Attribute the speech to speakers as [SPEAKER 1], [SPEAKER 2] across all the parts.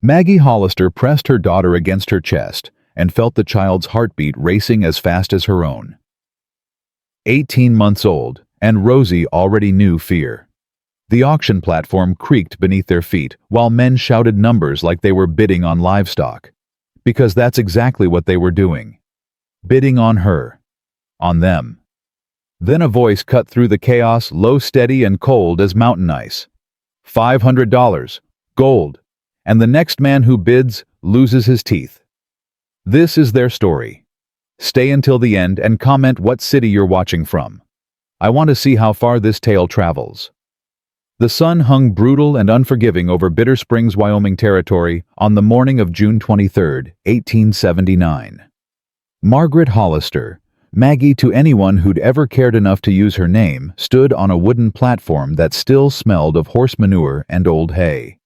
[SPEAKER 1] Maggie Hollister pressed her daughter against her chest and felt the child's heartbeat racing as fast as her own. 18 months old, and Rosie already knew fear. The auction platform creaked beneath their feet while men shouted numbers like they were bidding on livestock. Because that's exactly what they were doing. Bidding on her. On them. Then a voice cut through the chaos, low, steady, and cold as mountain ice. $500. Gold. And the next man who bids loses his teeth. This is their story. Stay until the end and comment what city you're watching from. I want to see how far this tale travels. The sun hung brutal and unforgiving over Bitter Springs, Wyoming territory on the morning of June 23, 1879. Margaret Hollister, Maggie to anyone who'd ever cared enough to use her name, stood on a wooden platform that still smelled of horse manure and old hay.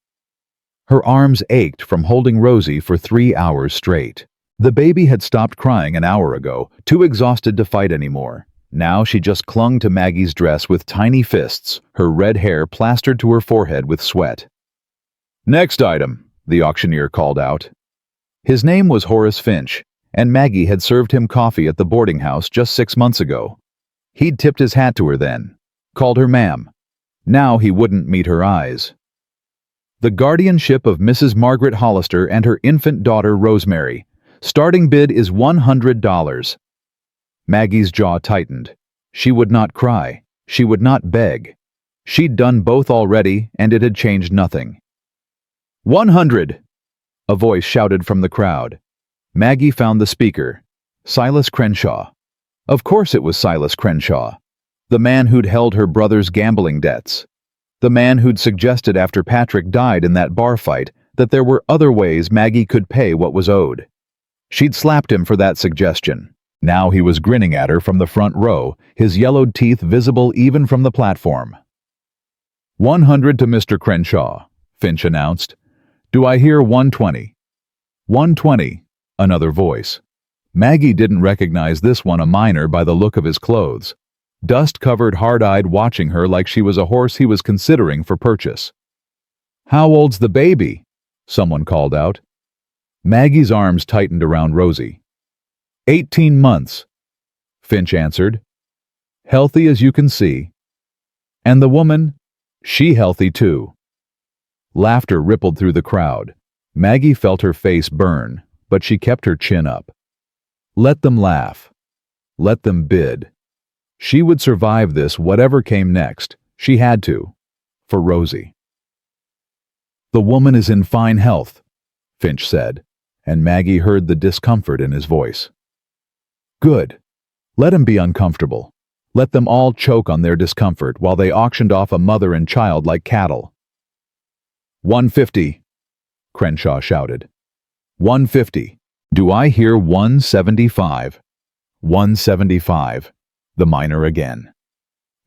[SPEAKER 1] Her arms ached from holding Rosie for 3 hours straight. The baby had stopped crying an hour ago, too exhausted to fight anymore. Now she just clung to Maggie's dress with tiny fists, her red hair plastered to her forehead with sweat. "Next item," the auctioneer called out. His name was Horace Finch, and Maggie had served him coffee at the boarding house just 6 months ago. He'd tipped his hat to her then, called her ma'am. Now he wouldn't meet her eyes. The guardianship of Mrs. Margaret Hollister and her infant daughter Rosemary. Starting bid is $100. Maggie's jaw tightened. She would not cry. She would not beg. She'd done both already, and it had changed nothing. 100! A voice shouted from the crowd. Maggie found the speaker. Silas Crenshaw. Of course it was Silas Crenshaw. The man who'd held her brother's gambling debts. The man who'd suggested after Patrick died in that bar fight that there were other ways Maggie could pay what was owed. She'd slapped him for that suggestion. Now he was grinning at her from the front row, his yellowed teeth visible even from the platform. 100 to Mr. Crenshaw, Finch announced. Do I hear 120? 120, another voice. Maggie didn't recognize this one a miner by the look of his clothes. Dust-covered, hard-eyed, watching her like she was a horse he was considering for purchase. How old's the baby? Someone called out. Maggie's arms tightened around Rosie. 18 months, Finch answered. Healthy as you can see. And the woman? She healthy too. Laughter rippled through the crowd. Maggie felt her face burn, but she kept her chin up. Let them laugh. Let them bid. She would survive this whatever came next. She had to. For Rosie. The woman is in fine health, Finch said, and Maggie heard the discomfort in his voice. Good. Let him be uncomfortable. Let them all choke on their discomfort while they auctioned off a mother and child like cattle. 150, Crenshaw shouted. 150. Do I hear 175? 175, the miner again.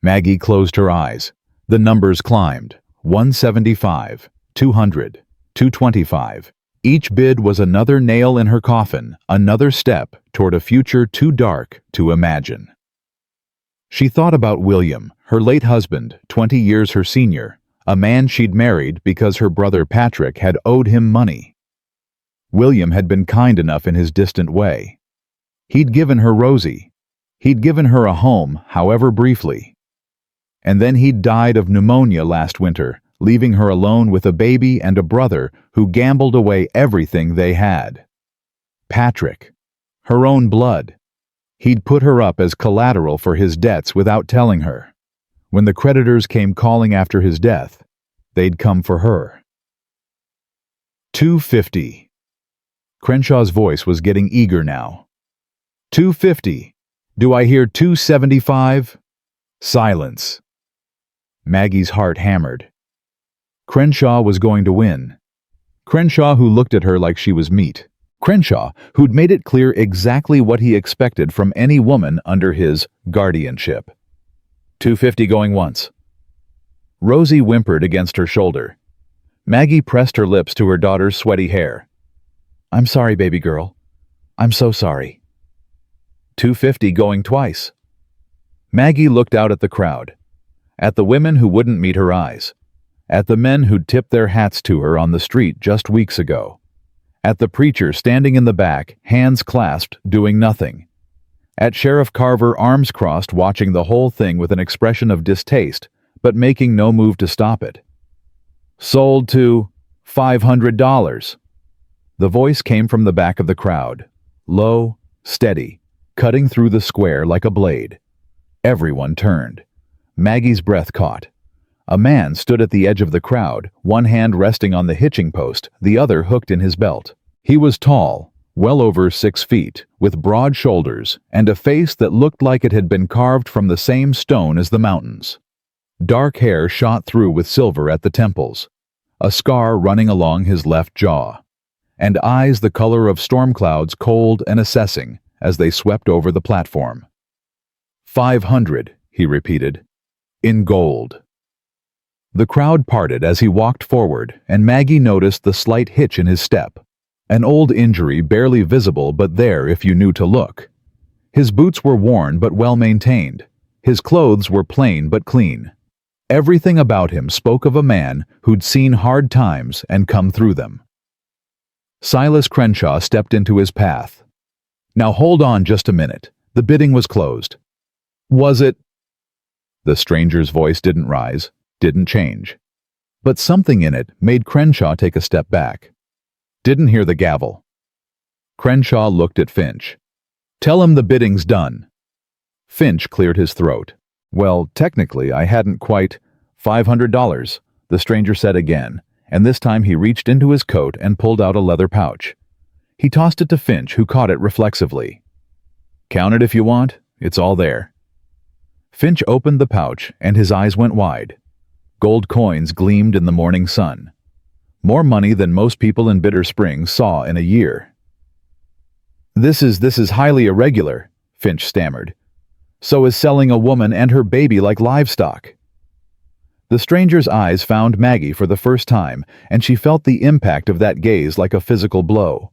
[SPEAKER 1] Maggie closed her eyes. The numbers climbed. 175, 200, 225. Each bid was another nail in her coffin, another step toward a future too dark to imagine. She thought about William, her late husband, 20 years her senior, a man she'd married because her brother Patrick had owed him money. William had been kind enough in his distant way. He'd given her Rosie. He'd given her a home, however briefly. And then he'd died of pneumonia last winter, leaving her alone with a baby and a brother who gambled away everything they had. Patrick. Her own blood. He'd put her up as collateral for his debts without telling her. When the creditors came calling after his death, they'd come for her. 250. Crenshaw's voice was getting eager now. 250. Do I hear 275? Silence. Maggie's heart hammered. Crenshaw was going to win. Crenshaw, who looked at her like she was meat. Crenshaw, who'd made it clear exactly what he expected from any woman under his guardianship. 250 going once. Rosie whimpered against her shoulder. Maggie pressed her lips to her daughter's sweaty hair. I'm sorry, baby girl. I'm so sorry. 250 going twice. Maggie looked out at the crowd, at the women who wouldn't meet her eyes. At the men who'd tipped their hats to her on the street just weeks ago. At the preacher standing in the back, hands clasped, doing nothing. At Sheriff Carver, arms crossed, watching the whole thing with an expression of distaste, but making no move to stop it. Sold to $500. The voice came from the back of the crowd, low, steady, cutting through the square like a blade. Everyone turned. Maggie's breath caught. A man stood at the edge of the crowd, one hand resting on the hitching post, the other hooked in his belt. He was tall, well over 6 feet, with broad shoulders and a face that looked like it had been carved from the same stone as the mountains. Dark hair shot through with silver at the temples, a scar running along his left jaw, and eyes the color of storm clouds, cold and assessing as they swept over the platform. 500, he repeated, in gold. The crowd parted as he walked forward, and Maggie noticed the slight hitch in his step. An old injury barely visible but there if you knew to look. His boots were worn but well maintained. His clothes were plain but clean. Everything about him spoke of a man who'd seen hard times and come through them. Silas Crenshaw stepped into his path. Now hold on just a minute. The bidding was closed. Was it? The stranger's voice didn't rise, didn't change. But something in it made Crenshaw take a step back. Didn't hear the gavel. Crenshaw looked at Finch. Tell him the bidding's done. Finch cleared his throat. Well, technically, I hadn't quite. $500, the stranger said again, and this time he reached into his coat and pulled out a leather pouch. He tossed it to Finch, who caught it reflexively. Count it if you want, it's all there. Finch opened the pouch, and his eyes went wide. Gold coins gleamed in the morning sun. More money than most people in Bitter Springs saw in a year. This is highly irregular, Finch stammered. So is selling a woman and her baby like livestock. The stranger's eyes found Maggie for the first time, and she felt the impact of that gaze like a physical blow.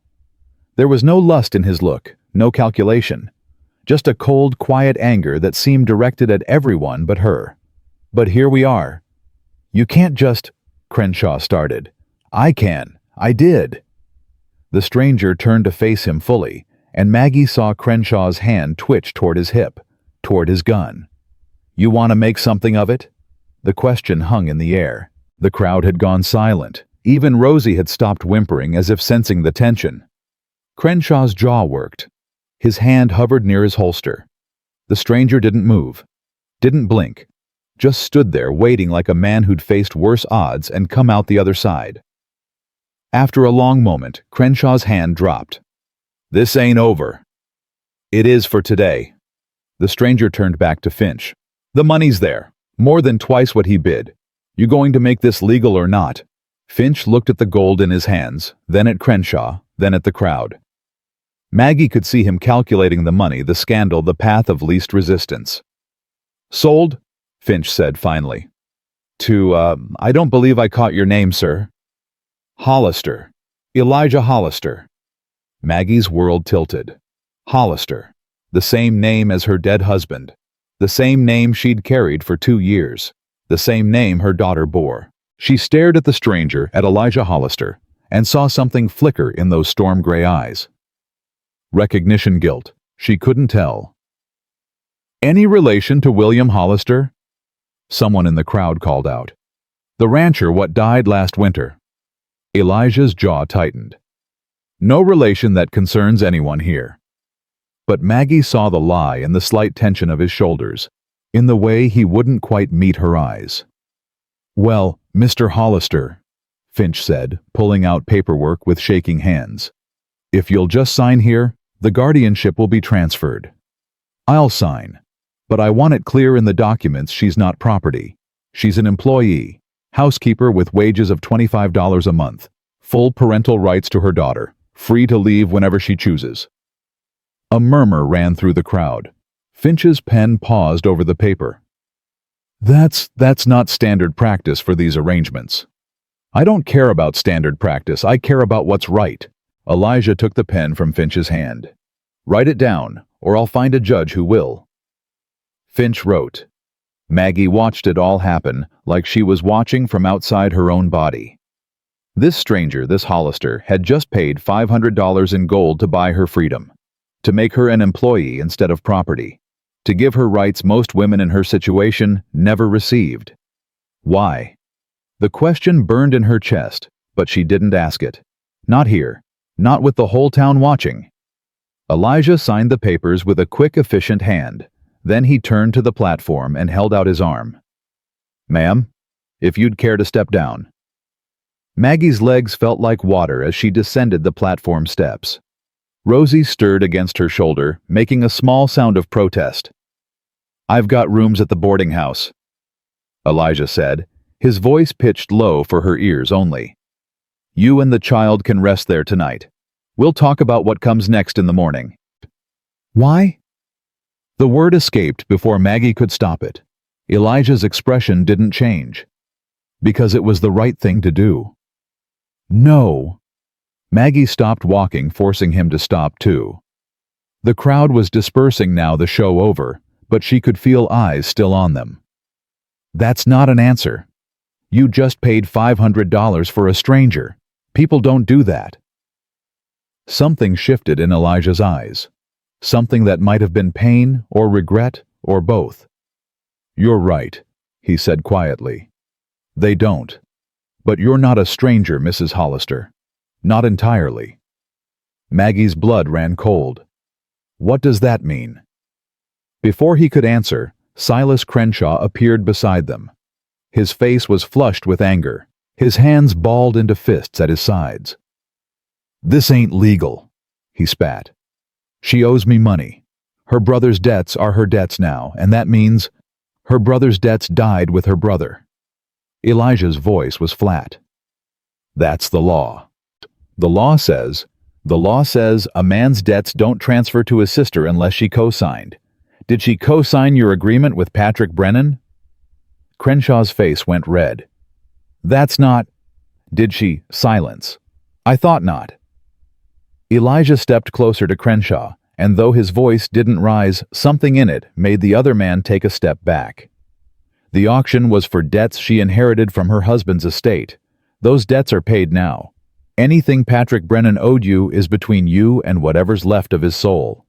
[SPEAKER 1] There was no lust in his look, no calculation. Just a cold, quiet anger that seemed directed at everyone but her. But here we are. You can't just, Crenshaw started. I can. I did. The stranger turned to face him fully, and Maggie saw Crenshaw's hand twitch toward his hip, toward his gun. You want to make something of it? The question hung in the air. The crowd had gone silent. Even Rosie had stopped whimpering as if sensing the tension. Crenshaw's jaw worked. His hand hovered near his holster. The stranger didn't move, didn't blink, just stood there waiting like a man who'd faced worse odds and come out the other side. After a long moment, Crenshaw's hand dropped. This ain't over. It is for today. The stranger turned back to Finch. The money's there, more than twice what he bid. You going to make this legal or not? Finch looked at the gold in his hands, then at Crenshaw, then at the crowd. Maggie could see him calculating the money, the scandal, the path of least resistance. Sold? Finch said finally. I don't believe I caught your name, sir. Hollister. Elijah Hollister. Maggie's world tilted. Hollister. The same name as her dead husband. The same name she'd carried for 2 years. The same name her daughter bore. She stared at the stranger, at Elijah Hollister, and saw something flicker in those storm-gray eyes. Recognition guilt. She couldn't tell. Any relation to William Hollister? Someone in the crowd called out. The rancher what died last winter. Elijah's jaw tightened. No relation that concerns anyone here. But Maggie saw the lie in the slight tension of his shoulders, in the way he wouldn't quite meet her eyes. Well, Mr. Hollister, Finch said, pulling out paperwork with shaking hands. If you'll just sign here, the guardianship will be transferred. I'll sign, but I want it clear in the documents she's not property. She's an employee, housekeeper with wages of $25 a month, full parental rights to her daughter, free to leave whenever she chooses. A murmur ran through the crowd. Finch's pen paused over the paper. That's not standard practice for these arrangements. I don't care about standard practice, I care about what's right. Elijah took the pen from Finch's hand. Write it down, or I'll find a judge who will. Finch wrote, Maggie watched it all happen like she was watching from outside her own body. This stranger, this Hollister, had just paid $500 in gold to buy her freedom, to make her an employee instead of property, to give her rights most women in her situation never received. Why? The question burned in her chest, but she didn't ask it. Not here. Not with the whole town watching. Elijah signed the papers with a quick, efficient hand. Then he turned to the platform and held out his arm. "Ma'am, if you'd care to step down." Maggie's legs felt like water as she descended the platform steps. Rosie stirred against her shoulder, making a small sound of protest. "I've got rooms at the boarding house," Elijah said, his voice pitched low for her ears only. "You and the child can rest there tonight. We'll talk about what comes next in the morning." "Why?" The word escaped before Maggie could stop it. Elijah's expression didn't change. "Because it was the right thing to do." "No." Maggie stopped walking, forcing him to stop too. The crowd was dispersing now, the show over, but she could feel eyes still on them. "That's not an answer. You just paid $500 for a stranger. People don't do that." Something shifted in Elijah's eyes. Something that might have been pain or regret or both. "You're right," he said quietly. "They don't. But you're not a stranger, Mrs. Hollister. Not entirely." Maggie's blood ran cold. "What does that mean?" Before he could answer, Silas Crenshaw appeared beside them. His face was flushed with anger, his hands balled into fists at his sides. "This ain't legal," he spat. "She owes me money. Her brother's debts are her debts now, and that means her brother's debts died with her brother." Elijah's voice was flat. "That's the law. The law says a man's debts don't transfer to his sister unless she co-signed. Did she co-sign your agreement with Patrick Brennan?" Crenshaw's face went red. "That's not—" "Did she—" Silence. "I thought not." Elijah stepped closer to Crenshaw, and though his voice didn't rise, something in it made the other man take a step back. "The auction was for debts she inherited from her husband's estate. Those debts are paid now. Anything Patrick Brennan owed you is between you and whatever's left of his soul.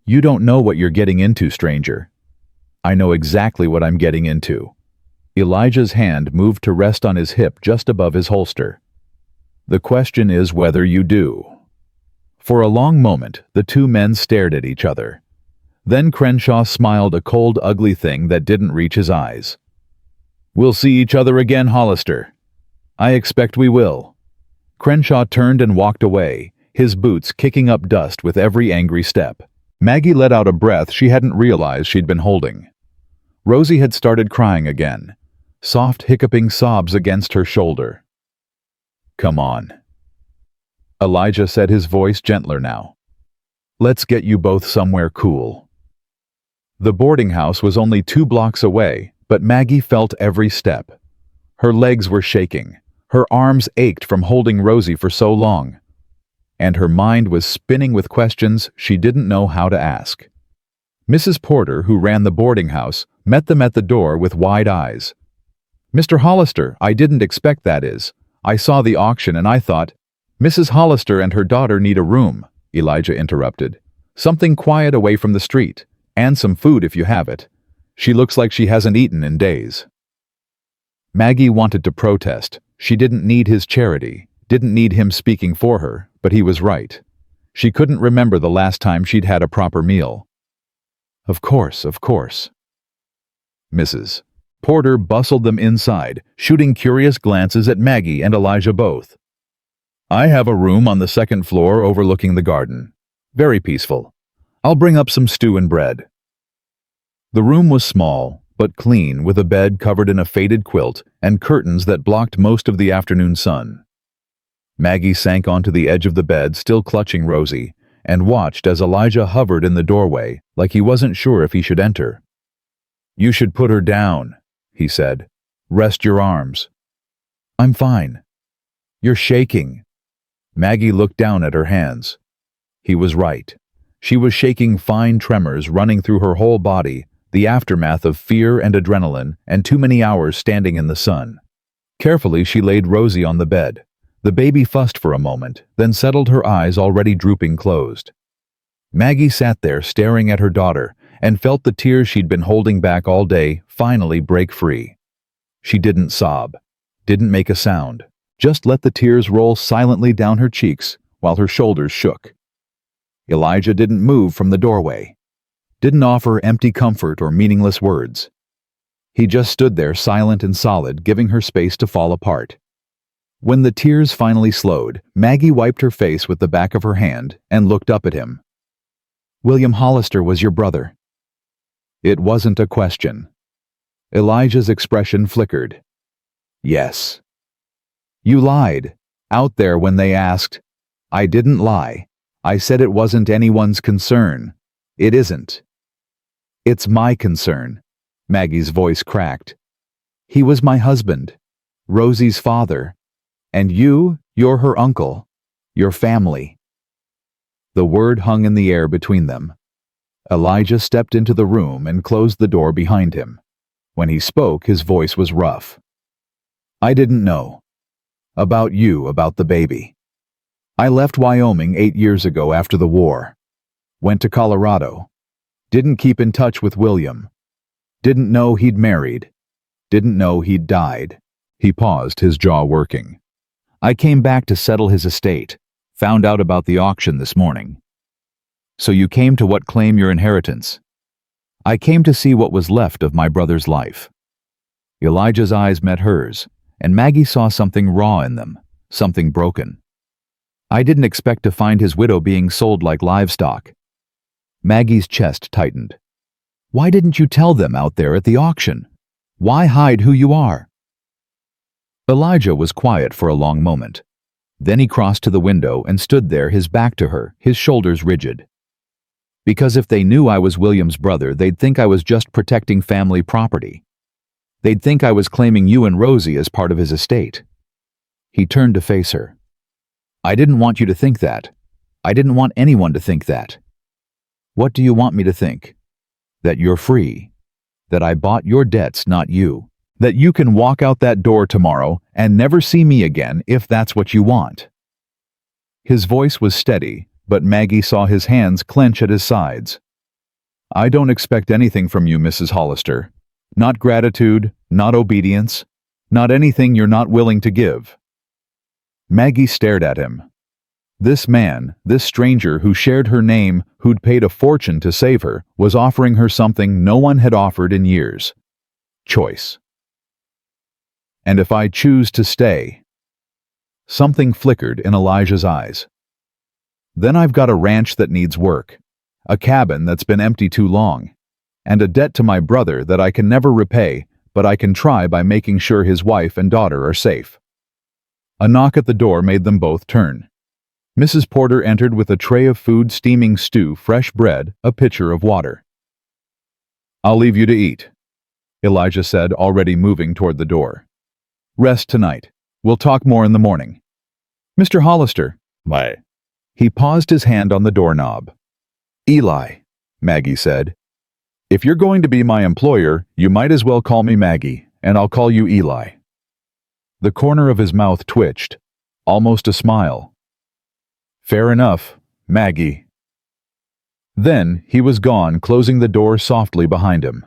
[SPEAKER 1] You don't know what you're getting into, stranger." "I know exactly what I'm getting into." Elijah's hand moved to rest on his hip just above his holster. "The question is whether you do." For a long moment, the two men stared at each other. Then Crenshaw smiled, a cold, ugly thing that didn't reach his eyes. "We'll see each other again, Hollister." "I expect we will." Crenshaw turned and walked away, his boots kicking up dust with every angry step. Maggie let out a breath she hadn't realized she'd been holding. Rosie had started crying again, soft hiccuping sobs against her shoulder. "Come on," Elijah said, his voice gentler now. "Let's get you both somewhere cool." The boarding house was only 2 blocks away, but Maggie felt every step. Her legs were shaking, her arms ached from holding Rosie for so long, and her mind was spinning with questions she didn't know how to ask. Mrs. Porter, who ran the boarding house, met them at the door with wide eyes. "Mr. Hollister, I didn't expect that is. I saw the auction and I thought—" "Mrs. Hollister and her daughter need a room," Elijah interrupted. "Something quiet away from the street, and some food if you have it. She looks like she hasn't eaten in days." Maggie wanted to protest. She didn't need his charity, didn't need him speaking for her, but he was right. She couldn't remember the last time she'd had a proper meal. Of course. Mrs. Porter bustled them inside, shooting curious glances at Maggie and Elijah both. "I have a room on the 2nd floor overlooking the garden. Very peaceful. I'll bring up some stew and bread." The room was small, but clean, with a bed covered in a faded quilt and curtains that blocked most of the afternoon sun. Maggie sank onto the edge of the bed, still clutching Rosie, and watched as Elijah hovered in the doorway, like he wasn't sure if he should enter. "You should put her down," he said. "Rest your arms." "I'm fine." "You're shaking." Maggie looked down at her hands. He was right. She was shaking, fine tremors running through her whole body, the aftermath of fear and adrenaline and too many hours standing in the sun. Carefully, she laid Rosie on the bed. The baby fussed for a moment, then settled, her eyes already drooping closed. Maggie sat there staring at her daughter and felt the tears she'd been holding back all day finally break free. She didn't sob, didn't make a sound, just let the tears roll silently down her cheeks while her shoulders shook. Elijah didn't move from the doorway, didn't offer empty comfort or meaningless words. He just stood there silent and solid, giving her space to fall apart. When the tears finally slowed, Maggie wiped her face with the back of her hand and looked up at him. "William Hollister was your brother." It wasn't a question. Elijah's expression flickered. "Yes." "You lied, out there when they asked." "I didn't lie. I said it wasn't anyone's concern. It isn't." "It's my concern." Maggie's voice cracked. "He was my husband, Rosie's father, and you're her uncle, your family." The word hung in the air between them. Elijah stepped into the room and closed the door behind him. When he spoke, his voice was rough. "I didn't know. About you, about the baby. I left Wyoming 8 years ago after the war. Went to Colorado. Didn't keep in touch with William. Didn't know he'd married. Didn't know he'd died." He paused, his jaw working. "I came back to settle his estate. Found out about the auction this morning." "So you came to what claim your inheritance?" "I came to see what was left of my brother's life." Elijah's eyes met hers, and Maggie saw something raw in them, something broken. "I didn't expect to find his widow being sold like livestock." Maggie's chest tightened. "Why didn't you tell them out there at the auction? Why hide who you are?" Elijah was quiet for a long moment. Then he crossed to the window and stood there, his back to her, his shoulders rigid. "Because if they knew I was William's brother, they'd think I was just protecting family property. They'd think I was claiming you and Rosie as part of his estate." He turned to face her. "I didn't want you to think that. I didn't want anyone to think that." "What do you want me to think?" "That you're free. That I bought your debts, not you. That you can walk out that door tomorrow and never see me again if that's what you want." His voice was steady, but Maggie saw his hands clench at his sides. "I don't expect anything from you, Mrs. Hollister. Not gratitude, not obedience, not anything you're not willing to give." Maggie stared at him. This man, this stranger who shared her name, who'd paid a fortune to save her, was offering her something no one had offered in years. Choice. "And if I choose to stay?" Something flickered in Elijah's eyes. "Then I've got a ranch that needs work, a cabin that's been empty too long, and a debt to my brother that I can never repay, but I can try by making sure his wife and daughter are safe." A knock at the door made them both turn. Mrs. Porter entered with a tray of food, steaming stew, fresh bread, a pitcher of water. "I'll leave you to eat," Elijah said, already moving toward the door. "Rest tonight. We'll talk more in the morning." "Mr. Hollister." "Why?" He paused, his hand on the doorknob. "Eli," Maggie said. "If you're going to be my employer, you might as well call me Maggie, and I'll call you Eli." The corner of his mouth twitched, almost a smile. "Fair enough, Maggie." Then he was gone, closing the door softly behind him.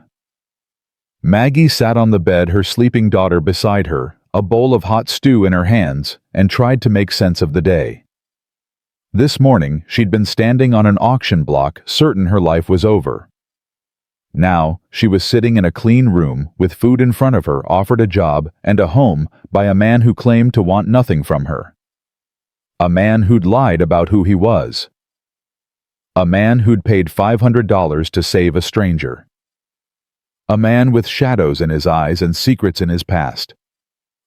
[SPEAKER 1] Maggie sat on the bed, her sleeping daughter beside her, a bowl of hot stew in her hands, and tried to make sense of the day. This morning, she'd been standing on an auction block, certain her life was over. Now, she was sitting in a clean room, with food in front of her, offered a job and a home by a man who claimed to want nothing from her. A man who'd lied about who he was. A man who'd paid $500 to save a stranger. A man with shadows in his eyes and secrets in his past.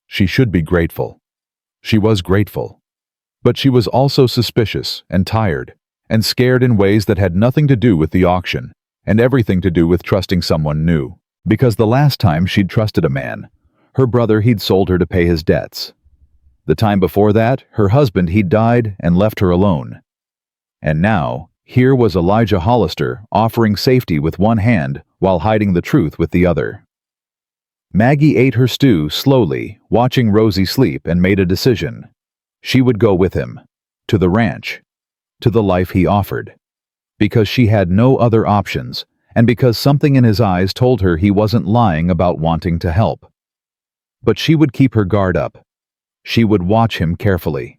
[SPEAKER 1] She should be grateful. She was grateful. But she was also suspicious and tired and scared in ways that had nothing to do with the auction and everything to do with trusting someone new. Because the last time she'd trusted a man, her brother, he'd sold her to pay his debts. The time before that, her husband, he'd died and left her alone. And now, Here was Elijah Hollister offering safety with one hand while hiding the truth with the other. Maggie ate her stew slowly, watching Rosie sleep, and made a decision. She would go with him. To the ranch. To the life he offered. Because she had no other options, and because something in his eyes told her he wasn't lying about wanting to help. But she would keep her guard up. She would watch him carefully.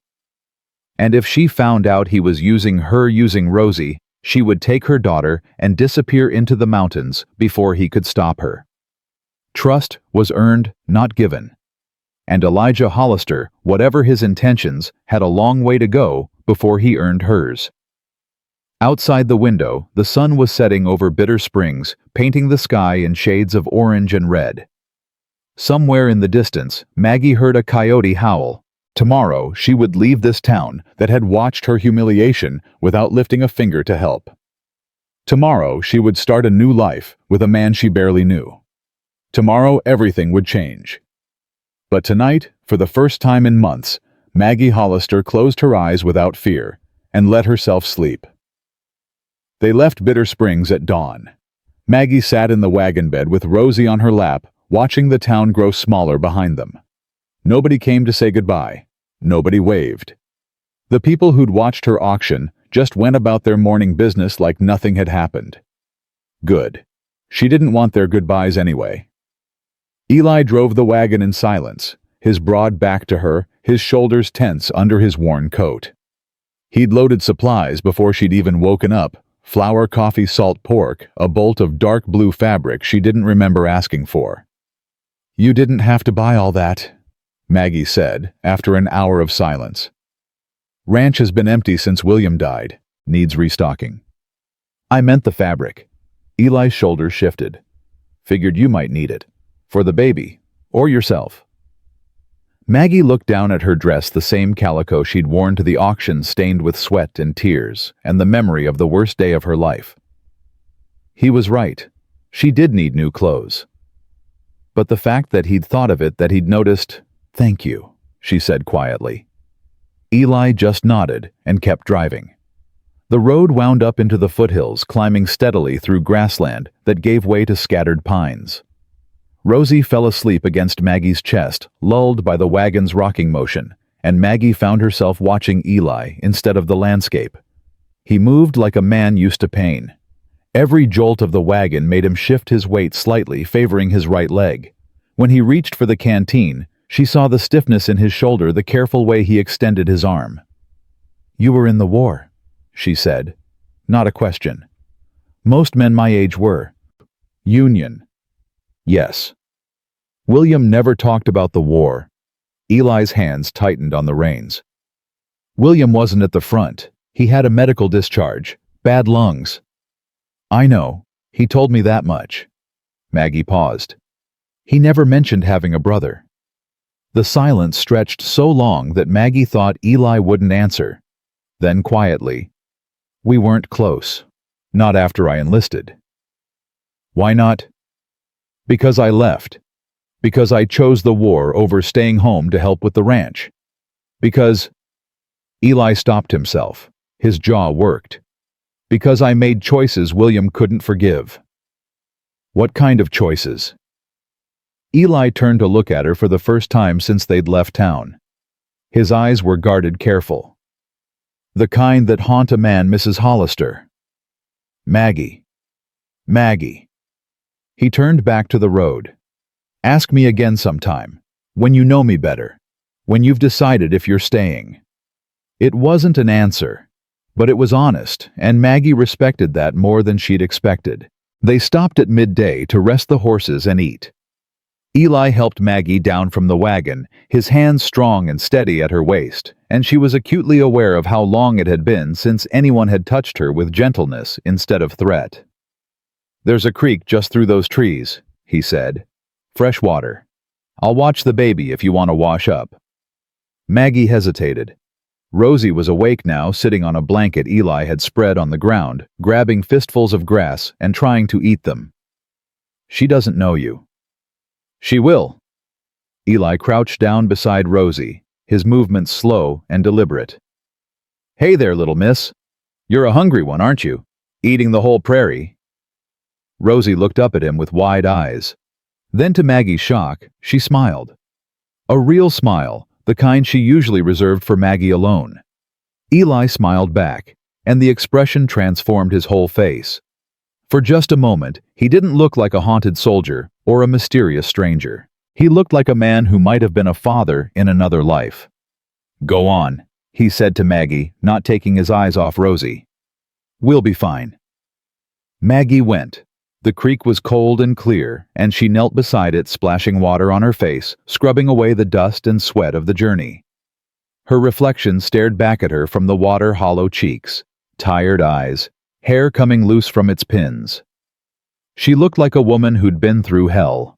[SPEAKER 1] And if she found out he was using Rosie, she would take her daughter and disappear into the mountains before he could stop her. Trust was earned, not given. And Elijah Hollister, whatever his intentions, had a long way to go before he earned hers. Outside the window, the sun was setting over Bitter Springs, painting the sky in shades of orange and red. Somewhere in the distance, Maggie heard a coyote howl. Tomorrow, she would leave this town that had watched her humiliation without lifting a finger to help. Tomorrow, she would start a new life with a man she barely knew. Tomorrow, everything would change. But tonight, for the first time in months, Maggie Hollister closed her eyes without fear and let herself sleep. They left Bitter Springs at dawn. Maggie sat in the wagon bed with Rosie on her lap, watching the town grow smaller behind them. Nobody came to say goodbye. Nobody waved. The people who'd watched her auction just went about their morning business like nothing had happened. Good. She didn't want their goodbyes anyway. Eli drove the wagon in silence, his broad back to her, his shoulders tense under his worn coat. He'd loaded supplies before she'd even woken up: flour, coffee, salt, pork, a bolt of dark blue fabric she didn't remember asking for. "You didn't have to buy all that," Maggie said, after an hour of silence. "Ranch has been empty since William died. Needs restocking." "I meant the fabric." Eli's shoulders shifted. "Figured you might need it. For the baby. Or yourself." Maggie looked down at her dress, the same calico she'd worn to the auction, stained with sweat and tears, and the memory of the worst day of her life. He was right. She did need new clothes. But the fact that he'd thought of it, that he'd noticed— "Thank you," she said quietly. Eli just nodded and kept driving. The road wound up into the foothills, climbing steadily through grassland that gave way to scattered pines. Rosie fell asleep against Maggie's chest, lulled by the wagon's rocking motion, and Maggie found herself watching Eli instead of the landscape. He moved like a man used to pain. Every jolt of the wagon made him shift his weight slightly, favoring his right leg. When he reached for the canteen, she saw the stiffness in his shoulder, the careful way he extended his arm. "You were in the war," she said. Not a question. Most men my age were. Union. Yes. William never talked about the war. Eli's hands tightened on the reins. William wasn't at the front. He had a medical discharge. Bad lungs. "I know. He told me that much." Maggie paused. "He never mentioned having a brother." The silence stretched so long that Maggie thought Eli wouldn't answer. Then quietly, "We weren't close. Not after I enlisted." "Why not?" "Because I left. Because I chose the war over staying home to help with the ranch. Because—" Eli stopped himself. His jaw worked. "Because I made choices William couldn't forgive." "What kind of choices?" Eli turned to look at her for the first time since they'd left town. His eyes were guarded, careful. "The kind that haunt a man, Mrs. Hollister." "Maggie. Maggie." He turned back to the road. "Ask me again sometime. When you know me better. When you've decided if you're staying." It wasn't an answer, but it was honest, and Maggie respected that more than she'd expected. They stopped at midday to rest the horses and eat. Eli helped Maggie down from the wagon, his hands strong and steady at her waist, and she was acutely aware of how long it had been since anyone had touched her with gentleness instead of threat. "There's a creek just through those trees," he said. "Fresh water. I'll watch the baby if you want to wash up." Maggie hesitated. Rosie was awake now, sitting on a blanket Eli had spread on the ground, grabbing fistfuls of grass and trying to eat them. "She doesn't know you." "She will." Eli crouched down beside Rosie, his movements slow and deliberate. "Hey there, little miss." You're a hungry one, aren't you? Eating the whole prairie?" Rosie looked up at him with wide eyes. Then to Maggie's shock, she smiled. A real smile, the kind she usually reserved for Maggie alone. Eli smiled back, and the expression transformed his whole face. For just a moment, he didn't look like a haunted soldier or a mysterious stranger. He looked like a man who might have been a father in another life. "Go on," he said to Maggie, not taking his eyes off Rosie. "We'll be fine." Maggie went. The creek was cold and clear, and she knelt beside it, splashing water on her face, scrubbing away the dust and sweat of the journey. Her reflection stared back at her from the water-hollow cheeks, tired eyes, hair coming loose from its pins. She looked like a woman who'd been through hell.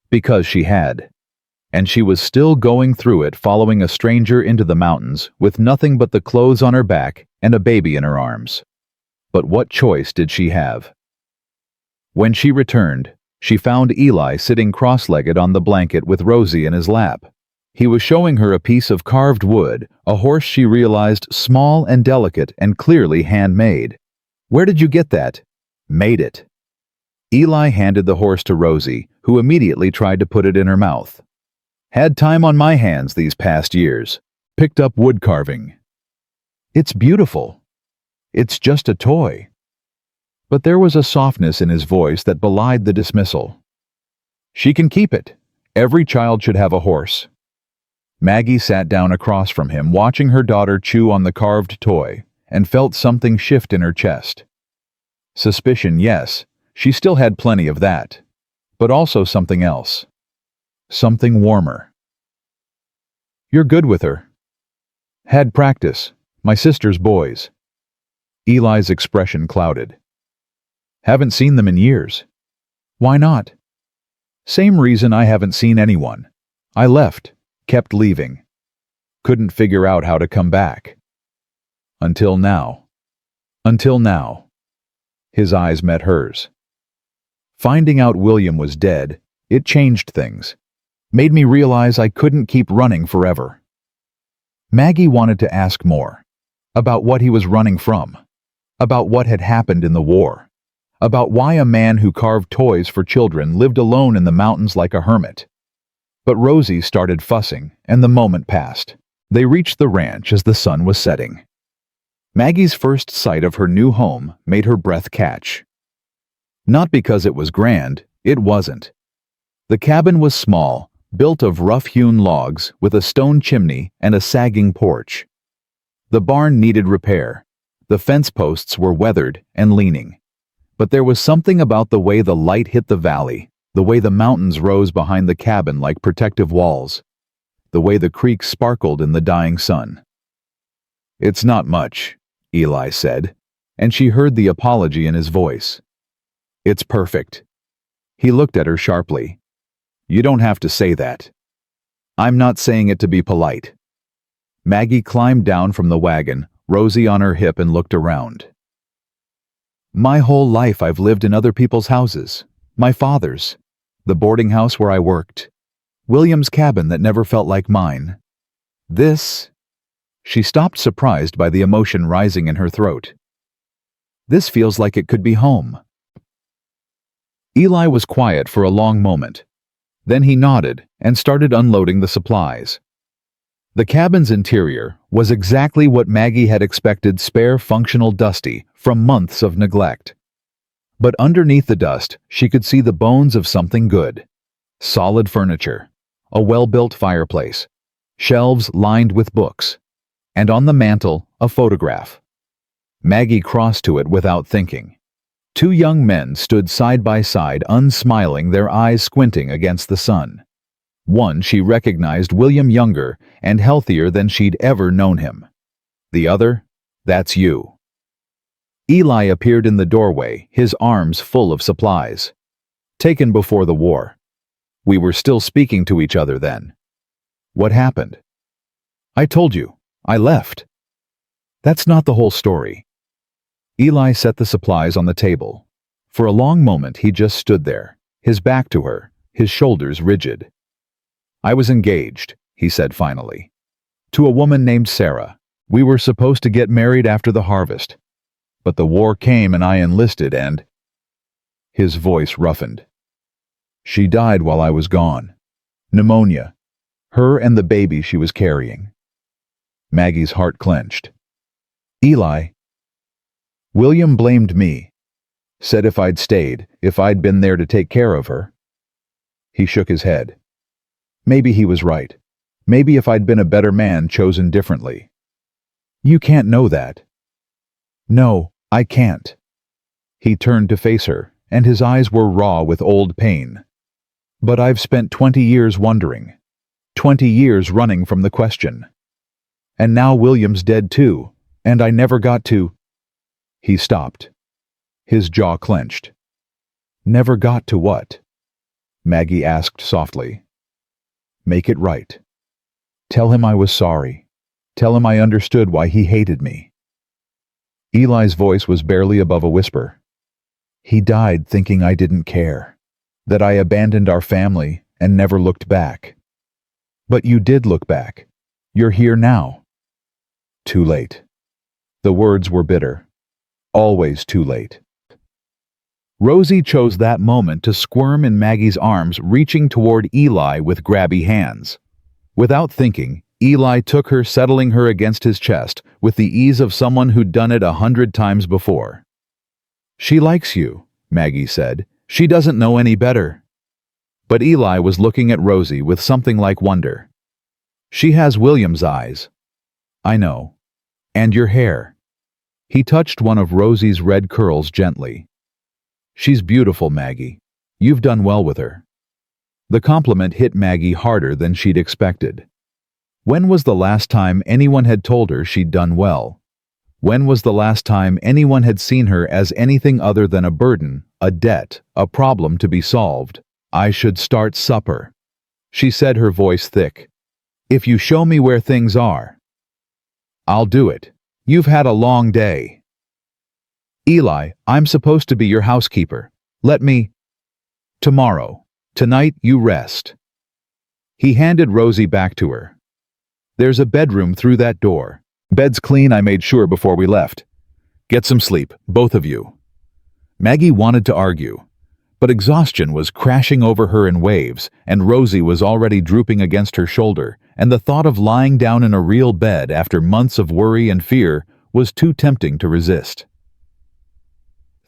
[SPEAKER 1] Because she had. And she was still going through it, following a stranger into the mountains with nothing but the clothes on her back and a baby in her arms. But what choice did she have? When she returned, she found Eli sitting cross-legged on the blanket with Rosie in his lap. He was showing her a piece of carved wood, a horse she realized small and delicate and clearly handmade. "Where did you get that?" "Made it." Eli handed the horse to Rosie, who immediately tried to put it in her mouth. "Had time on my hands these past years. Picked up wood carving." "It's beautiful." "It's just a toy." But there was a softness in his voice that belied the dismissal. "She can keep it. Every child should have a horse." Maggie sat down across from him, watching her daughter chew on the carved toy, and felt something shift in her chest. Suspicion, yes, she still had plenty of that. But also something else. Something warmer. "You're good with her." "Had practice. My sister's boys." Eli's expression clouded. "Haven't seen them in years." "Why not?" "Same reason I haven't seen anyone. I left, kept leaving. Couldn't figure out how to come back. Until now." "Until now." His eyes met hers. "Finding out William was dead, it changed things. Made me realize I couldn't keep running forever." Maggie wanted to ask more. About what he was running from. About what had happened in the war. About why a man who carved toys for children lived alone in the mountains like a hermit. But Rosie started fussing, and the moment passed. They reached the ranch as the sun was setting. Maggie's first sight of her new home made her breath catch. Not because it was grand, it wasn't. The cabin was small, built of rough-hewn logs with a stone chimney and a sagging porch. The barn needed repair. The fence posts were weathered and leaning. But there was something about the way the light hit the valley, the way the mountains rose behind the cabin like protective walls, the way the creek sparkled in the dying sun. "It's not much," Eli said, and she heard the apology in his voice. "It's perfect." He looked at her sharply. "You don't have to say that." "I'm not saying it to be polite." Maggie climbed down from the wagon, Rosie on her hip, and looked around. "My whole life I've lived in other people's houses. My father's. The boarding house where I worked. William's cabin that never felt like mine. This..." She stopped, surprised by the emotion rising in her throat. "This feels like it could be home." Eli was quiet for a long moment. Then he nodded and started unloading the supplies. The cabin's interior was exactly what Maggie had expected: spare, functional, dusty, from months of neglect. But underneath the dust, she could see the bones of something good. Solid furniture, a well-built fireplace, shelves lined with books, and on the mantel, a photograph. Maggie crossed to it without thinking. Two young men stood side by side, unsmiling, their eyes squinting against the sun. One she recognized, William, younger and healthier than she'd ever known him. The other, "That's you." Eli appeared in the doorway, his arms full of supplies. "Taken before the war. We were still speaking to each other then." "What happened?" "I told you. I left." "That's not the whole story." Eli set the supplies on the table. For a long moment he just stood there, his back to her, his shoulders rigid. "I was engaged," he said finally. "To a woman named Sarah. We were supposed to get married after the harvest. But the war came and I enlisted and—" His voice roughened. "She died while I was gone. Pneumonia. Her and the baby she was carrying." Maggie's heart clenched. "Eli." "William blamed me. Said if I'd stayed, if I'd been there to take care of her." He shook his head. "Maybe he was right. Maybe if I'd been a better man, chosen differently." "You can't know that." "No, I can't." He turned to face her, and his eyes were raw with old pain. "But I've spent 20 years wondering. 20 years running from the question. And now William's dead too, and I never got to—" He stopped. His jaw clenched. "Never got to what?" Maggie asked softly. "Make it right. Tell him I was sorry. Tell him I understood why he hated me." Eli's voice was barely above a whisper. "He died thinking I didn't care, that I abandoned our family and never looked back. But you did look back. You're here now." Too late. The words were bitter. Always too late. Rosie chose that moment to squirm in Maggie's arms, reaching toward Eli with grabby hands. Without thinking, Eli took her, settling her against his chest with the ease of someone who'd done it 100 times before. "She likes you," Maggie said. "She doesn't know any better." But Eli was looking at Rosie with something like wonder. "She has William's eyes." "I know. And your hair." He touched one of Rosie's red curls gently. "She's beautiful, Maggie. You've done well with her." The compliment hit Maggie harder than she'd expected. When was the last time anyone had told her she'd done well? When was the last time anyone had seen her as anything other than a burden, a debt, a problem to be solved? "I should start supper," she said, her voice thick. "If you show me where things are." "I'll do it. You've had a long day." "Eli, I'm supposed to be your housekeeper. Let me—" "Tomorrow. Tonight you rest." He handed Rosie back to her. "There's a bedroom through that door. Bed's clean, I made sure before we left. Get some sleep, both of you." Maggie wanted to argue, but exhaustion was crashing over her in waves, and Rosie was already drooping against her shoulder, and the thought of lying down in a real bed after months of worry and fear was too tempting to resist.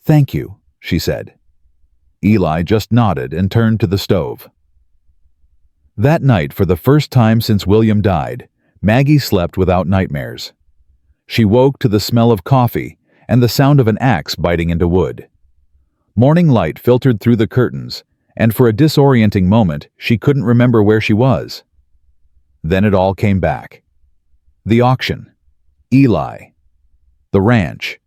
[SPEAKER 1] "Thank you," she said. Eli just nodded and turned to the stove. That night, for the first time since William died, Maggie slept without nightmares. She woke to the smell of coffee and the sound of an axe biting into wood. Morning light filtered through the curtains, and for a disorienting moment she couldn't remember where she was. Then it all came back. The auction. Eli. The ranch.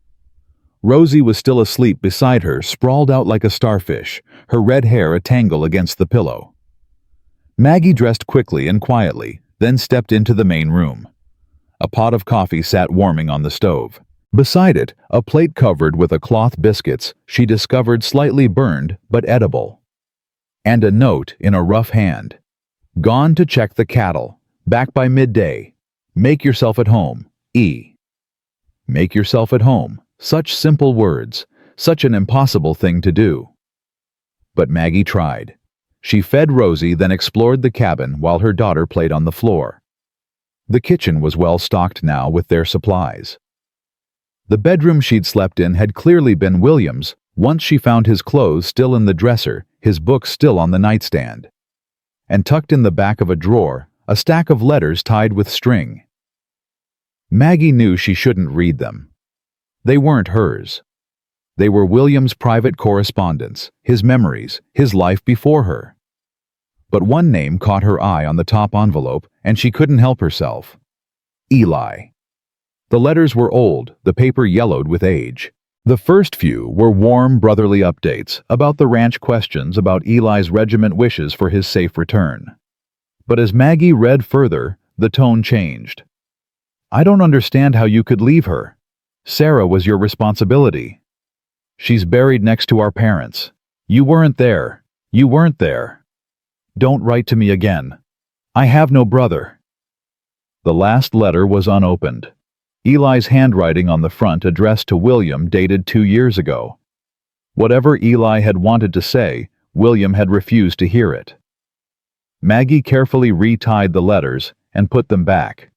[SPEAKER 1] Rosie was still asleep beside her, sprawled out like a starfish, her red hair a tangle against the pillow. Maggie dressed quickly and quietly, then stepped into the main room. A pot of coffee sat warming on the stove. Beside it, a plate covered with a cloth biscuits she discovered slightly burned but edible. And a note in a rough hand. "Gone to check the cattle. Back by midday. Make yourself at home. E." Make yourself at home. Such simple words, such an impossible thing to do. But Maggie tried. She fed Rosie, then explored the cabin while her daughter played on the floor. The kitchen was well stocked now with their supplies. The bedroom she'd slept in had clearly been William's once she found his clothes still in the dresser, his books still on the nightstand. And tucked in the back of a drawer, a stack of letters tied with string. Maggie knew she shouldn't read them. They weren't hers. They were William's private correspondence, his memories, his life before her. But one name caught her eye on the top envelope, and she couldn't help herself. Eli. The letters were old, the paper yellowed with age. The first few were warm, brotherly updates about the ranch, questions about Eli's regiment, wishes for his safe return. But as Maggie read further, the tone changed. "I don't understand how you could leave her. Sarah was your responsibility. She's buried next to our parents. You weren't there. You weren't there. Don't write to me again. I have no brother." The last letter was unopened. Eli's handwriting on the front addressed to William dated 2 years ago. Whatever Eli had wanted to say, William had refused to hear it. Maggie carefully retied the letters and put them back.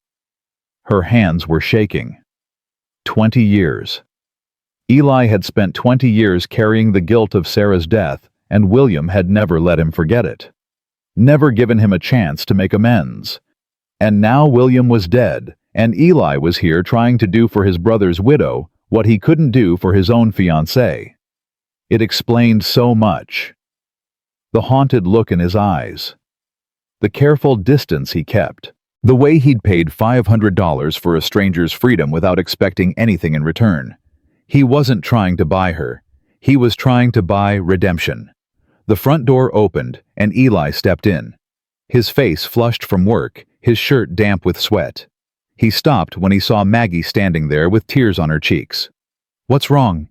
[SPEAKER 1] Her hands were shaking. 20 years. Eli had spent 20 years carrying the guilt of Sarah's death, and William had never let him forget it. Never given him a chance to make amends. And now William was dead, and Eli was here trying to do for his brother's widow what he couldn't do for his own fiancée. It explained so much. The haunted look in his eyes. The careful distance he kept. The way he'd paid $500 for a stranger's freedom without expecting anything in return. He wasn't trying to buy her. He was trying to buy redemption. The front door opened, and Eli stepped in. His face flushed from work, his shirt damp with sweat. He stopped when he saw Maggie standing there with tears on her cheeks. "What's wrong?"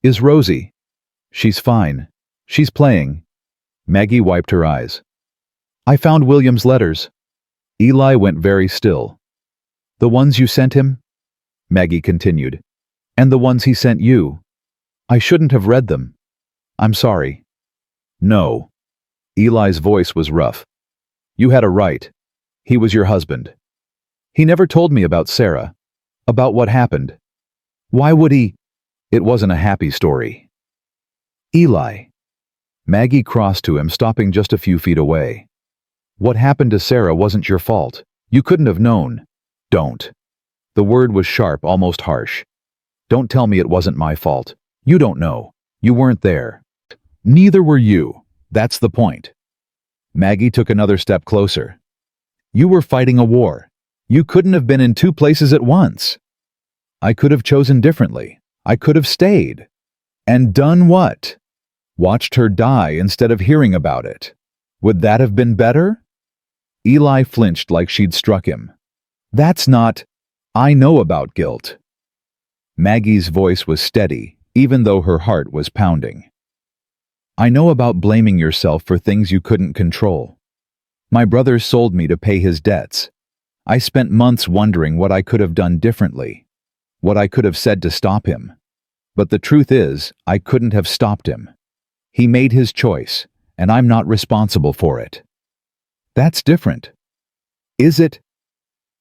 [SPEAKER 1] "Is Rosie?" "She's fine. She's playing." Maggie wiped her eyes. "I found William's letters." Eli went very still. "The ones you sent him?" Maggie continued. "And the ones he sent you. I shouldn't have read them. I'm sorry." "No." Eli's voice was rough. "You had a right. He was your husband. He never told me about Sarah, about what happened. Why would he? It wasn't a happy story." "Eli." Maggie crossed to him, stopping just a few feet away. "What happened to Sarah wasn't your fault. You couldn't have known." "Don't." The word was sharp, almost harsh. "Don't tell me it wasn't my fault. You don't know. You weren't there. Neither were you. That's the point." Maggie took another step closer. "You were fighting a war. You couldn't have been in 2 places at once." "I could have chosen differently. I could have stayed." "And done what?" "Watched her die instead of hearing about it. Would that have been better?" Eli flinched like she'd struck him. "That's not... I know about guilt." Maggie's voice was steady, even though her heart was pounding. "I know about blaming yourself for things you couldn't control. My brother sold me to pay his debts. I spent months wondering what I could have done differently, what I could have said to stop him. But the truth is, I couldn't have stopped him. He made his choice, and I'm not responsible for it." "That's different." "Is it?"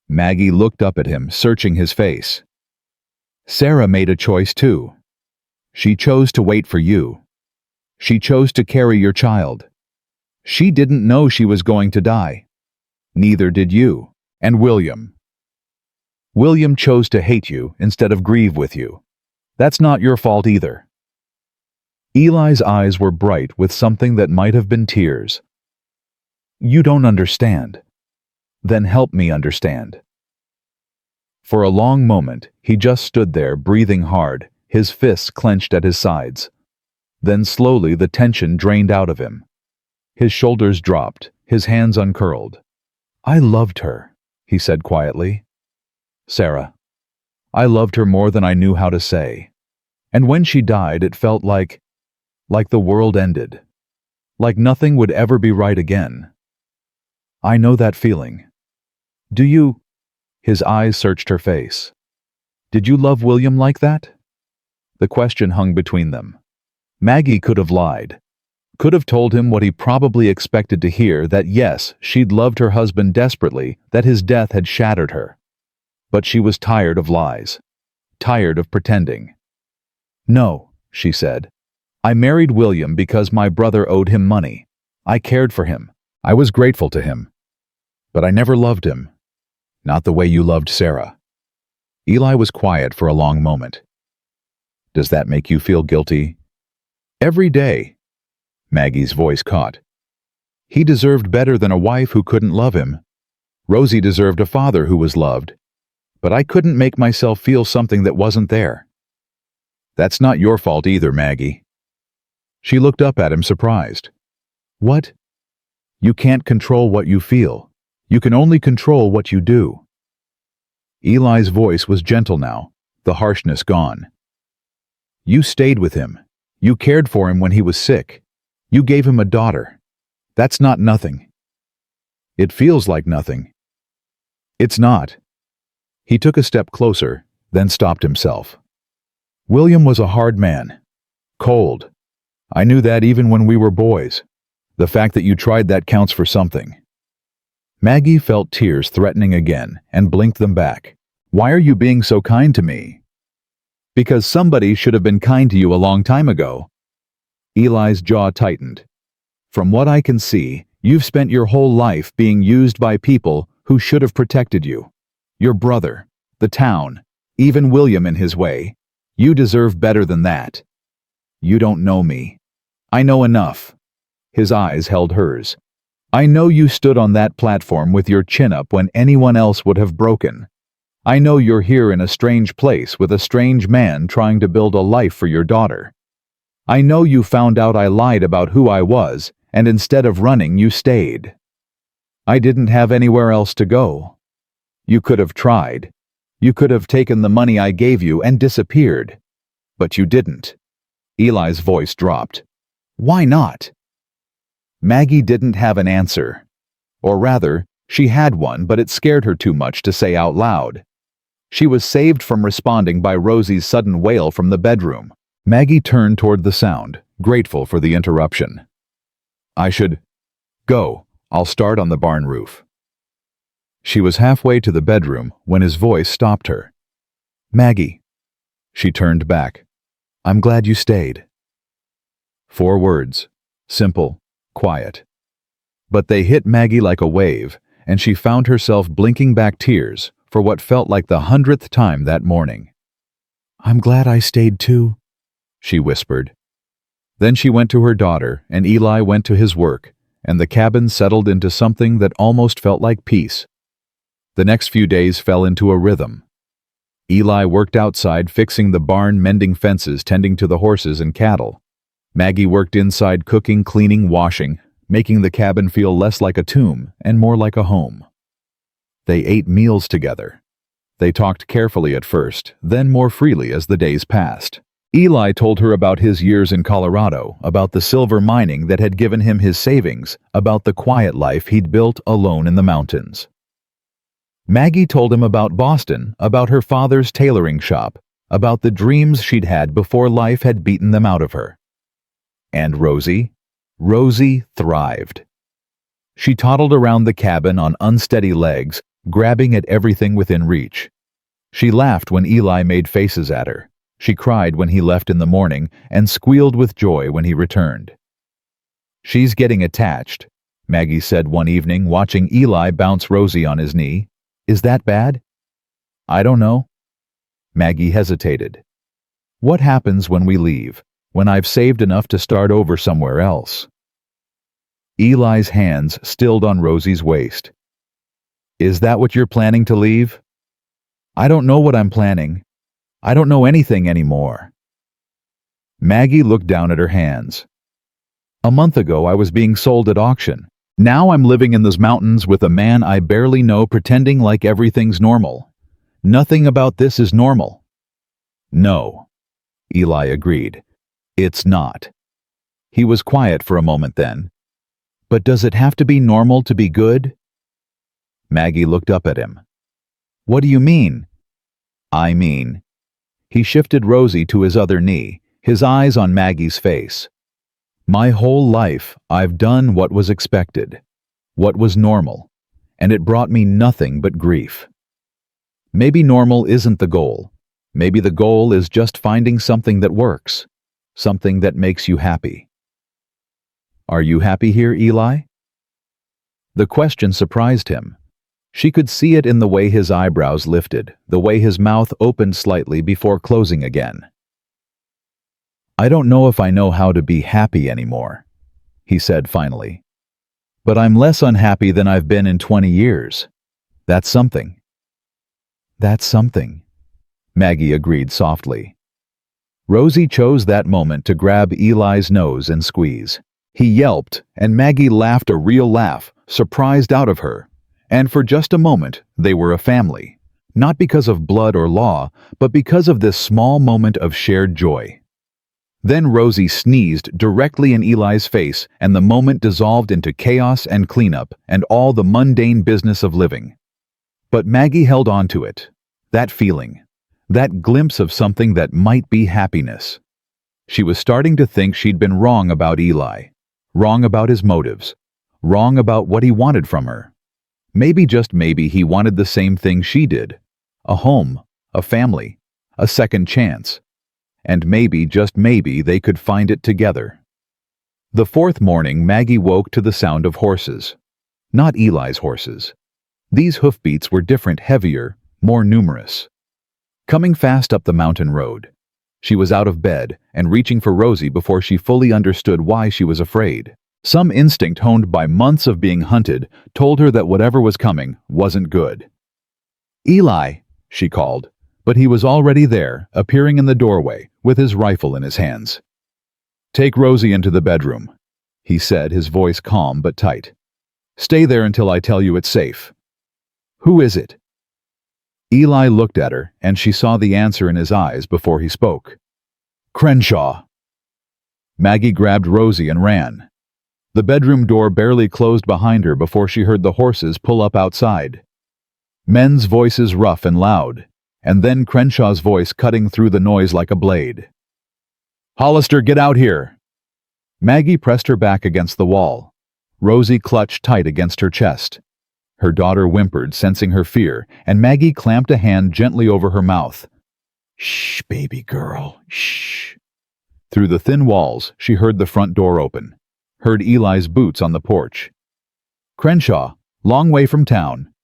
[SPEAKER 1] Maggie looked up at him, searching his face. "Sarah made a choice too. She chose to wait for you. She chose to carry your child. She didn't know she was going to die. Neither did you. And William. William chose to hate you instead of grieve with you. That's not your fault either." Eli's eyes were bright with something that might have been tears. "You don't understand. Then help me understand." For a long moment, he just stood there, breathing hard, his fists clenched at his sides. Then slowly the tension drained out of him. His shoulders dropped, his hands uncurled. "I loved her," he said quietly. "Sarah. I loved her more than I knew how to say. And when she died, it felt like the world ended. Like nothing would ever be right again. I know that feeling. Do you..." His eyes searched her face. "Did you love William like that?" The question hung between them. Maggie could have lied. Could have told him what he probably expected to hear, that yes, she'd loved her husband desperately, that his death had shattered her. But she was tired of lies. Tired of pretending. "No," she said. "I married William because my brother owed him money. I cared for him. I was grateful to him. But I never loved him. Not the way you loved Sarah." Eli was quiet for a long moment. "Does that make you feel guilty?" "Every day." Maggie's voice caught. "He deserved better than a wife who couldn't love him. Rosie deserved a father who was loved. But I couldn't make myself feel something that wasn't there." "That's not your fault either, Maggie." She looked up at him, surprised. "What?" "You can't control what you feel. You can only control what you do." Eli's voice was gentle now, the harshness gone. "You stayed with him. You cared for him when he was sick. You gave him a daughter. That's not nothing." "It feels like nothing." "It's not." He took a step closer, then stopped himself. William was a hard man. Cold. I knew that even when we were boys. The fact that you tried that counts for something. Maggie felt tears threatening again and blinked them back. Why are you being so kind to me? Because somebody should have been kind to you a long time ago. Eli's jaw tightened. From what I can see, you've spent your whole life being used by people who should have protected you. Your brother, the town, even William in his way. You deserve better than that. You don't know me. I know enough. His eyes held hers. I know you stood on that platform with your chin up when anyone else would have broken. I know you're here in a strange place with a strange man trying to build a life for your daughter. I know you found out I lied about who I was, and instead of running, you stayed. I didn't have anywhere else to go. You could have tried. You could have taken the money I gave you and disappeared. But you didn't. Eli's voice dropped. Why not? Maggie didn't have an answer. Or rather, she had one, but it scared her too much to say out loud. She was saved from responding by Rosie's sudden wail from the bedroom. Maggie turned toward the sound, grateful for the interruption. I should go. I'll start on the barn roof. She was halfway to the bedroom when his voice stopped her. Maggie. She turned back. I'm glad you stayed. 4 words. Simple, quiet. But they hit Maggie like a wave, and she found herself blinking back tears for what felt like the 100th time that morning. I'm glad I stayed too, she whispered. Then she went to her daughter, and Eli went to his work, and the cabin settled into something that almost felt like peace. The next few days fell into a rhythm. Eli worked outside fixing the barn, mending fences, tending to the horses and cattle. Maggie worked inside cooking, cleaning, washing, making the cabin feel less like a tomb and more like a home. They ate meals together. They talked carefully at first, then more freely as the days passed. Eli told her about his years in Colorado, about the silver mining that had given him his savings, about the quiet life he'd built alone in the mountains. Maggie told him about Boston, about her father's tailoring shop, about the dreams she'd had before life had beaten them out of her. And Rosie? Rosie thrived. She toddled around the cabin on unsteady legs, grabbing at everything within reach. She laughed when Eli made faces at her. She cried when he left in the morning and squealed with joy when he returned. She's getting attached, Maggie said one evening, watching Eli bounce Rosie on his knee. Is that bad? I don't know. Maggie hesitated. What happens when we leave, when I've saved enough to start over somewhere else? Eli's hands stilled on Rosie's waist. Is that what you're planning to leave? I don't know what I'm planning. I don't know anything anymore. Maggie looked down at her hands. A month ago I was being sold at auction. Now I'm living in those mountains with a man I barely know, pretending like everything's normal. Nothing about this is normal. No, Eli agreed. It's not. He was quiet for a moment then. But does it have to be normal to be good? Maggie looked up at him. What do you mean? I mean. He shifted Rosie to his other knee, his eyes on Maggie's face. My whole life, I've done what was expected, what was normal, and it brought me nothing but grief. Maybe normal isn't the goal. Maybe the goal is just finding something that works, something that makes you happy. Are you happy here, Eli? The question surprised him. She could see it in the way his eyebrows lifted, the way his mouth opened slightly before closing again. I don't know if I know how to be happy anymore, he said finally. But I'm less unhappy than I've been in 20 years. That's something. That's something, Maggie agreed softly. Rosie chose that moment to grab Eli's nose and squeeze. He yelped, and Maggie laughed a real laugh, surprised out of her. And for just a moment, they were a family. Not because of blood or law, but because of this small moment of shared joy. Then Rosie sneezed directly in Eli's face, and the moment dissolved into chaos and cleanup and all the mundane business of living. But Maggie held on to it. That feeling. That glimpse of something that might be happiness. She was starting to think she'd been wrong about Eli. Wrong about his motives. Wrong about what he wanted from her. Maybe, just maybe, he wanted the same thing she did. A home, a family, a second chance. And maybe, just maybe, they could find it together. The fourth morning, Maggie woke to the sound of horses. Not Eli's horses. These hoofbeats were different, heavier, more numerous. Coming fast up the mountain road. She was out of bed and reaching for Rosie before she fully understood why she was afraid. Some instinct honed by months of being hunted told her that whatever was coming wasn't good. "Eli," she called, but he was already there, appearing in the doorway with his rifle in his hands. "Take Rosie into the bedroom," he said, his voice calm but tight. "Stay there until I tell you it's safe." "Who is it?" Eli looked at her, and she saw the answer in his eyes before he spoke. "Crenshaw." Maggie grabbed Rosie and ran. The bedroom door barely closed behind her before she heard the horses pull up outside. Men's voices rough and loud, and then Crenshaw's voice cutting through the noise like a blade. "Hollister, get out here!" Maggie pressed her back against the wall. Rosie clutched tight against her chest. Her daughter whimpered, sensing her fear, and Maggie clamped a hand gently over her mouth. "Shh, baby girl, shh." Through the thin walls, she heard the front door open. Heard Eli's boots on the porch. "Crenshaw, long way from town."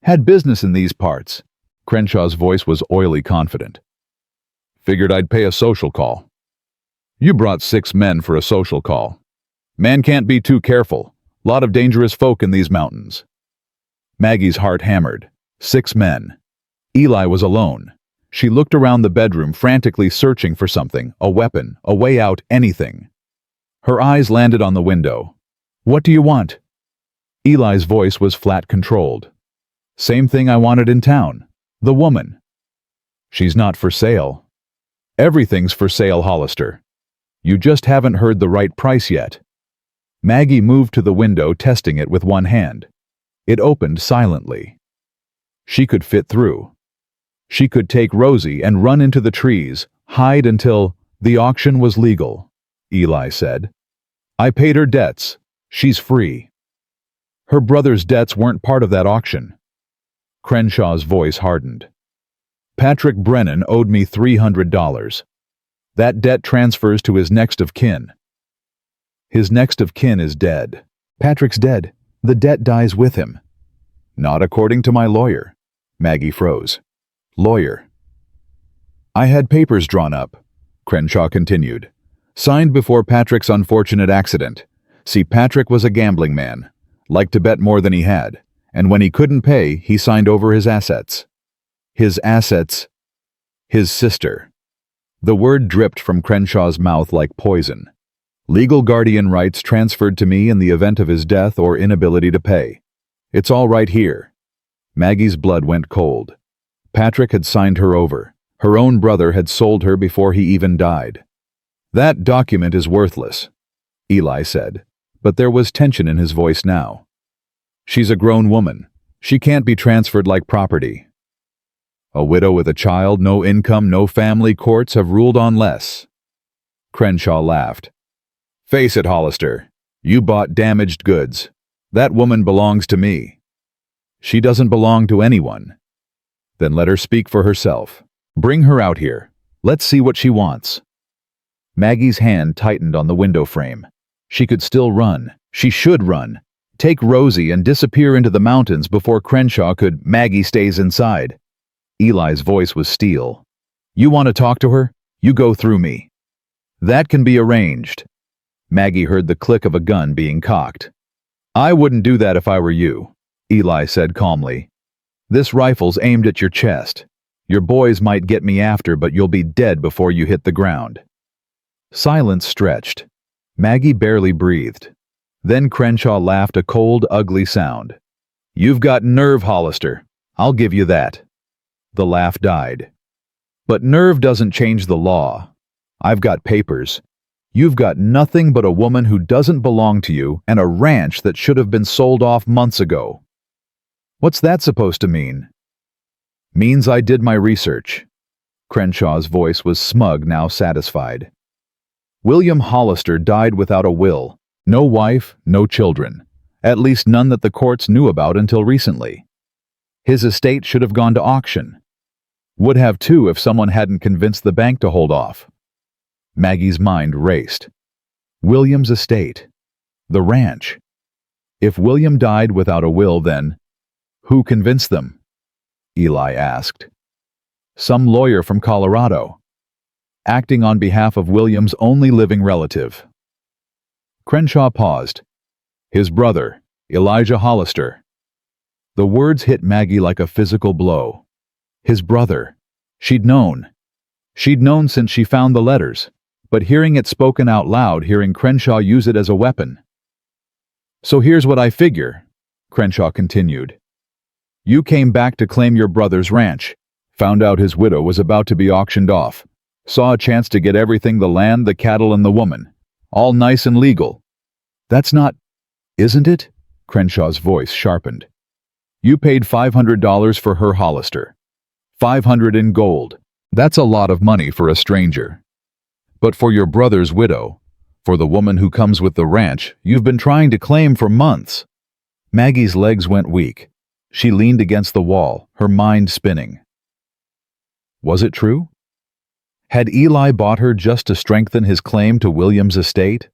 [SPEAKER 1] "Had business in these parts." Crenshaw's voice was oily confident. "Figured I'd pay a social call." "You brought 6 men for a social call. Man can't be too careful. Lot of dangerous folk in these mountains." Maggie's heart hammered. 6 men. Eli was alone. She looked around the bedroom, frantically searching for something, a weapon, a way out, anything. Her eyes landed on the window. "What do you want?" Eli's voice was flat, controlled. "Same thing I wanted in town. The woman." "She's not for sale." "Everything's for sale, Hollister. You just haven't heard the right price yet." Maggie moved to the window, testing it with one hand. It opened silently. She could fit through. She could take Rosie and run into the trees, hide until the auction was legal, Eli said. "I paid her debts. She's free." Her brother's debts weren't part of that auction. Crenshaw's voice hardened. "Patrick Brennan owed me $300. That debt transfers to his next of kin." "His next of kin is dead." "Patrick's dead. The debt dies with him." "Not according to my lawyer." Maggie froze. "Lawyer." "I had papers drawn up," Crenshaw continued. "Signed before Patrick's unfortunate accident. See, Patrick was a gambling man. Liked to bet more than he had. And when he couldn't pay, he signed over his assets." "His assets?" "His sister." The word dripped from Crenshaw's mouth like poison. "Legal guardian rights transferred to me in the event of his death or inability to pay. It's all right here." Maggie's blood went cold. Patrick had signed her over. Her own brother had sold her before he even died. "That document is worthless," Eli said, but there was tension in his voice now. "She's a grown woman. She can't be transferred like property." "A widow with a child, no income, no family, courts have ruled on less." Crenshaw laughed. "Face it, Hollister. You bought damaged goods. That woman belongs to me." "She doesn't belong to anyone." "Then let her speak for herself. Bring her out here. Let's see what she wants." Maggie's hand tightened on the window frame. She could still run. She should run. Take Rosie and disappear into the mountains before Crenshaw could. "Maggie stays inside." Eli's voice was steel. "You want to talk to her? You go through me." "That can be arranged." Maggie heard the click of a gun being cocked. "I wouldn't do that if I were you," Eli said calmly. "This rifle's aimed at your chest. Your boys might get me after, but you'll be dead before you hit the ground." Silence stretched. Maggie barely breathed. Then Crenshaw laughed, a cold, ugly sound. "You've got nerve, Hollister. I'll give you that." The laugh died. "But nerve doesn't change the law. I've got papers. You've got nothing but a woman who doesn't belong to you and a ranch that should have been sold off months ago." "What's that supposed to mean?" Means I did my research. Crenshaw's voice was smug, now satisfied. William Hollister died without a will. No wife, no children. At least none that the courts knew about until recently. His estate should have gone to auction. Would have too if someone hadn't convinced the bank to hold off. Maggie's mind raced. William's estate. The ranch. If William died without a will, then who convinced them? Eli asked. Some lawyer from Colorado, acting on behalf of William's only living relative. Crenshaw paused. His brother, Elijah Hollister. The words hit Maggie like a physical blow. His brother. She'd known. She'd known since she found the letters, but hearing it spoken out loud, hearing Crenshaw use it as a weapon. So here's what I figure, Crenshaw continued. You came back to claim your brother's ranch, found out his widow was about to be auctioned off, saw a chance to get everything, the land, the cattle, and the woman. All nice and legal. That's not, isn't it? Crenshaw's voice sharpened. You paid $500 for her, Hollister. $500 in gold. That's a lot of money for a stranger. But for your brother's widow, for the woman who comes with the ranch, you've been trying to claim for months. Maggie's legs went weak. She leaned against the wall, her mind spinning. Was it true? Had Eli bought her just to strengthen his claim to William's estate?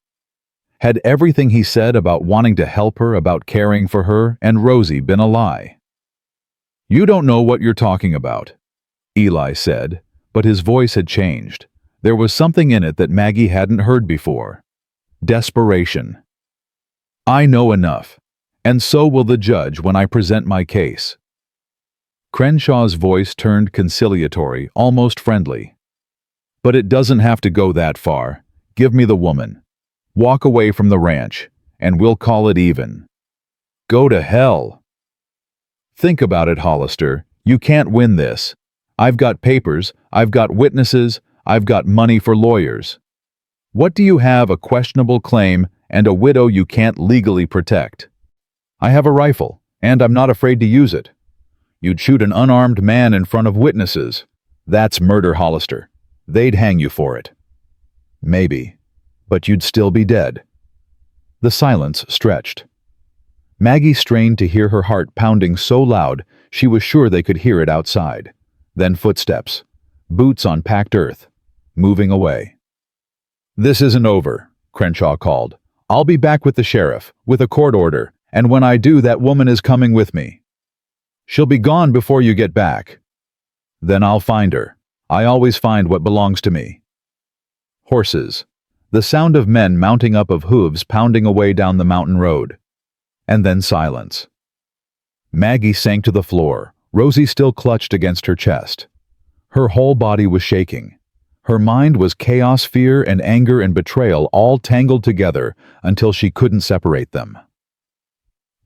[SPEAKER 1] Had everything he said about wanting to help her, about caring for her and Rosie, been a lie? You don't know what you're talking about, Eli said, but his voice had changed. There was something in it that Maggie hadn't heard before. Desperation. I know enough, and so will the judge when I present my case. Crenshaw's voice turned conciliatory, almost friendly. But it doesn't have to go that far. Give me the woman. Walk away from the ranch, and we'll call it even. Go to hell. Think about it, Hollister. You can't win this. I've got papers, I've got witnesses, I've got money for lawyers. What do you have? A questionable claim and a widow you can't legally protect. I have a rifle, and I'm not afraid to use it. You'd shoot an unarmed man in front of witnesses. That's murder, Hollister. They'd hang you for it. Maybe, but you'd still be dead. The silence stretched. Maggie strained to hear her heart pounding so loud she was sure they could hear it outside. Then footsteps, boots on packed earth, moving away. This isn't over, Crenshaw called. I'll be back with the sheriff, with a court order, and when I do, that woman is coming with me. She'll be gone before you get back. Then I'll find her. I always find what belongs to me. Horses. The sound of men mounting up, of hooves pounding away down the mountain road. And then silence. Maggie sank to the floor, Rosie still clutched against her chest. Her whole body was shaking. Her mind was chaos, fear, and anger and betrayal all tangled together until she couldn't separate them.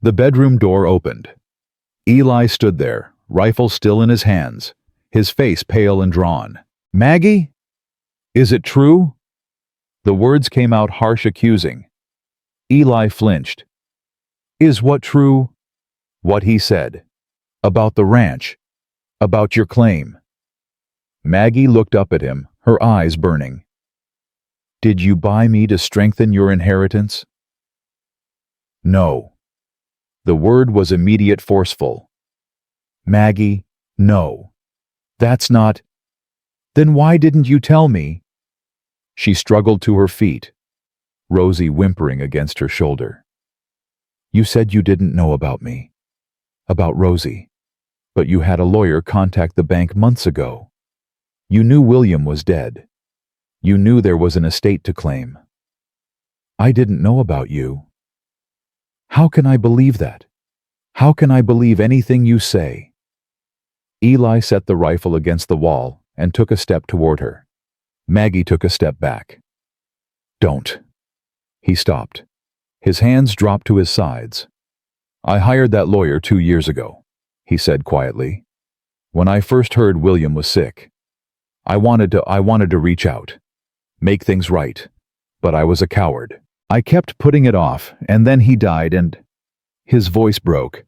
[SPEAKER 1] The bedroom door opened. Eli stood there, rifle still in his hands, his face pale and drawn. Maggie? Is it true? The words came out harsh, accusing. Eli flinched. Is what true? What he said. About the ranch. About your claim. Maggie looked up at him, her eyes burning. Did you buy me to strengthen your inheritance? No. The word was immediate, forceful. Maggie, no. That's not. Then why didn't you tell me? She struggled to her feet, Rosie whimpering against her shoulder. You said you didn't know about me. About Rosie. But you had a lawyer contact the bank months ago. You knew William was dead. You knew there was an estate to claim. I didn't know about you. How can I believe that? How can I believe anything you say? Eli set the rifle against the wall and took a step toward her. Maggie took a step back. Don't. He stopped. His hands dropped to his sides. I hired that lawyer 2 years ago, he said quietly. When I first heard William was sick, I wanted to reach out, make things right, but I was a coward. I kept putting it off, and then he died and... His voice broke.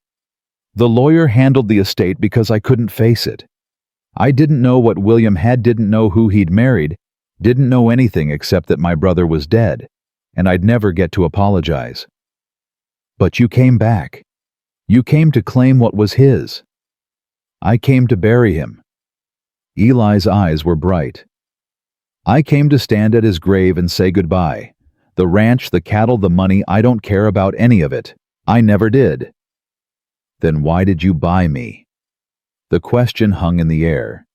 [SPEAKER 1] The lawyer handled the estate because I couldn't face it. I didn't know what William had, didn't know who he'd married, didn't know anything except that my brother was dead, and I'd never get to apologize. But you came back. You came to claim what was his. I came to bury him. Eli's eyes were bright. I came to stand at his grave and say goodbye. The ranch, the cattle, the money, I don't care about any of it. I never did. Then why did you buy me? The question hung in the air.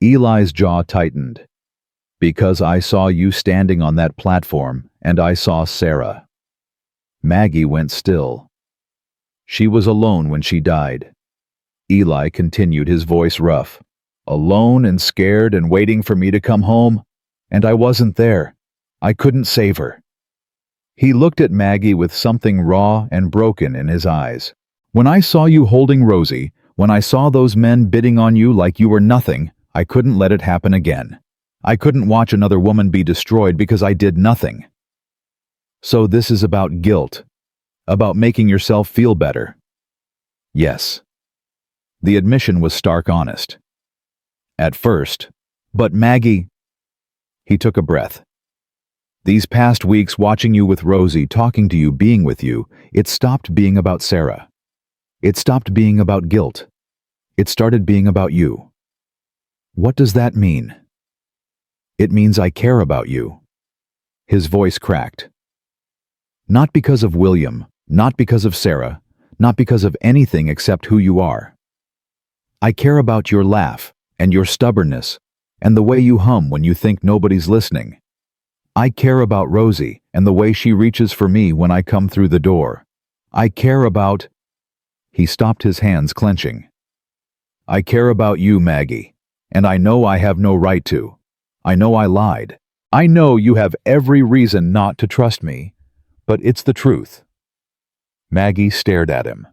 [SPEAKER 1] Eli's jaw tightened. Because I saw you standing on that platform, and I saw Sarah. Maggie went still. She was alone when she died. Eli continued, his voice rough. Alone and scared and waiting for me to come home, and I wasn't there. I couldn't save her. He looked at Maggie with something raw and broken in his eyes. When I saw you holding Rosie, when I saw those men bidding on you like you were nothing, I couldn't let it happen again. I couldn't watch another woman be destroyed because I did nothing. So this is about guilt, about making yourself feel better. Yes. The admission was stark honest. At first, but Maggie... He took a breath. These past weeks watching you with Rosie, talking to you, being with you, it stopped being about Sarah. It stopped being about guilt. It started being about you. What does that mean? It means I care about you. His voice cracked. Not because of William, not because of Sarah, not because of anything except who you are. I care about your laugh and your stubbornness and the way you hum when you think nobody's listening. I care about Rosie and the way she reaches for me when I come through the door. I care about... He stopped, his hands clenching. I care about you, Maggie, and I know I have no right to. I know I lied. I know you have every reason not to trust me, but it's the truth. Maggie stared at him.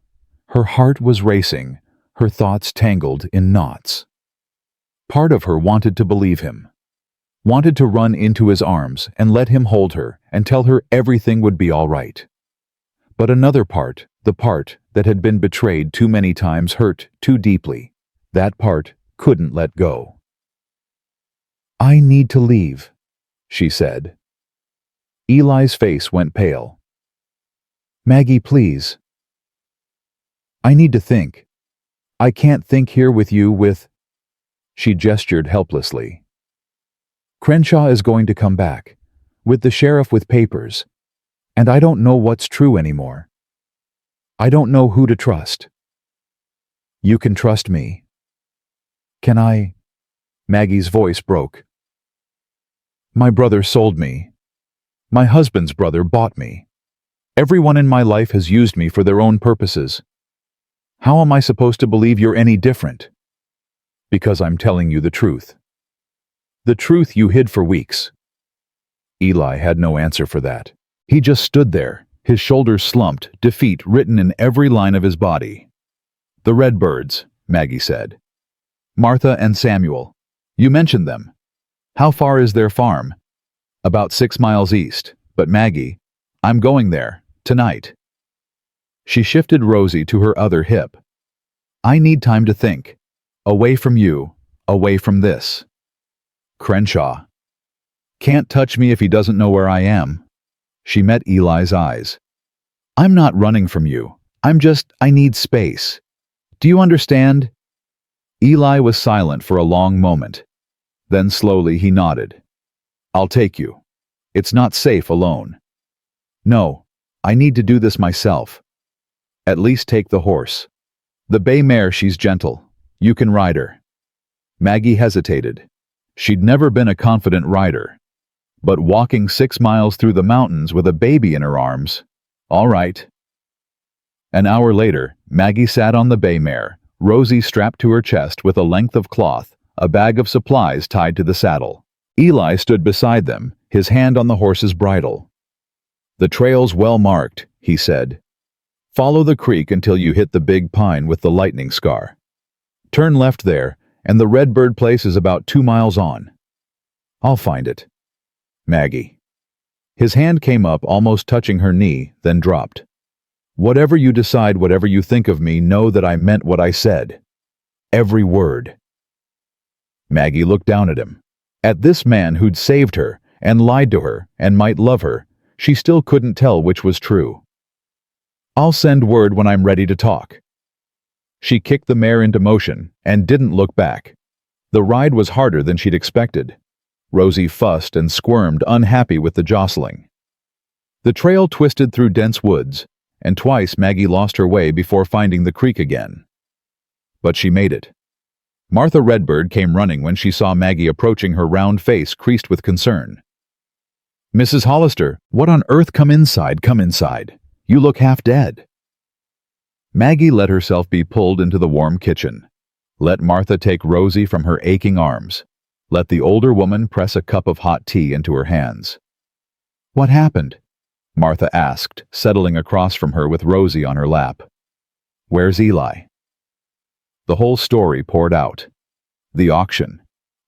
[SPEAKER 1] Her heart was racing, her thoughts tangled in knots. Part of her wanted to believe him, wanted to run into his arms and let him hold her and tell her everything would be all right. But another part, the part that had been betrayed too many times, hurt too deeply. That part couldn't let go. I need to leave, she said. Eli's face went pale. Maggie, please. I need to think. I can't think here with you with... She gestured helplessly. Crenshaw is going to come back, with the sheriff with papers, and I don't know what's true anymore. I don't know who to trust. You can trust me. Can I? Maggie's voice broke. My brother sold me. My husband's brother bought me. Everyone in my life has used me for their own purposes. How am I supposed to believe you're any different? Because I'm telling you the truth. The truth you hid for weeks. Eli had no answer for that. He just stood there, his shoulders slumped, defeat written in every line of his body. The Redbirds, Maggie said. Martha and Samuel. You mentioned them. How far is their farm? About 6 miles east. But Maggie, I'm going there, tonight. She shifted Rosie to her other hip. I need time to think. Away from you, away from this. Crenshaw. Can't touch me if he doesn't know where I am. She met Eli's eyes. I'm not running from you. I need space. Do you understand? Eli was silent for a long moment. Then slowly he nodded. I'll take you. It's not safe alone. No, I need to do this myself. At least take the horse. The bay mare, she's gentle. You can ride her. Maggie hesitated. She'd never been a confident rider. But walking 6 miles through the mountains with a baby in her arms, all right. An hour later, Maggie sat on the bay mare, Rosie strapped to her chest with a length of cloth, a bag of supplies tied to the saddle. Eli stood beside them, his hand on the horse's bridle. The trail's well marked, he said. Follow the creek until you hit the big pine with the lightning scar. Turn left there, and the Redbird place is about 2 miles on. I'll find it. Maggie. His hand came up, almost touching her knee, then dropped. Whatever you decide, whatever you think of me, know that I meant what I said. Every word. Maggie looked down at him. At this man who'd saved her, and lied to her, and might love her, she still couldn't tell which was true. "I'll send word when I'm ready to talk." She kicked the mare into motion, and didn't look back. The ride was harder than she'd expected. Rosie fussed and squirmed, unhappy with the jostling. The trail twisted through dense woods, and twice Maggie lost her way before finding the creek again. But she made it. Martha Redbird came running when she saw Maggie approaching, her round face creased with concern. "Mrs. Hollister, what on earth? Come inside, come inside. You look half dead." Maggie let herself be pulled into the warm kitchen. Let Martha take Rosie from her aching arms. Let the older woman press a cup of hot tea into her hands. "What happened?" Martha asked, settling across from her with Rosie on her lap. "Where's Eli?" The whole story poured out. The auction,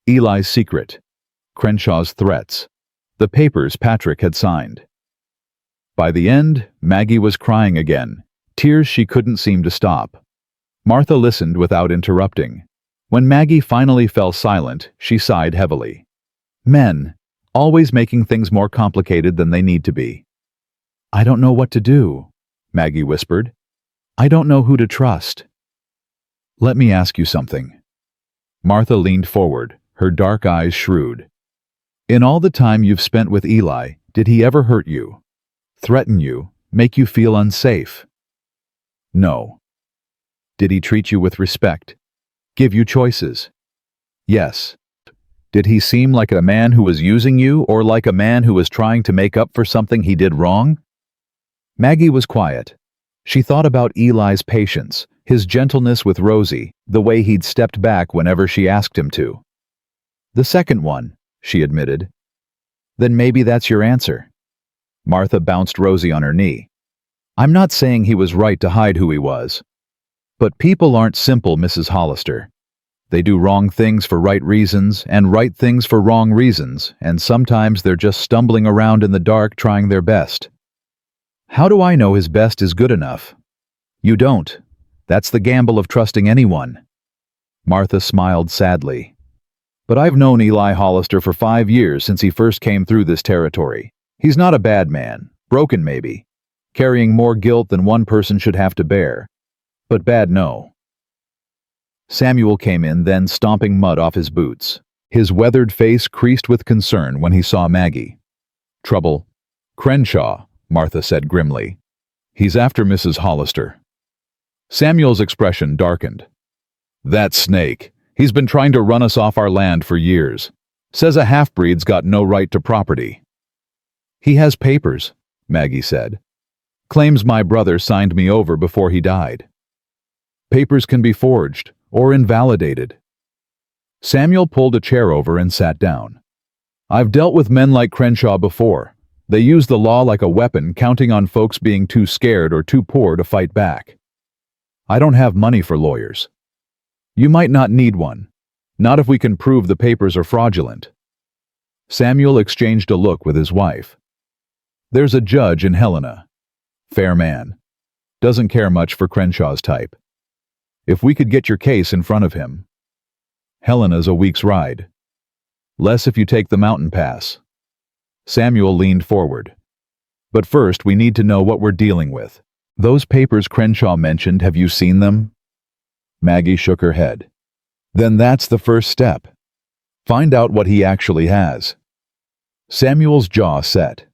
[SPEAKER 1] Eli's secret, Crenshaw's threats, the papers Patrick had signed. By the end, Maggie was crying again, tears she couldn't seem to stop. Martha listened without interrupting. When Maggie finally fell silent, she sighed heavily. Men, always making things more complicated than they need to be. "I don't know what to do," Maggie whispered. "I don't know who to trust." "Let me ask you something." Martha leaned forward, her dark eyes shrewd. "In all the time you've spent with Eli, did he ever hurt you? Threaten you? Make you feel unsafe?" "No." "Did he treat you with respect? Give you choices?" "Yes." "Did he seem like a man who was using you, or like a man who was trying to make up for something he did wrong?" Maggie was quiet. She thought about Eli's patience, his gentleness with Rosie, the way he'd stepped back whenever she asked him to. "The second one," she admitted. "Then maybe that's your answer." Martha bounced Rosie on her knee. "I'm not saying he was right to hide who he was. But people aren't simple, Mrs. Hollister. They do wrong things for right reasons, and right things for wrong reasons, and sometimes they're just stumbling around in the dark trying their best. How do I know his best is good enough? You don't. That's the gamble of trusting anyone." Martha smiled sadly. "But I've known Eli Hollister for 5 years, since he first came through this territory. He's not a bad man, broken maybe, carrying more guilt than one person should have to bear. But bad, no." Samuel came in then, stomping mud off his boots. His weathered face creased with concern when he saw Maggie. "Trouble?" "Crenshaw," Martha said grimly. "He's after Mrs. Hollister." Samuel's expression darkened. "That snake. He's been trying to run us off our land for years. Says a half-breed's got no right to property." "He has papers," Maggie said. "Claims my brother signed me over before he died." "Papers can be forged or invalidated." Samuel pulled a chair over and sat down. "I've dealt with men like Crenshaw before. They use the law like a weapon, counting on folks being too scared or too poor to fight back. I don't have money for lawyers. You might not need one. Not if we can prove the papers are fraudulent." Samuel exchanged a look with his wife. "There's a judge in Helena. Fair man. Doesn't care much for Crenshaw's type. If we could get your case in front of him. Helena's a week's ride. Less if you take the mountain pass." Samuel leaned forward. "But first we need to know what we're dealing with. Those papers Crenshaw mentioned, have you seen them?" Maggie shook her head. "Then that's the first step. Find out what he actually has." Samuel's jaw set.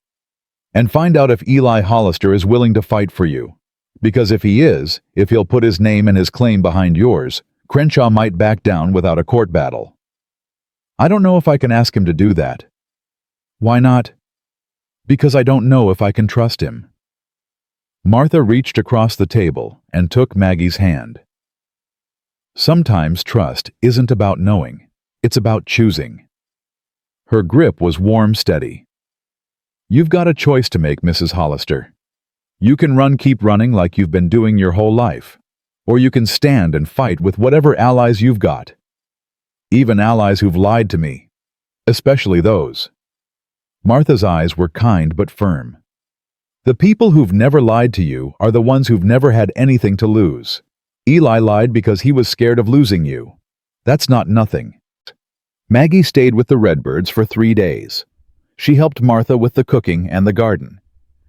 [SPEAKER 1] "And find out if Eli Hollister is willing to fight for you. Because if he is, if he'll put his name and his claim behind yours, Crenshaw might back down without a court battle." "I don't know if I can ask him to do that." "Why not?" "Because I don't know if I can trust him." Martha reached across the table and took Maggie's hand. "Sometimes trust isn't about knowing, it's about choosing." Her grip was warm, steady. "You've got a choice to make, Mrs. Hollister. You can keep running like you've been doing your whole life, or you can stand and fight with whatever allies you've got. Even allies who've lied to me. Especially those." Martha's eyes were kind but firm. "The people who've never lied to you are the ones who've never had anything to lose. Eli lied because he was scared of losing you. That's not nothing. Maggie stayed with the Redbirds for 3 days. She helped Martha with the cooking and the garden.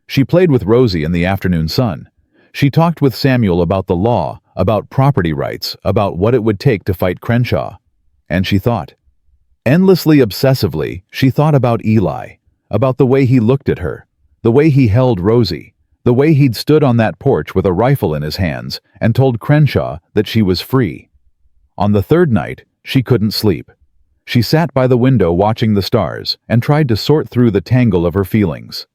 [SPEAKER 1] She played with Rosie in the afternoon sun. She talked with Samuel about the law, about property rights, about what it would take to fight Crenshaw. And she thought. Endlessly obsessively, she thought about Eli, about the way he looked at her, the way he held Rosie, the way he'd stood on that porch with a rifle in his hands and told Crenshaw that she was free. On the third night, she couldn't sleep. She sat by the window watching the stars and tried to sort through the tangle of her feelings.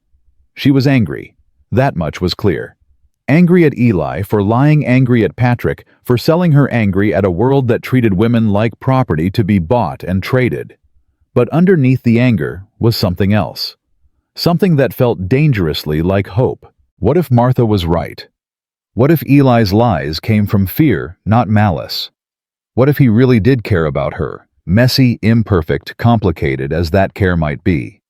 [SPEAKER 1] She was angry. That much was clear. Angry at Eli for lying, angry at Patrick for selling her, angry at a world that treated women like property to be bought and traded. But underneath the anger was something else. Something that felt dangerously like hope. What if Martha was right? What if Eli's lies came from fear, not malice? What if he really did care about her, messy, imperfect, complicated as that care might be?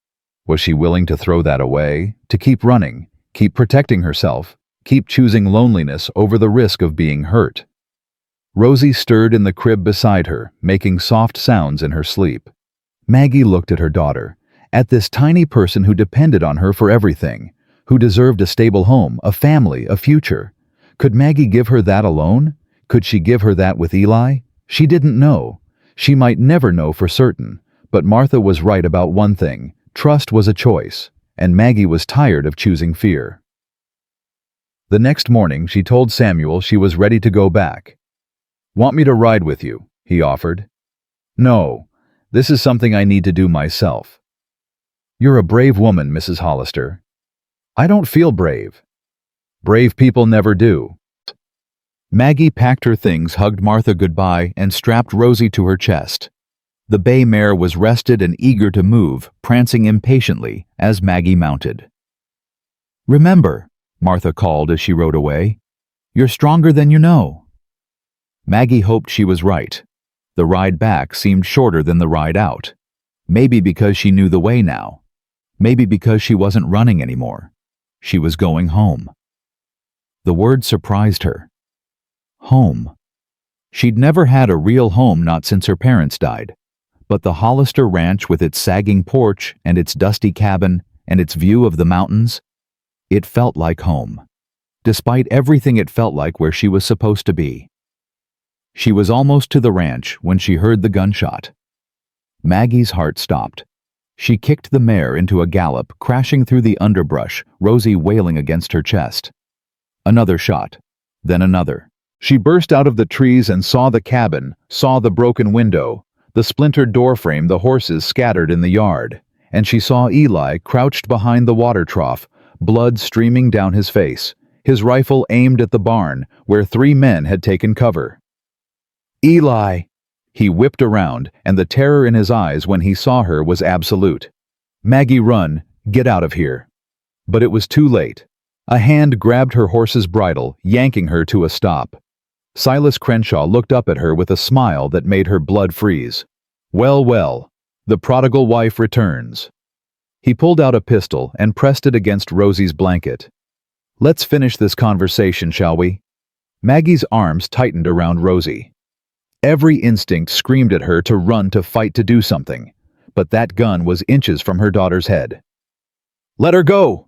[SPEAKER 1] Was she willing to throw that away, to keep running, keep protecting herself, keep choosing loneliness over the risk of being hurt? Rosie stirred in the crib beside her, making soft sounds in her sleep. Maggie looked at her daughter, at this tiny person who depended on her for everything, who deserved a stable home, a family, a future. Could Maggie give her that alone? Could she give her that with Eli? She didn't know. She might never know for certain, but Martha was right about one thing. Trust was a choice, and Maggie was tired of choosing fear. The next morning, she told Samuel she was ready to go back. "Want me to ride with you?" he offered. "No, this is something I need to do myself." "You're a brave woman, Mrs. Hollister." "I don't feel brave." "Brave people never do." Maggie packed her things, hugged Martha goodbye, and strapped Rosie to her chest. The bay mare was rested and eager to move, prancing impatiently as Maggie mounted. "Remember," Martha called as she rode away, "you're stronger than you know." Maggie hoped she was right. The ride back seemed shorter than the ride out. Maybe because she knew the way now. Maybe because she wasn't running anymore. She was going home. The word surprised her. Home. She'd never had a real home, not since her parents died. But the Hollister ranch, with its sagging porch and its dusty cabin and its view of the mountains, it felt like home. Despite everything, it felt like where she was supposed to be. She was almost to the ranch when she heard the gunshot. Maggie's heart stopped. She kicked the mare into a gallop, crashing through the underbrush, Rosie wailing against her chest. Another shot, then another. She burst out of the trees and saw the cabin, saw the broken window, the splintered doorframe, the horses scattered in the yard, and she saw Eli crouched behind the water trough, blood streaming down his face, his rifle aimed at the barn where 3 men had taken cover. "Eli!" He whipped around, and the terror in his eyes when he saw her was absolute. "Maggie, run! Get out of here!" But it was too late. A hand grabbed her horse's bridle, yanking her to a stop. Silas Crenshaw looked up at her with a smile that made her blood freeze. "Well, well, the prodigal wife returns." He pulled out a pistol and pressed it against Rosie's blanket. "Let's finish this conversation, shall we?" Maggie's arms tightened around Rosie. Every instinct screamed at her to run, to fight, to do something. But that gun was inches from her daughter's head. "Let her go!"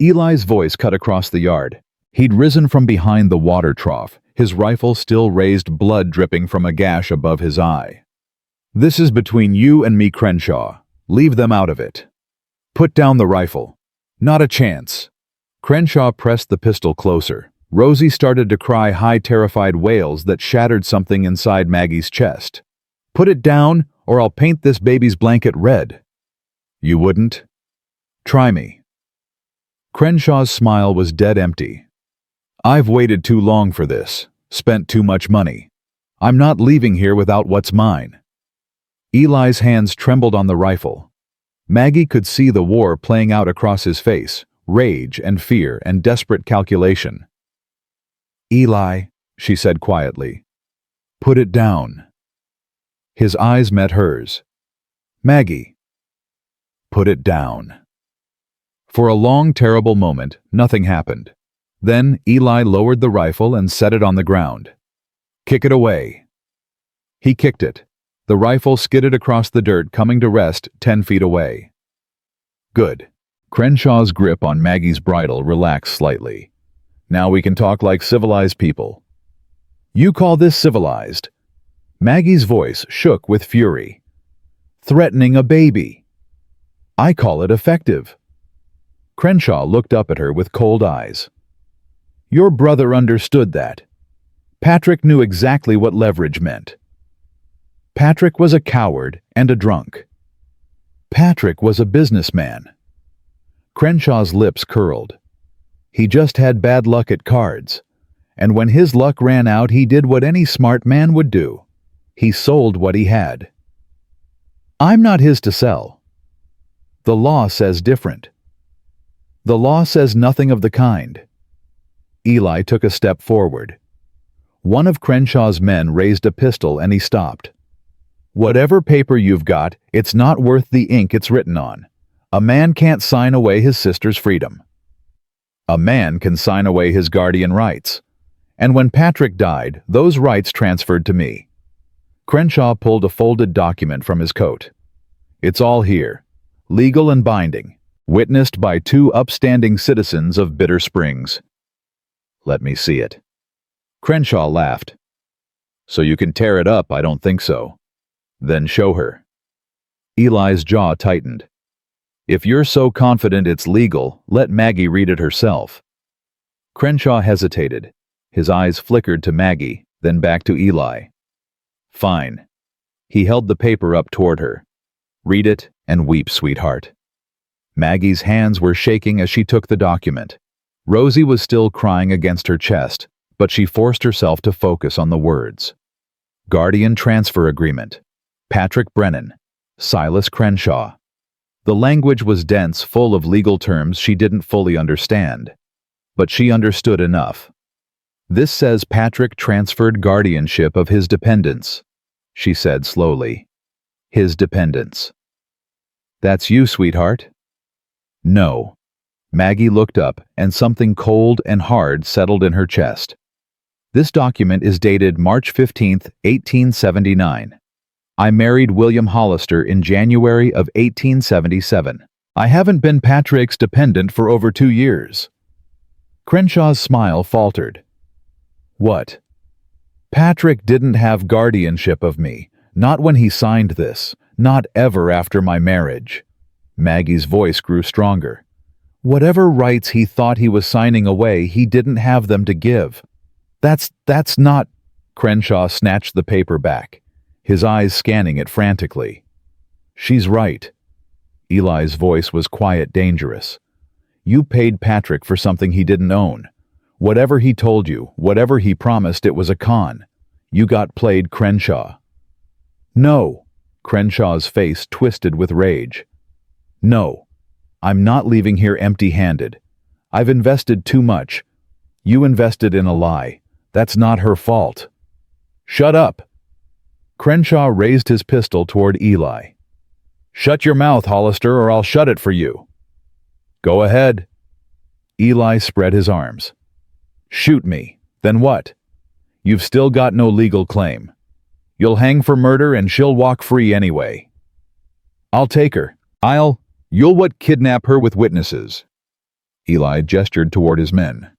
[SPEAKER 1] Eli's voice cut across the yard. He'd risen from behind the water trough, his rifle still raised, blood dripping from a gash above his eye. "This is between you and me, Crenshaw. Leave them out of it. Put down the rifle." "Not a chance." Crenshaw pressed the pistol closer. Rosie started to cry high, terrified wails that shattered something inside Maggie's chest. "Put it down, or I'll paint this baby's blanket red." "You wouldn't?" "Try me." Crenshaw's smile was dead empty. "I've waited too long for this, spent too much money. I'm not leaving here without what's mine." Eli's hands trembled on the rifle. Maggie could see the war playing out across his face, rage and fear and desperate calculation. "Eli," she said quietly, "put it down." His eyes met hers. "Maggie, put it down." For a long, terrible moment, nothing happened. Then Eli lowered the rifle and set it on the ground. "Kick it away." He kicked it. The rifle skidded across the dirt, coming to rest 10 feet away. Good. Crenshaw's grip on Maggie's bridle relaxed slightly. Now we can talk like civilized people. You call this civilized? Maggie's voice shook with fury. Threatening a baby. I call it effective. Crenshaw looked up at her with cold eyes. Your brother understood that. Patrick knew exactly what leverage meant. Patrick was a coward and a drunk. Patrick was a businessman. Crenshaw's lips curled. He just had bad luck at cards, and when his luck ran out, he did what any smart man would do. He sold what he had. I'm not his to sell. The law says different. The law says nothing of the kind. Eli took a step forward. One of Crenshaw's men raised a pistol and he stopped. Whatever paper you've got, it's not worth the ink it's written on. A man can't sign away his sister's freedom. A man can sign away his guardian rights. And when Patrick died, those rights transferred to me. Crenshaw pulled a folded document from his coat. It's all here, legal and binding, witnessed by 2 upstanding citizens of Bitter Springs. Let me see it. Crenshaw laughed. So you can tear it up? I don't think so. Then show her. Eli's jaw tightened. If you're so confident it's legal, let Maggie read it herself. Crenshaw hesitated. His eyes flickered to Maggie, then back to Eli. Fine. He held the paper up toward her. Read it and weep, sweetheart. Maggie's hands were shaking as she took the document. Rosie was still crying against her chest, but she forced herself to focus on the words. Guardian Transfer Agreement. Patrick Brennan. Silas Crenshaw. The language was dense, full of legal terms she didn't fully understand. But she understood enough. This says Patrick transferred guardianship of his dependents, she said slowly. His dependents. That's you, sweetheart? No. Maggie looked up, and something cold and hard settled in her chest. This document is dated March 15, 1879. I married William Hollister in January of 1877. I haven't been Patrick's dependent for over 2 years. Crenshaw's smile faltered. What? Patrick didn't have guardianship of me, not when he signed this, not ever after my marriage. Maggie's voice grew stronger. Whatever rights he thought he was signing away, he didn't have them to give. That's not... Crenshaw snatched the paper back, his eyes scanning it frantically. She's right. Eli's voice was quiet, dangerous. You paid Patrick for something he didn't own. Whatever he told you, whatever he promised, it was a con. You got played, Crenshaw. No. Crenshaw's face twisted with rage. No. I'm not leaving here empty-handed. I've invested too much. You invested in a lie. That's not her fault. Shut up. Crenshaw raised his pistol toward Eli. Shut your mouth, Hollister, or I'll shut it for you. Go ahead. Eli spread his arms. Shoot me. Then what? You've still got no legal claim. You'll hang for murder and she'll walk free anyway. I'll take her. You'll what kidnap her with witnesses. Eli gestured toward his men.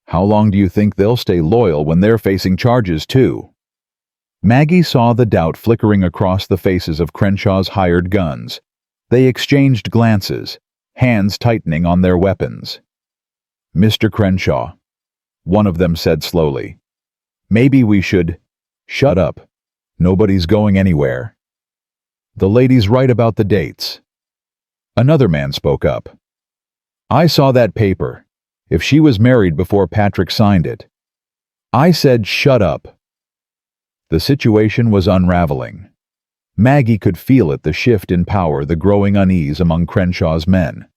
[SPEAKER 1] How long do you think they'll stay loyal when they're facing charges too? Maggie saw the doubt flickering across the faces of Crenshaw's hired guns. They exchanged glances, hands tightening on their weapons. Mr. Crenshaw, one of them said slowly, maybe we should... Shut up. Nobody's going anywhere. The lady's right about the dates. Another man spoke up. I saw that paper. If she was married before Patrick signed it. I said shut up. The situation was unraveling. Maggie could feel it, the shift in power, the growing unease among Crenshaw's men.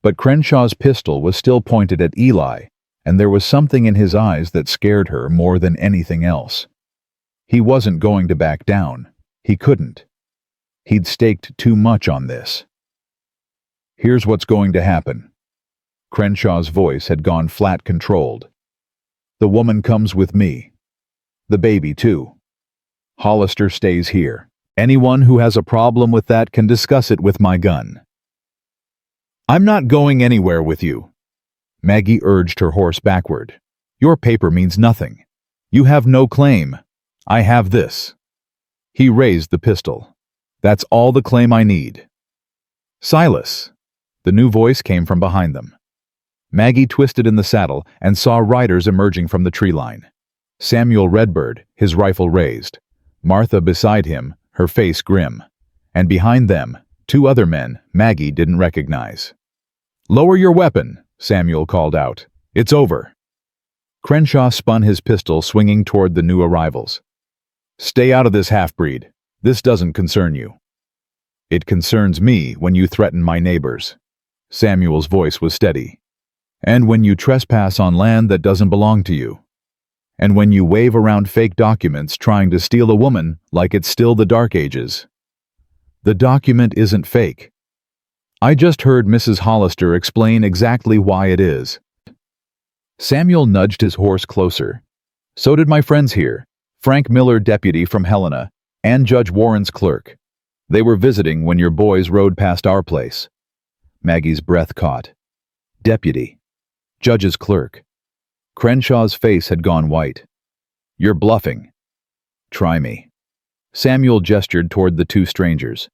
[SPEAKER 1] But Crenshaw's pistol was still pointed at Eli, and there was something in his eyes that scared her more than anything else. He wasn't going to back down. He couldn't. He'd staked too much on this. Here's what's going to happen. Crenshaw's voice had gone flat, controlled. The woman comes with me. The baby, too. Hollister stays here. Anyone who has a problem with that can discuss it with my gun. I'm not going anywhere with you. Maggie urged her horse backward. Your paper means nothing. You have no claim. I have this. He raised the pistol. That's all the claim I need. Silas. The new voice came from behind them. Maggie twisted in the saddle and saw riders emerging from the tree line. Samuel Redbird, his rifle raised. Martha beside him, her face grim. And behind them, 2 other men Maggie didn't recognize. Lower your weapon, Samuel called out. It's over. Crenshaw spun his pistol, swinging toward the new arrivals. Stay out of this, half-breed. This doesn't concern you. It concerns me when you threaten my neighbors. Samuel's voice was steady. And when you trespass on land that doesn't belong to you. And when you wave around fake documents trying to steal a woman like it's still the Dark Ages. The document isn't fake. I just heard Mrs. Hollister explain exactly why it is. Samuel nudged his horse closer. So did my friends here, Frank Miller, deputy from Helena, and Judge Warren's clerk. They were visiting when your boys rode past our place. Maggie's breath caught. Deputy. Judge's clerk. Crenshaw's face had gone white. You're bluffing. Try me. Samuel gestured toward the 2 strangers.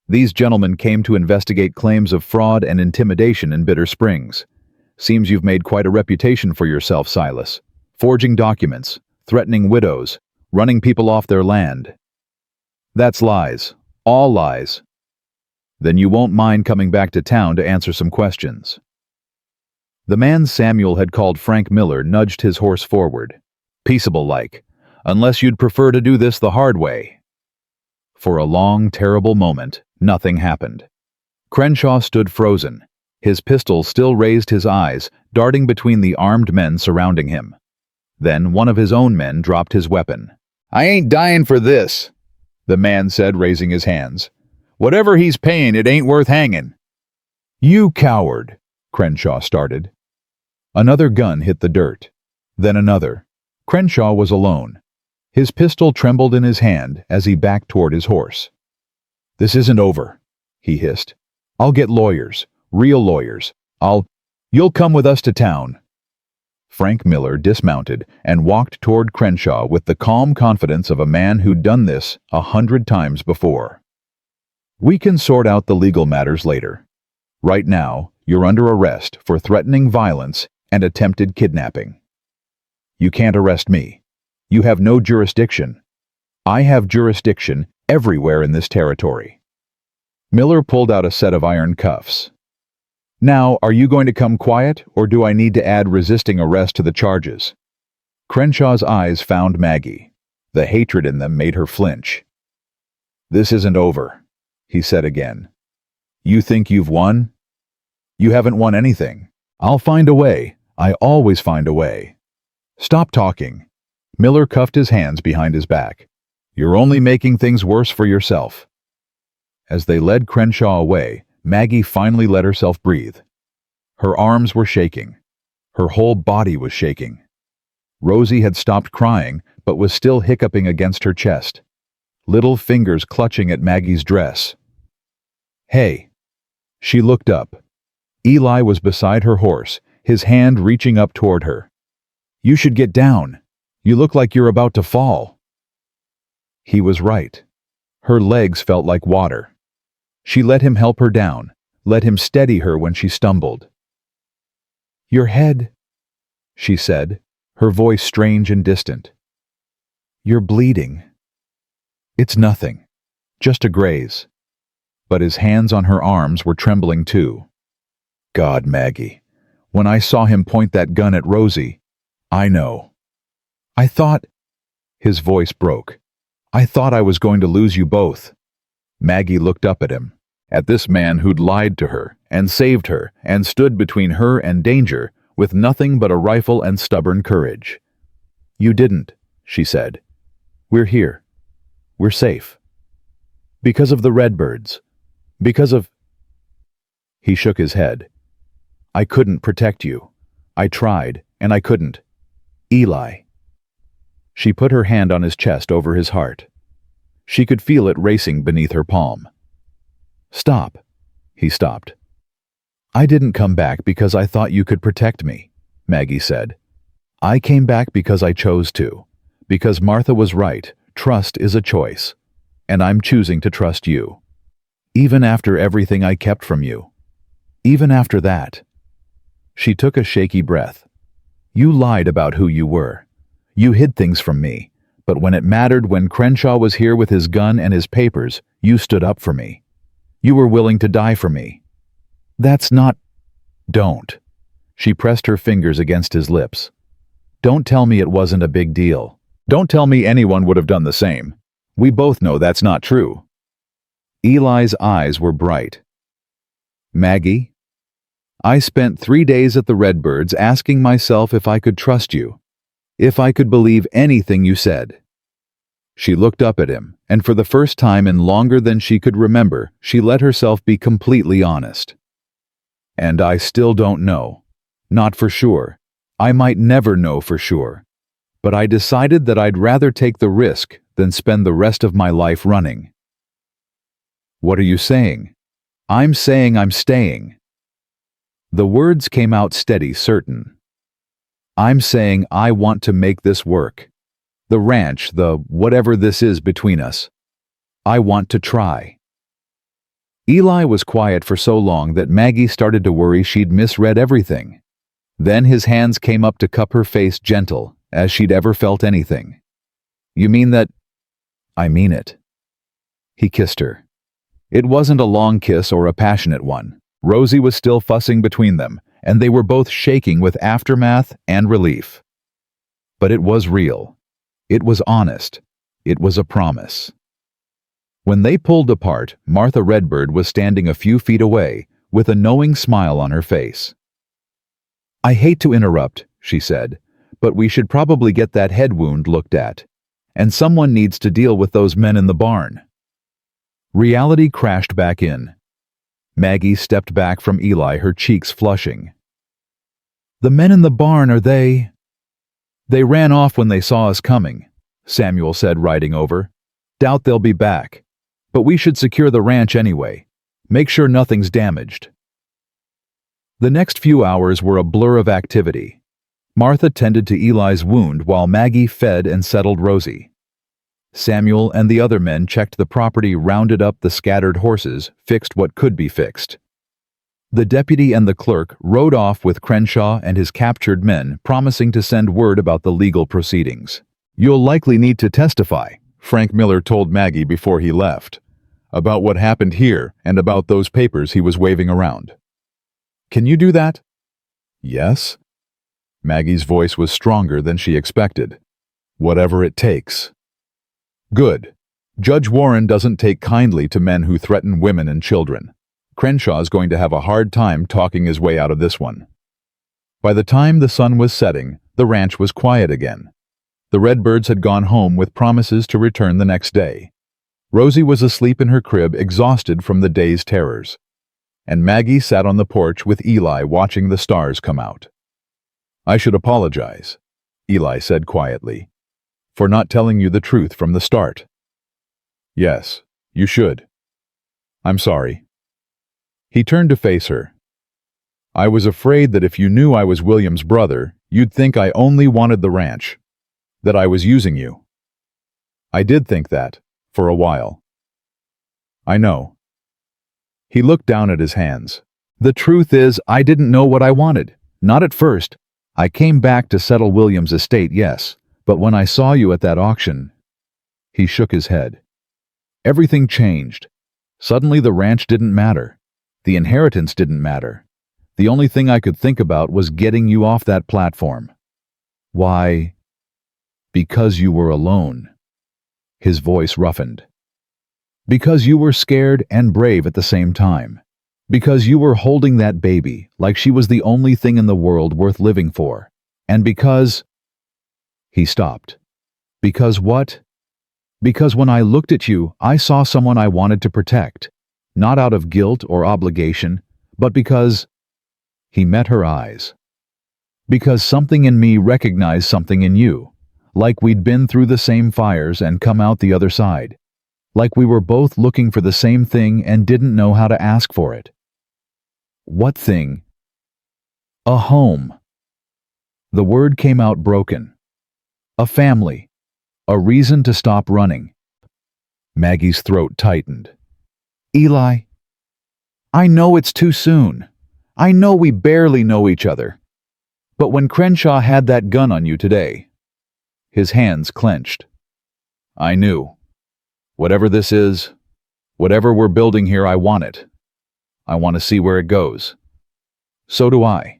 [SPEAKER 1] These gentlemen came to investigate claims of fraud and intimidation in Bitter Springs. Seems you've made quite a reputation for yourself, Silas. Forging documents, threatening widows, running people off their land. That's lies. All lies. Then you won't mind coming back to town to answer some questions. The man Samuel had called Frank Miller nudged his horse forward. Peaceable-like, unless you'd prefer to do this the hard way. For a long, terrible moment, nothing happened. Crenshaw stood frozen. His pistol still raised, his eyes darting between the armed men surrounding him. Then one of his own men dropped his weapon. I ain't dying for this, the man said, raising his hands. Whatever he's paying, it ain't worth hanging. You coward, Crenshaw started. Another gun hit the dirt. Then another. Crenshaw was alone. His pistol trembled in his hand as he backed toward his horse. This isn't over, he hissed. I'll get lawyers, real lawyers. You'll come with us to town. Frank Miller dismounted and walked toward Crenshaw with the calm confidence of a man who'd done this 100 times before. We can sort out the legal matters later. Right now, you're under arrest for threatening violence and attempted kidnapping. You can't arrest me. You have no jurisdiction. I have jurisdiction everywhere in this territory. Miller pulled out a set of iron cuffs. Now, are you going to come quiet, or do I need to add resisting arrest to the charges? Crenshaw's eyes found Maggie. The hatred in them made her flinch. This isn't over, he said again. You think you've won? You haven't won anything. I'll find a way. I always find a way. Stop talking. Miller cuffed his hands behind his back. You're only making things worse for yourself. As they led Crenshaw away, Maggie finally let herself breathe. Her arms were shaking. Her whole body was shaking. Rosie had stopped crying, but was still hiccuping against her chest, little fingers clutching at Maggie's dress. Hey. She looked up. Eli was beside her horse, his hand reaching up toward her. You should get down. You look like you're about to fall. He was right. Her legs felt like water. She let him help her down, let him steady her when she stumbled. Your head, she said, her voice strange and distant. You're bleeding. It's nothing, just a graze. But his hands on her arms were trembling too. God, Maggie, when I saw him point that gun at Rosie, I know. I thought, his voice broke. I thought I was going to lose you both. Maggie looked up at him, at this man who'd lied to her and saved her and stood between her and danger with nothing but a rifle and stubborn courage. You didn't, she said. We're here. We're safe. Because of the Redbirds. Because of... He shook his head. I couldn't protect you. I tried, and I couldn't. Eli. She put her hand on his chest over his heart. She could feel it racing beneath her palm. "Stop." He stopped. "I didn't come back because I thought you could protect me," Maggie said. "I came back because I chose to. Because Martha was right, trust is a choice. And I'm choosing to trust you. Even after everything I kept from you. Even after that." She took a shaky breath. "You lied about who you were. You hid things from me. But when it mattered, when Crenshaw was here with his gun and his papers, you stood up for me. You were willing to die for me. That's not—" "Don't." She pressed her fingers against his lips. "Don't tell me it wasn't a big deal. Don't tell me anyone would have done the same. We both know that's not true." Eli's eyes were bright. "Maggie, I spent 3 days at the Redbirds asking myself if I could trust you, if I could believe anything you said." She looked up at him, and for the first time in longer than she could remember, she let herself be completely honest. "And I still don't know. Not for sure. I might never know for sure. But I decided that I'd rather take the risk than spend the rest of my life running." "What are you saying?" "I'm saying I'm staying." The words came out steady, certain. "I'm saying I want to make this work. The ranch, the whatever this is between us. I want to try." Eli was quiet for so long that Maggie started to worry she'd misread everything. Then his hands came up to cup her face gentle, as she'd ever felt anything. "You mean that—" "I mean it." He kissed her. It wasn't a long kiss or a passionate one. Rosie was still fussing between them, and they were both shaking with aftermath and relief. But it was real. It was honest. It was a promise. When they pulled apart, Martha Redbird was standing a few feet away, with a knowing smile on her face. "I hate to interrupt," she said, "but we should probably get that head wound looked at. And someone needs to deal with those men in the barn." Reality crashed back in. Maggie stepped back from Eli, her cheeks flushing. "The men in the barn, are they—" "They ran off when they saw us coming," Samuel said, riding over. "Doubt they'll be back. But we should secure the ranch anyway. Make sure nothing's damaged." The next few hours were a blur of activity. Martha tended to Eli's wound while Maggie fed and settled Rosie. Samuel and the other men checked the property, rounded up the scattered horses, fixed what could be fixed. The deputy and the clerk rode off with Crenshaw and his captured men, promising to send word about the legal proceedings. "You'll likely need to testify," Frank Miller told Maggie before he left, "about what happened here and about those papers he was waving around." "Can you do that?" "Yes." Maggie's voice was stronger than she expected. "Whatever it takes." "Good. Judge Warren doesn't take kindly to men who threaten women and children. Crenshaw's going to have a hard time talking his way out of this one." By the time the sun was setting, the ranch was quiet again. The Redbirds had gone home with promises to return the next day. Rosie was asleep in her crib, exhausted from the day's terrors. And Maggie sat on the porch with Eli, watching the stars come out. "I should apologize," Eli said quietly, "for not telling you the truth from the start." "Yes, you should. I'm sorry." He turned to face her. "I was afraid that if you knew I was William's brother, you'd think I only wanted the ranch, that I was using you. I did think that, for a while." "I know." He looked down at his hands. "The truth is, I didn't know what I wanted. Not at first. I came back to settle William's estate, yes, but when I saw you at that auction—" He shook his head. "Everything changed. Suddenly the ranch didn't matter. The inheritance didn't matter. The only thing I could think about was getting you off that platform." "Why?" "Because you were alone." His voice roughened. "Because you were scared and brave at the same time. Because you were holding that baby like she was the only thing in the world worth living for. And because—" He stopped. "Because what?" "Because when I looked at you, I saw someone I wanted to protect. Not out of guilt or obligation, but because—" He met her eyes. "Because something in me recognized something in you, like we'd been through the same fires and come out the other side. Like we were both looking for the same thing and didn't know how to ask for it. What thing? A home. The word came out broken. A family. A reason to stop running. Maggie's throat tightened. Eli, I know it's too soon. I know we barely know each other. But when Crenshaw had that gun on you today, his hands clenched. I knew. Whatever this is, whatever we're building here, I want it. I want to see where it goes. So do I.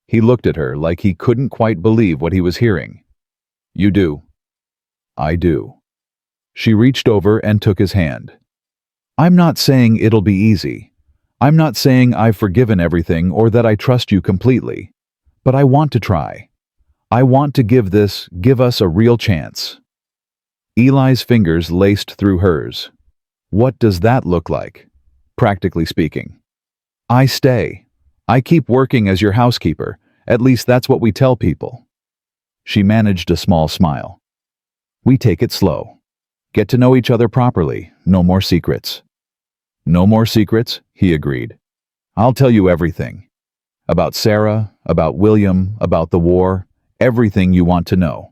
[SPEAKER 1] He looked at her like he couldn't quite believe what he was hearing. You do. I do. She reached over and took his hand. I'm not saying it'll be easy. I'm not saying I've forgiven everything or that I trust you completely. But I want to try. I want to give us a real chance. Eli's fingers laced through hers. What does that look like, practically speaking? I stay. I keep working as your housekeeper. At least that's what we tell people. She managed a small smile. We take it slow. Get to know each other properly. No more secrets. No more secrets, he agreed. I'll tell you everything. About Sarah, about William, about the war, everything you want to know.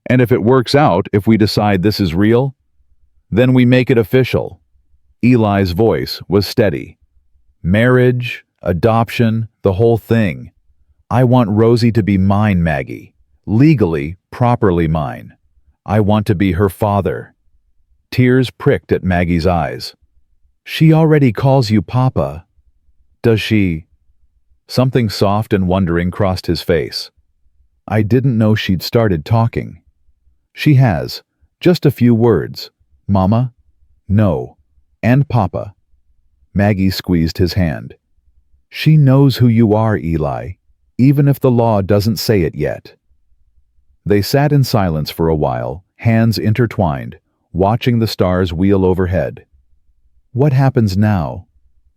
[SPEAKER 1] And if it works out, if we decide this is real, then we make it official. Eli's voice was steady. Marriage, adoption, the whole thing. I want Rosie to be mine, Maggie. Legally, properly mine. I want to be her father. Tears pricked at Maggie's eyes. She already calls you Papa. Does she? Something soft and wondering crossed his face. I didn't know she'd started talking. She has. Just a few words. Mama? No. And Papa. Maggie squeezed his hand. She knows who you are, Eli, even if the law doesn't say it yet. They sat in silence for a while, hands intertwined, watching the stars wheel overhead. What happens now?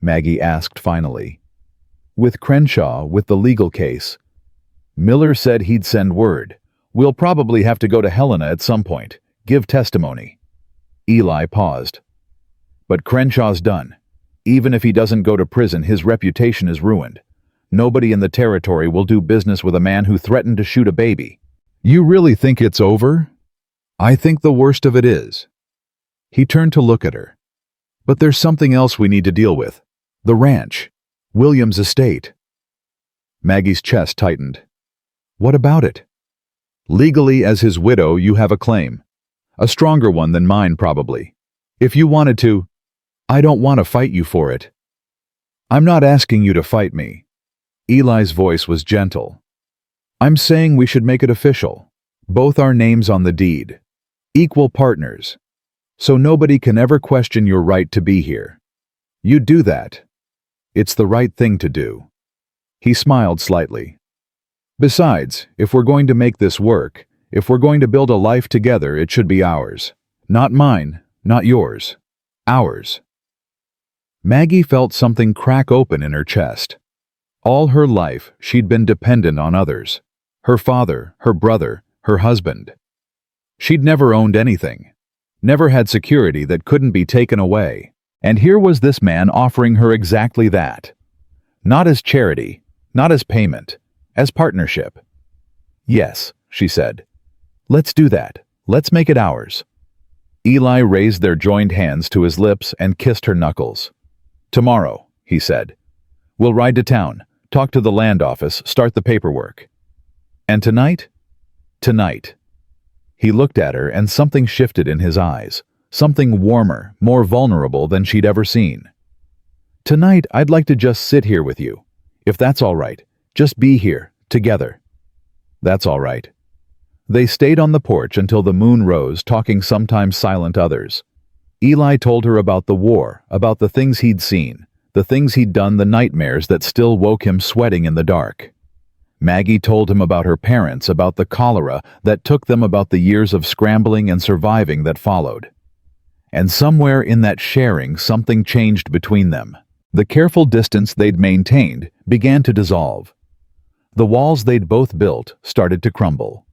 [SPEAKER 1] Maggie asked finally. With Crenshaw, with the legal case. Miller said he'd send word. We'll probably have to go to Helena at some point, give testimony. Eli paused. But Crenshaw's done. Even if he doesn't go to prison, his reputation is ruined. Nobody in the territory will do business with a man who threatened to shoot a baby. You really think it's over? I think the worst of it is. He turned to look at her. But there's something else we need to deal with. The ranch. William's estate. Maggie's chest tightened. What about it? Legally, as his widow, you have a claim. A stronger one than mine, probably. If you wanted to, I don't want to fight you for it. I'm not asking you to fight me. Eli's voice was gentle. I'm saying we should make it official. Both our names on the deed. Equal partners. So nobody can ever question your right to be here. You do that. It's the right thing to do. He smiled slightly. Besides, if we're going to make this work, if we're going to build a life together, it should be ours. Not mine, not yours. Ours. Maggie felt something crack open in her chest. All her life, she'd been dependent on others. Her father, her brother, her husband. She'd never owned anything. Never had security that couldn't be taken away. And here was this man offering her exactly that. Not as charity, not as payment, as partnership. Yes, she said. Let's do that. Let's make it ours. Eli raised their joined hands to his lips and kissed her knuckles. Tomorrow, he said. We'll ride to town, talk to the land office, start the paperwork. And tonight? Tonight. He looked at her and something shifted in his eyes, something warmer, more vulnerable than she'd ever seen. Tonight, I'd like to just sit here with you. If that's all right, just be here, together. That's all right. They stayed on the porch until the moon rose, talking sometimes silent others. Eli told her about the war, about the things he'd seen, the things he'd done, the nightmares that still woke him sweating in the dark. Maggie told him about her parents, about the cholera that took them, about the years of scrambling and surviving that followed. And somewhere in that sharing, something changed between them. The careful distance they'd maintained began to dissolve. The walls they'd both built started to crumble.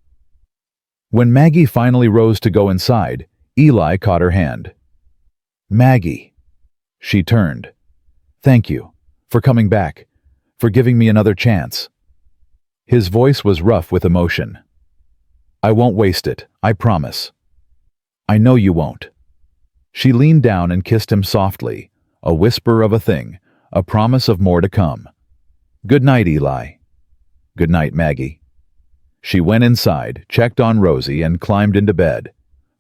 [SPEAKER 1] When Maggie finally rose to go inside, Eli caught her hand. Maggie. She turned. Thank you. For coming back. For giving me another chance. His voice was rough with emotion. I won't waste it, I promise. I know you won't. She leaned down and kissed him softly, a whisper of a thing, a promise of more to come. Good night, Eli. Good night, Maggie. She went inside, checked on Rosie, and climbed into bed.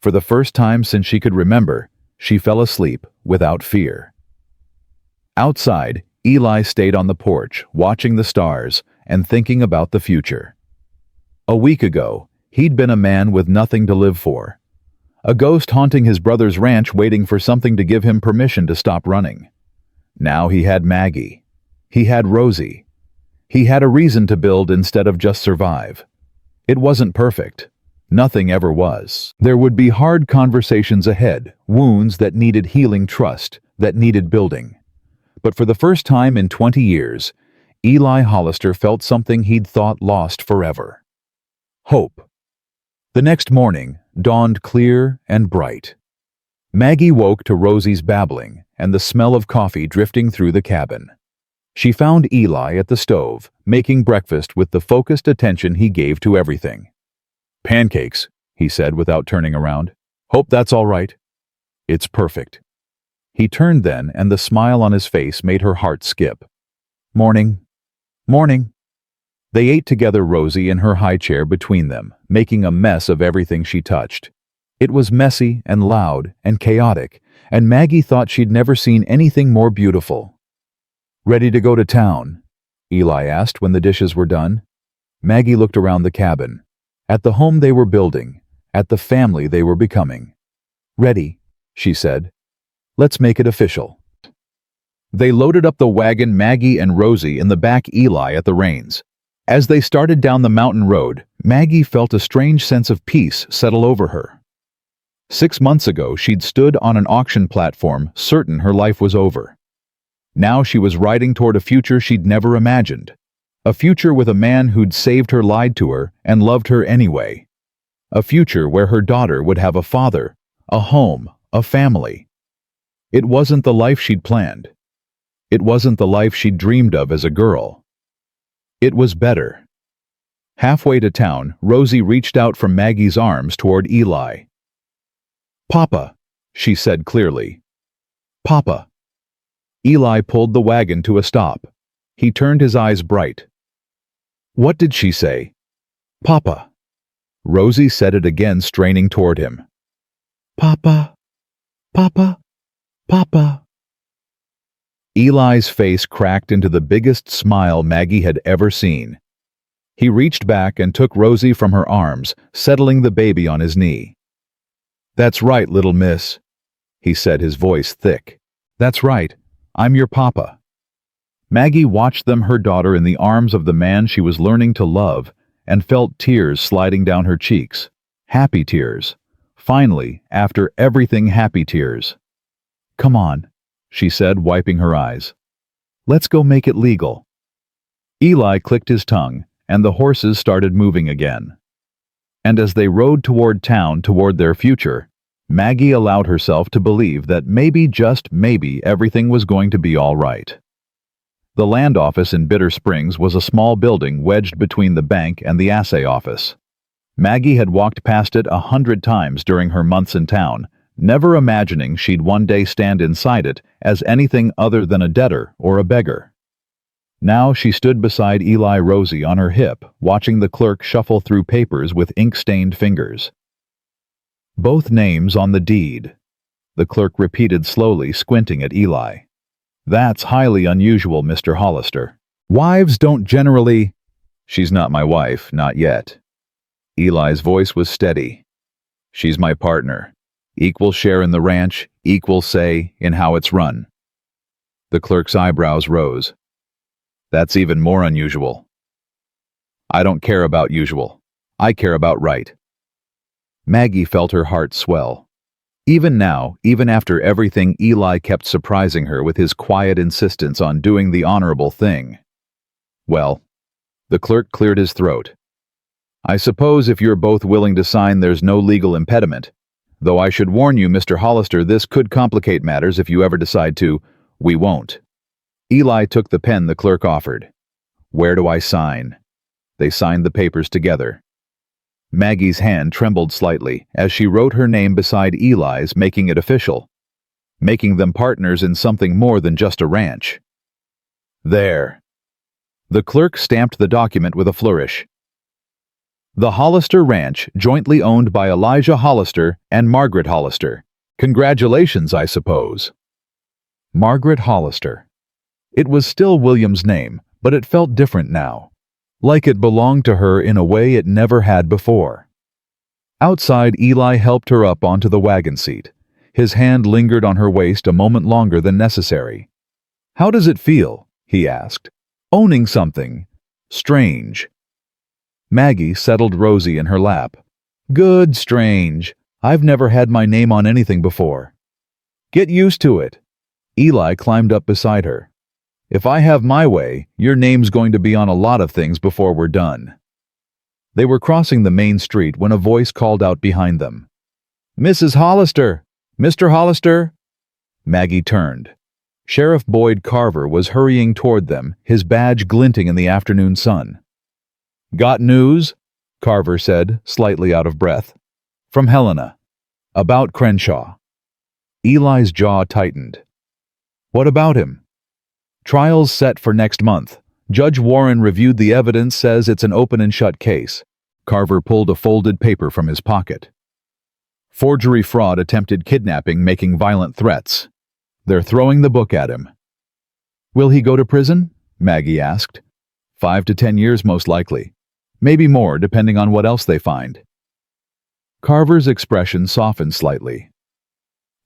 [SPEAKER 1] For the first time since she could remember, she fell asleep without fear. Outside, Eli stayed on the porch, watching the stars and thinking about the future. A week ago, he'd been a man with nothing to live for. A ghost haunting his brother's ranch waiting for something to give him permission to stop running. Now he had Maggie. He had Rosie. He had a reason to build instead of just survive. It wasn't perfect. Nothing ever was. There would be hard conversations ahead, wounds that needed healing, trust that needed building. But for the first time in 20 years, Eli Hollister felt something he'd thought lost forever. Hope. The next morning dawned clear and bright. Maggie woke to Rosie's babbling and the smell of coffee drifting through the cabin. She found Eli at the stove, making breakfast with the focused attention he gave to everything. Pancakes, he said without turning around. Hope that's all right. It's perfect. He turned then, and the smile on his face made her heart skip. Morning. Morning. They ate together, Rosie in her high chair between them, making a mess of everything she touched. It was messy and loud and chaotic, and Maggie thought she'd never seen anything more beautiful. Ready to go to town? Eli asked when the dishes were done. Maggie looked around the cabin, at the home they were building, at the family they were becoming. Ready, she said. Let's make it official. They loaded up the wagon, Maggie and Rosie in the back, Eli at the reins. As they started down the mountain road, Maggie felt a strange sense of peace settle over her. 6 months ago, she'd stood on an auction platform, certain her life was over. Now she was riding toward a future she'd never imagined. A future with a man who'd saved her, lied to her, and loved her anyway. A future where her daughter would have a father, a home, a family. It wasn't the life she'd planned. It wasn't the life she'd dreamed of as a girl. It was better. Halfway to town, Rosie reached out from Maggie's arms toward Eli. Papa, she said clearly. Papa. Eli pulled the wagon to a stop. He turned, his eyes bright. What did she say? Papa. Rosie said it again, straining toward him. Papa. Papa. Papa. Eli's face cracked into the biggest smile Maggie had ever seen. He reached back and took Rosie from her arms, settling the baby on his knee. That's right, little miss, he said, his voice thick. That's right, I'm your papa. Maggie watched them, her daughter in the arms of the man she was learning to love, and felt tears sliding down her cheeks. Happy tears. Finally, after everything, happy tears. Come on, she said, wiping her eyes. Let's go make it legal. Eli clicked his tongue, and the horses started moving again. And as they rode toward town, toward their future, Maggie allowed herself to believe that maybe, just maybe, everything was going to be all right. The land office in Bitter Springs was a small building wedged between the bank and the assay office. Maggie had walked past it 100 times during her months in town, never imagining she'd one day stand inside it as anything other than a debtor or a beggar. Now she stood beside Eli, Rosie on her hip, watching the clerk shuffle through papers with ink-stained fingers. Both names on the deed, the clerk repeated slowly, squinting at Eli. That's highly unusual, Mr. Hollister. Wives don't generally... She's not my wife, not yet. Eli's voice was steady. She's my partner. Equal share in the ranch, equal say in how it's run. The clerk's eyebrows rose. That's even more unusual. I don't care about usual. I care about right. Maggie felt her heart swell. Even now, even after everything, Eli kept surprising her with his quiet insistence on doing the honorable thing. Well, the clerk cleared his throat. I suppose if you're both willing to sign, there's no legal impediment. Though I should warn you, Mr. Hollister, this could complicate matters if you ever decide to. We won't." Eli took the pen the clerk offered. "Where do I sign?" They signed the papers together. Maggie's hand trembled slightly as she wrote her name beside Eli's, making it official, making them partners in something more than just a ranch. There. The clerk stamped the document with a flourish. "The Hollister Ranch, jointly owned by Elijah Hollister and Margaret Hollister. Congratulations, I suppose." Margaret Hollister. It was still William's name, but it felt different now, like it belonged to her in a way it never had before. Outside, Eli helped her up onto the wagon seat. His hand lingered on her waist a moment longer than necessary. "How does it feel?" he asked. "Owning something strange." Maggie settled Rosie in her lap. "Good, strange. I've never had my name on anything before." "Get used to it." Eli climbed up beside her. "If I have my way, your name's going to be on a lot of things before we're done." They were crossing the main street when a voice called out behind them. "Mrs. Hollister! Mr. Hollister!" Maggie turned. Sheriff Boyd Carver was hurrying toward them, his badge glinting in the afternoon sun. "Got news?" Carver said, slightly out of breath. "From Helena. About Crenshaw." Eli's jaw tightened. "What about him?" "Trial's set for next month. Judge Warren reviewed the evidence, says it's an open and shut case." Carver pulled a folded paper from his pocket. "Forgery, fraud, attempted kidnapping, making violent threats. They're throwing the book at him." "Will he go to prison?" Maggie asked. 5 to 10 years most likely. Maybe more, depending on what else they find. Carver's expression softened slightly.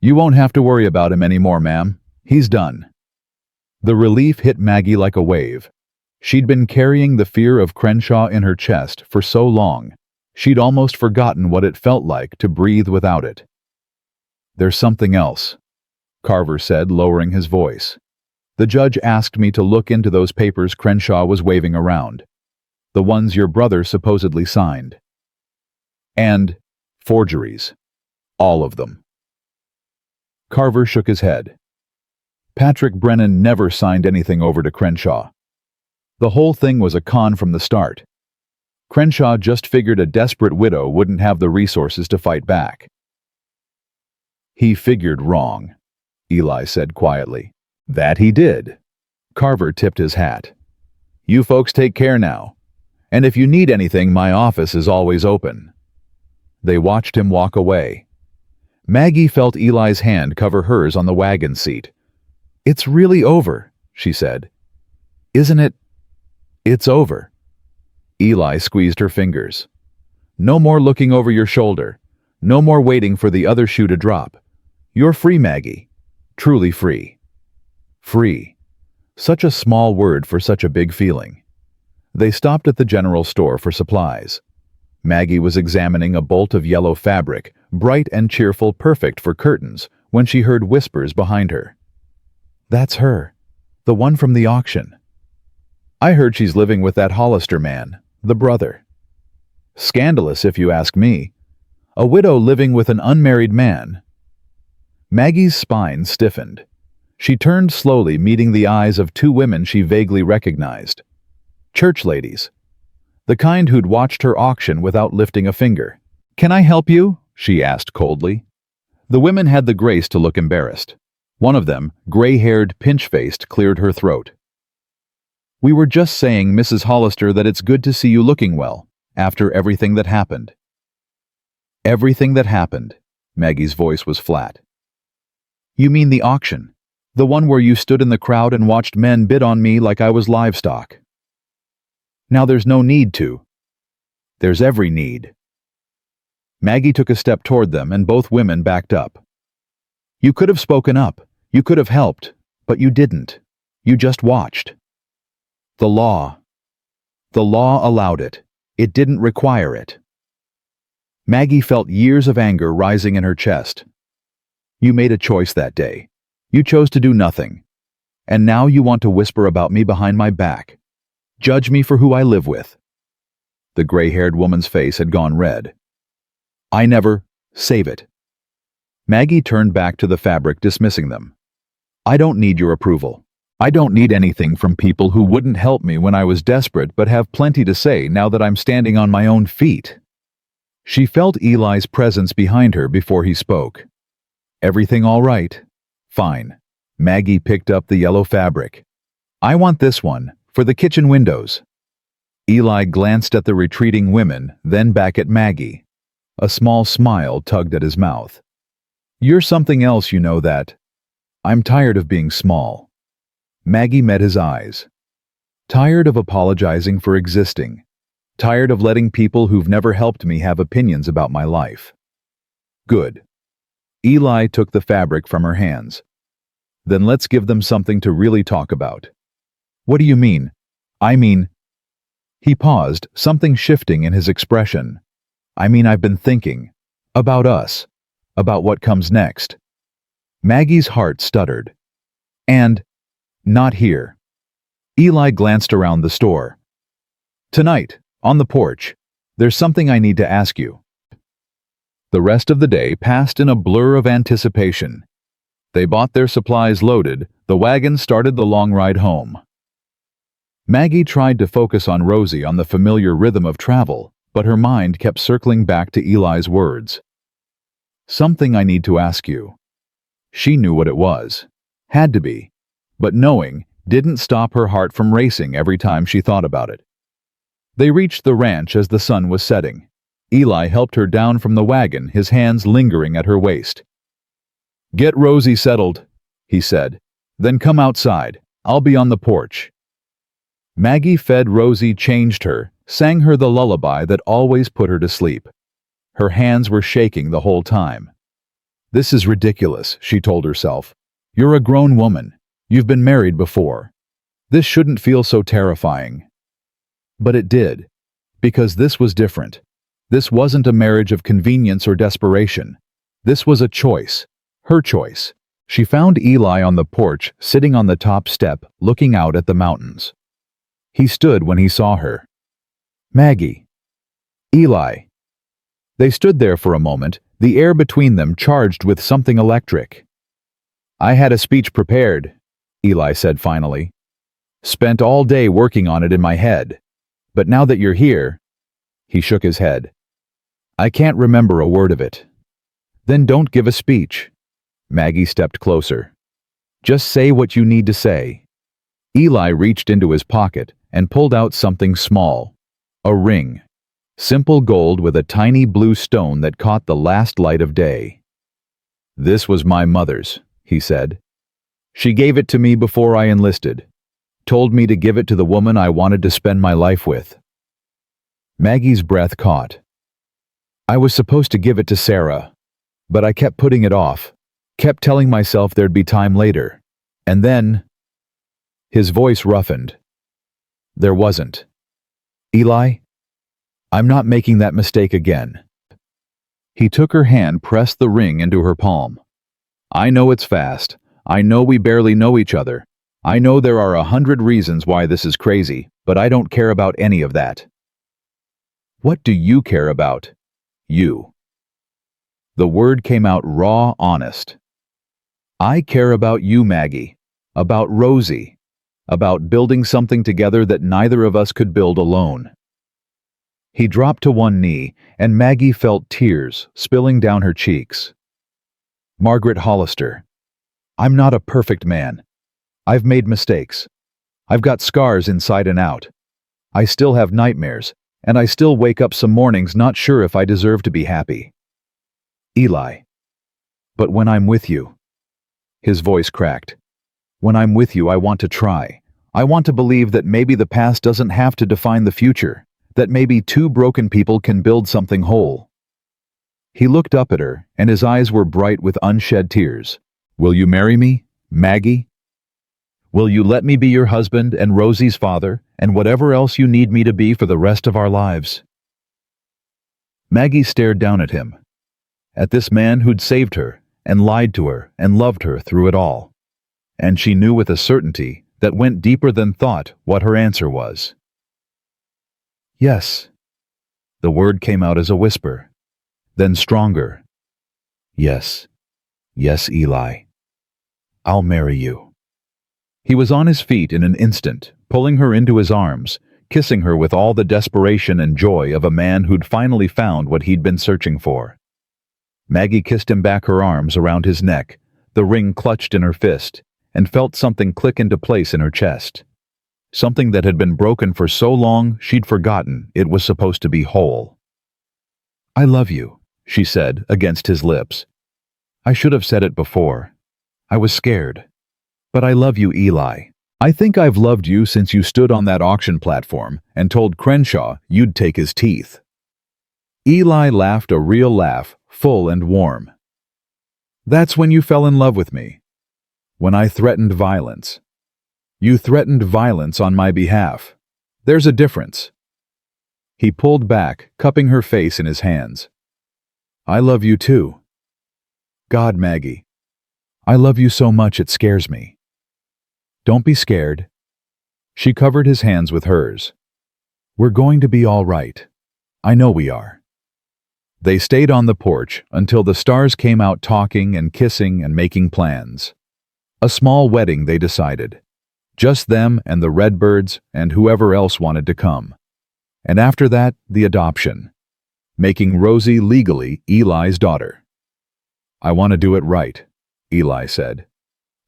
[SPEAKER 1] "You won't have to worry about him anymore, ma'am. He's done." The relief hit Maggie like a wave. She'd been carrying the fear of Crenshaw in her chest for so long, she'd almost forgotten what it felt like to breathe without it. "There's something else," Carver said, lowering his voice. "The judge asked me to look into those papers Crenshaw was waving around. The ones your brother supposedly signed. And forgeries. All of them." Carver shook his head. Patrick Brennan never signed anything over to Crenshaw. The whole thing was a con from the start. Crenshaw just figured a desperate widow wouldn't have the resources to fight back. "He figured wrong," Eli said quietly. "That he did." Carver tipped his hat. "You folks take care now. And if you need anything, my office is always open." They watched him walk away. Maggie felt Eli's hand cover hers on the wagon seat. "It's really over," she said. "Isn't it?" "It's over." Eli squeezed her fingers. "No more looking over your shoulder. No more waiting for the other shoe to drop. You're free, Maggie. Truly free." Free. Such a small word for such a big feeling. They stopped at the general store for supplies. Maggie was examining a bolt of yellow fabric, bright and cheerful, perfect for curtains, when she heard whispers behind her. "That's her. The one from the auction. I heard she's living with that Hollister man, the brother. Scandalous, if you ask me. A widow living with an unmarried man." Maggie's spine stiffened. She turned slowly, meeting the eyes of two women she vaguely recognized. Church ladies. The kind who'd watched her auction without lifting a finger. "Can I help you?" she asked coldly. The women had the grace to look embarrassed. One of them, gray-haired, pinch-faced, cleared her throat. "We were just saying, Mrs. Hollister, that it's good to see you looking well, after everything that happened." "Everything that happened." Maggie's voice was flat. "You mean the auction? The one where you stood in the crowd and watched men bid on me like I was livestock?" "Now there's no need to." "There's every need." Maggie took a step toward them and both women backed up. "You could have spoken up. You could have helped. But you didn't. You just watched." The law allowed it. It didn't require it." Maggie felt years of anger rising in her chest. "You made a choice that day. You chose to do nothing. And now you want to whisper about me behind my back. Judge me for who I live with." The gray-haired woman's face had gone red. "I never—" "Save it." Maggie turned back to the fabric, dismissing them. I don't need your approval. I don't need anything from people who wouldn't help me when I was desperate but have plenty to say now that I'm standing on my own feet. She felt Eli's presence behind her before he spoke. Everything all right? Fine. Maggie picked up the yellow fabric. I want this one, for the kitchen windows. Eli glanced at the retreating women, then back at Maggie. A small smile tugged at his mouth. You're something else, you know that. I'm tired of being small. Maggie met his eyes. Tired of apologizing for existing. Tired of letting people who've never helped me have opinions about my life. Good. Eli took the fabric from her hands. Then let's give them something to really talk about. What do you mean? I mean... He paused, something shifting in his expression. I've been thinking. About us. About what comes next. Maggie's heart stuttered. And... not here. Eli glanced around the store. Tonight, on the porch, there's something I need to ask you. The rest of the day passed in a blur of anticipation. They bought their supplies loaded, the wagon started the long ride home. Maggie tried to focus on Rosie on the familiar rhythm of travel, but her mind kept circling back to Eli's words. Something I need to ask you. She knew what it was. Had to be. But knowing didn't stop her heart from racing every time she thought about it. They reached the ranch as the sun was setting. Eli helped her down from the wagon, his hands lingering at her waist. Get Rosie settled, he said. Then come outside. I'll be on the porch. Maggie fed Rosie, changed her, sang her the lullaby that always put her to sleep. Her hands were shaking the whole time. This is ridiculous, she told herself. You're a grown woman. You've been married before. This shouldn't feel so terrifying. But it did. Because this was different. This wasn't a marriage of convenience or desperation. This was a choice. Her choice. She found Eli on the porch, sitting on the top step, looking out at the mountains. He stood when he saw her. Maggie. Eli. They stood there for a moment, the air between them charged with something electric. I had a speech prepared, Eli said finally. Spent all day working on it in my head. But now that you're here... He shook his head. I can't remember a word of it. Then don't give a speech. Maggie stepped closer. Just say what you need to say. Eli reached into his pocket and pulled out something small. A ring. Simple gold with a tiny blue stone that caught the last light of day. This was my mother's, he said. She gave it to me before I enlisted. Told me to give it to the woman I wanted to spend my life with. Maggie's breath caught. I was supposed to give it to Sarah, but I kept putting it off, kept telling myself there'd be time later. And then... His voice roughened. There wasn't. Eli, I'm not making that mistake again. He took her hand, pressed the ring into her palm. I know it's fast. I know we barely know each other. I know there are 100 reasons why this is crazy, but I don't care about any of that. What do you care about? You. The word came out raw, honest. I care about you, Maggie. About Rosie. About building something together that neither of us could build alone. He dropped to one knee, and Maggie felt tears spilling down her cheeks. Margaret Hollister. I'm not a perfect man. I've made mistakes. I've got scars inside and out. I still have nightmares, and I still wake up some mornings not sure if I deserve to be happy. Eli. But when I'm with you... His voice cracked. When I'm with you, I want to try. I want to believe that maybe the past doesn't have to define the future, that maybe two broken people can build something whole. He looked up at her, and his eyes were bright with unshed tears. Will you marry me, Maggie? Will you let me be your husband and Rosie's father and whatever else you need me to be for the rest of our lives? Maggie stared down at him, at this man who'd saved her and lied to her and loved her through it all. And she knew with a certainty that went deeper than thought what her answer was. Yes. The word came out as a whisper, then stronger. Yes. Yes, Eli. I'll marry you. He was on his feet in an instant, pulling her into his arms, kissing her with all the desperation and joy of a man who'd finally found what he'd been searching for. Maggie kissed him back, her arms around his neck, the ring clutched in her fist, and felt something click into place in her chest. Something that had been broken for so long she'd forgotten it was supposed to be whole. I love you, she said against his lips. I should have said it before. I was scared. But I love you, Eli. I think I've loved you since you stood on that auction platform and told Crenshaw you'd take his teeth. Eli laughed a real laugh, full and warm. That's when you fell in love with me. When I threatened violence. You threatened violence on my behalf. There's a difference. He pulled back, cupping her face in his hands. I love you too. God, Maggie. I love you so much it scares me. Don't be scared. She covered his hands with hers. We're going to be all right. I know we are. They stayed on the porch until the stars came out, talking and kissing and making plans. A small wedding, they decided. Just them and the Redbirds and whoever else wanted to come. And after that, the adoption. Making Rosie legally Eli's daughter. I want to do it right, Eli said.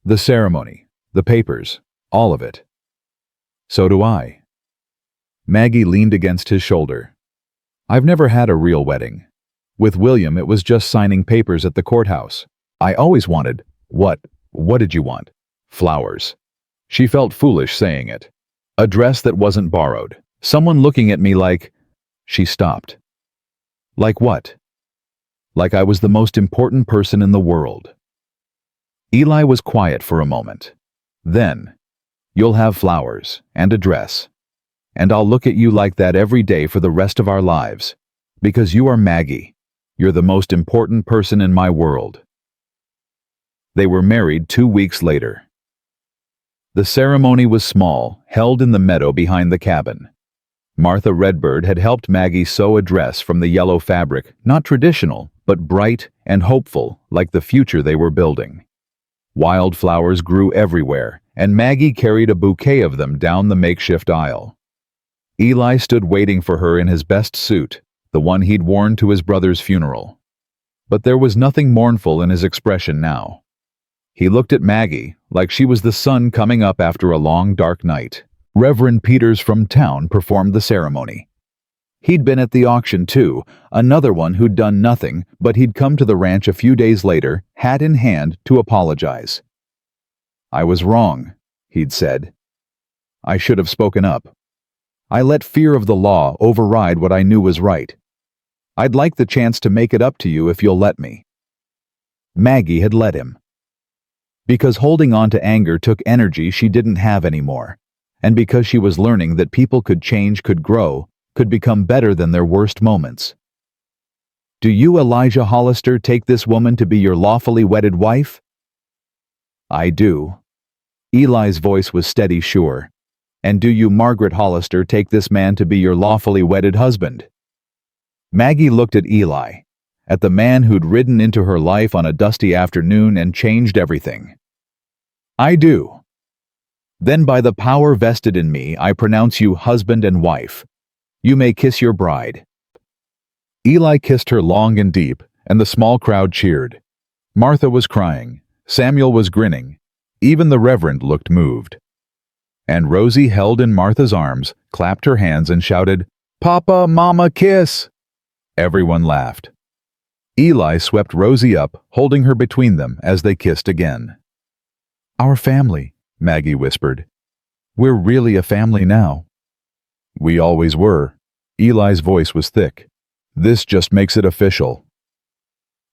[SPEAKER 1] The ceremony, the papers, all of it. So do I. Maggie leaned against his shoulder. I've never had a real wedding. With William, it was just signing papers at the courthouse. I always wanted, what did you want? Flowers. She felt foolish saying it. A dress that wasn't borrowed. Someone looking at me like... She stopped. Like what? Like I was the most important person in the world. Eli was quiet for a moment. Then, you'll have flowers and a dress. And I'll look at you like that every day for the rest of our lives. Because you are Maggie. You're the most important person in my world. They were married 2 weeks later. The ceremony was small, held in the meadow behind the cabin. Martha Redbird had helped Maggie sew a dress from the yellow fabric, not traditional, but bright and hopeful, like the future they were building. Wildflowers grew everywhere, and Maggie carried a bouquet of them down the makeshift aisle. Eli stood waiting for her in his best suit, the one he'd worn to his brother's funeral. But there was nothing mournful in his expression now. He looked at Maggie like she was the sun coming up after a long, dark night. Reverend Peters from town performed the ceremony. He'd been at the auction too, another one who'd done nothing, but he'd come to the ranch a few days later, hat in hand, to apologize. I was wrong, he'd said. I should have spoken up. I let fear of the law override what I knew was right. I'd like the chance to make it up to you if you'll let me. Maggie had let him. Because holding on to anger took energy she didn't have anymore, and because she was learning that people could change, could grow, could become better than their worst moments. Do you, Elijah Hollister, take this woman to be your lawfully wedded wife? I do. Eli's voice was steady, sure. And do you, Margaret Hollister, take this man to be your lawfully wedded husband? Maggie looked at Eli, at the man who'd ridden into her life on a dusty afternoon and changed everything. I do. Then by the power vested in me, I pronounce you husband and wife. You may kiss your bride. Eli kissed her long and deep, and the small crowd cheered. Martha was crying. Samuel was grinning. Even the Reverend looked moved. And Rosie, held in Martha's arms, clapped her hands and shouted, Papa, Mama, kiss! Everyone laughed. Eli swept Rosie up, holding her between them as they kissed again. Our family, Maggie whispered. We're really a family now. We always were. Eli's voice was thick. This just makes it official.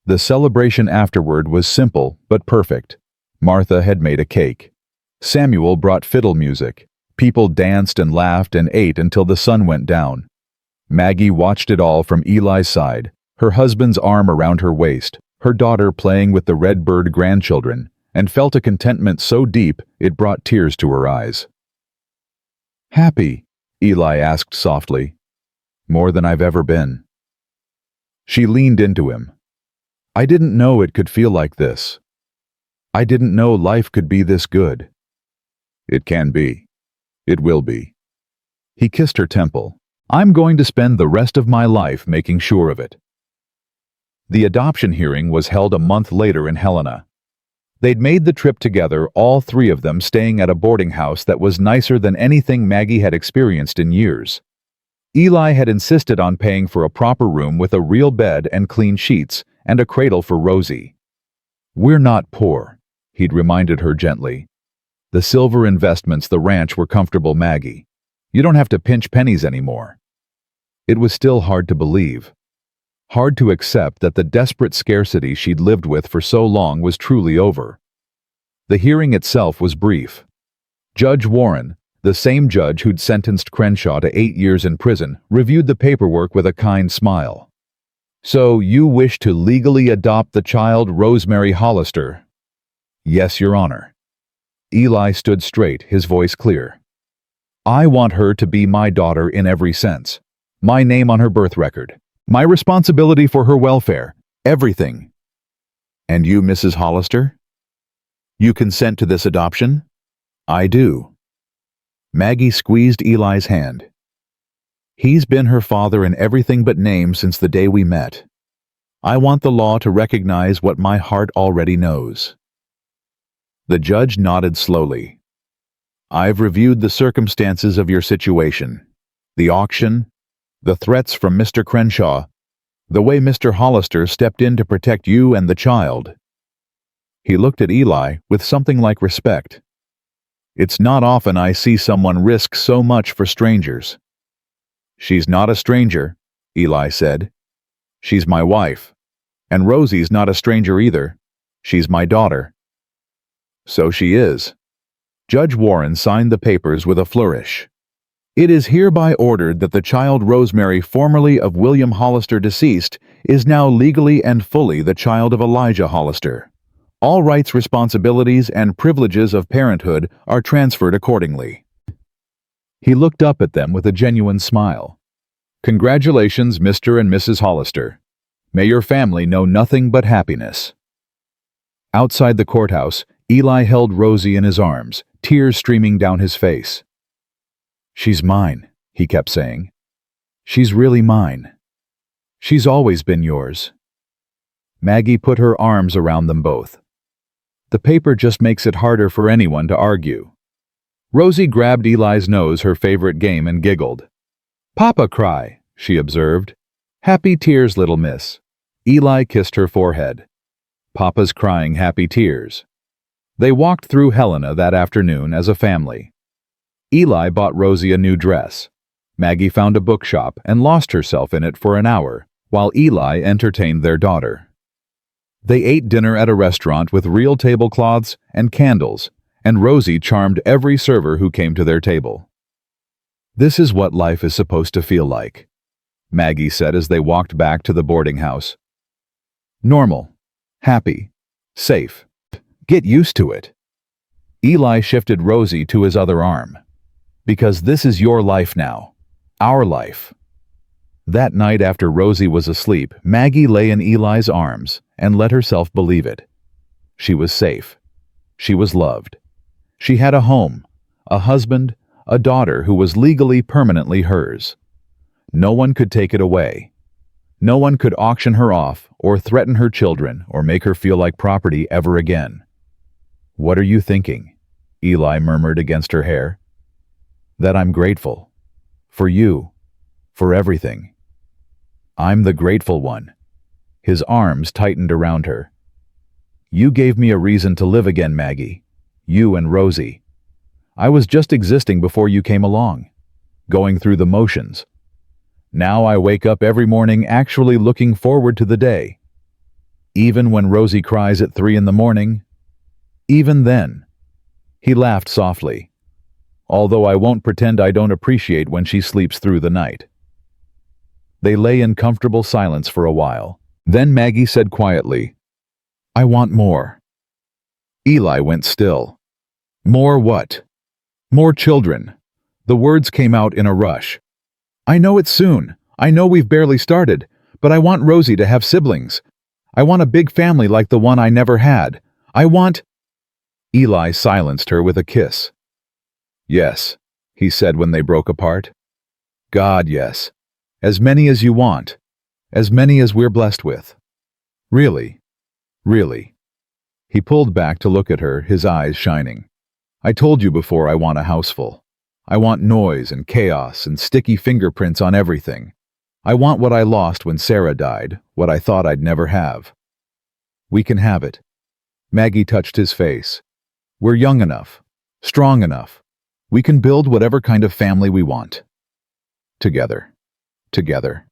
[SPEAKER 1] The celebration afterward was simple but perfect. Martha had made a cake. Samuel brought fiddle music. People danced and laughed and ate until the sun went down. Maggie watched it all from Eli's side, her husband's arm around her waist, her daughter playing with the Redbird grandchildren, and felt a contentment so deep it brought tears to her eyes. Happy? Eli asked softly. More than I've ever been. She leaned into him. I didn't know it could feel like this. I didn't know life could be this good. It can be. It will be. He kissed her temple. I'm going to spend the rest of my life making sure of it. The adoption hearing was held a month later in Helena. They'd made the trip together, all three of them staying at a boarding house that was nicer than anything Maggie had experienced in years. Eli had insisted on paying for a proper room with a real bed and clean sheets and a cradle for Rosie. We're not poor, he'd reminded her gently. The silver investments, the ranch were comfortable, Maggie. You don't have to pinch pennies anymore. It was still hard to believe. Hard to accept that the desperate scarcity she'd lived with for so long was truly over. The hearing itself was brief. Judge Warren, the same judge who'd sentenced Crenshaw to 8 years in prison, reviewed the paperwork with a kind smile. So you wish to legally adopt the child Rosemary Hollister? Yes, Your Honor. Eli stood straight, his voice clear. I want her to be my daughter in every sense. My name on her birth record. My responsibility for her welfare. Everything. And you, Mrs. Hollister? You consent to this adoption? I do. Maggie squeezed Eli's hand. He's been her father in everything but name since the day we met. I want the law to recognize what my heart already knows. The judge nodded slowly. I've reviewed the circumstances of your situation. The auction, the threats from Mr. Crenshaw, the way Mr. Hollister stepped in to protect you and the child. He looked at Eli with something like respect. It's not often I see someone risk so much for strangers. She's not a stranger, Eli said. She's my wife. And Rosie's not a stranger either. She's my daughter. So she is. Judge Warren signed the papers with a flourish. It is hereby ordered that the child Rosemary, formerly of William Hollister deceased, is now legally and fully the child of Elijah Hollister. All rights, responsibilities, and privileges of parenthood are transferred accordingly. He looked up at them with a genuine smile. Congratulations, Mr. and Mrs. Hollister. May your family know nothing but happiness. Outside the courthouse, Eli held Rosie in his arms, tears streaming down his face. She's mine, he kept saying. She's really mine. She's always been yours. Maggie put her arms around them both. The paper just makes it harder for anyone to argue. Rosie grabbed Eli's nose, her favorite game, and giggled. Papa cry, she observed. Happy tears, little miss. Eli kissed her forehead. Papa's crying happy tears. They walked through Helena that afternoon as a family. Eli bought Rosie a new dress. Maggie found a bookshop and lost herself in it for an hour, while Eli entertained their daughter. They ate dinner at a restaurant with real tablecloths and candles, and Rosie charmed every server who came to their table. This is what life is supposed to feel like, Maggie said as they walked back to the boarding house. Normal, happy, safe. Get used to it. Eli shifted Rosie to his other arm. Because this is your life now. Our life. That night after Rosie was asleep, Maggie lay in Eli's arms and let herself believe it. She was safe. She was loved. She had a home, a husband, a daughter who was legally permanently hers. No one could take it away. No one could auction her off or threaten her children or make her feel like property ever again. What are you thinking? Eli murmured against her hair. That I'm grateful. For you. For everything. I'm the grateful one. His arms tightened around her. You gave me a reason to live again, Maggie. You and Rosie. I was just existing before you came along. Going through the motions. Now I wake up every morning actually looking forward to the day. Even when Rosie cries at 3 a.m, even then. He laughed softly. Although I won't pretend I don't appreciate when she sleeps through the night. They lay in comfortable silence for a while. Then Maggie said quietly, I want more. Eli went still. More what? More children. The words came out in a rush. I know it's soon. I know we've barely started, but I want Rosie to have siblings. I want a big family like the one I never had. I want—" Eli silenced her with a kiss. "Yes," he said when they broke apart. "God, yes. As many as you want. As many as we're blessed with. Really. Really." He pulled back to look at her, his eyes shining. "I told you before I want a houseful. I want noise and chaos and sticky fingerprints on everything. I want what I lost when Sarah died, what I thought I'd never have. We can have it." Maggie touched his face. "We're young enough, strong enough. We can build whatever kind of family we want. Together. Together."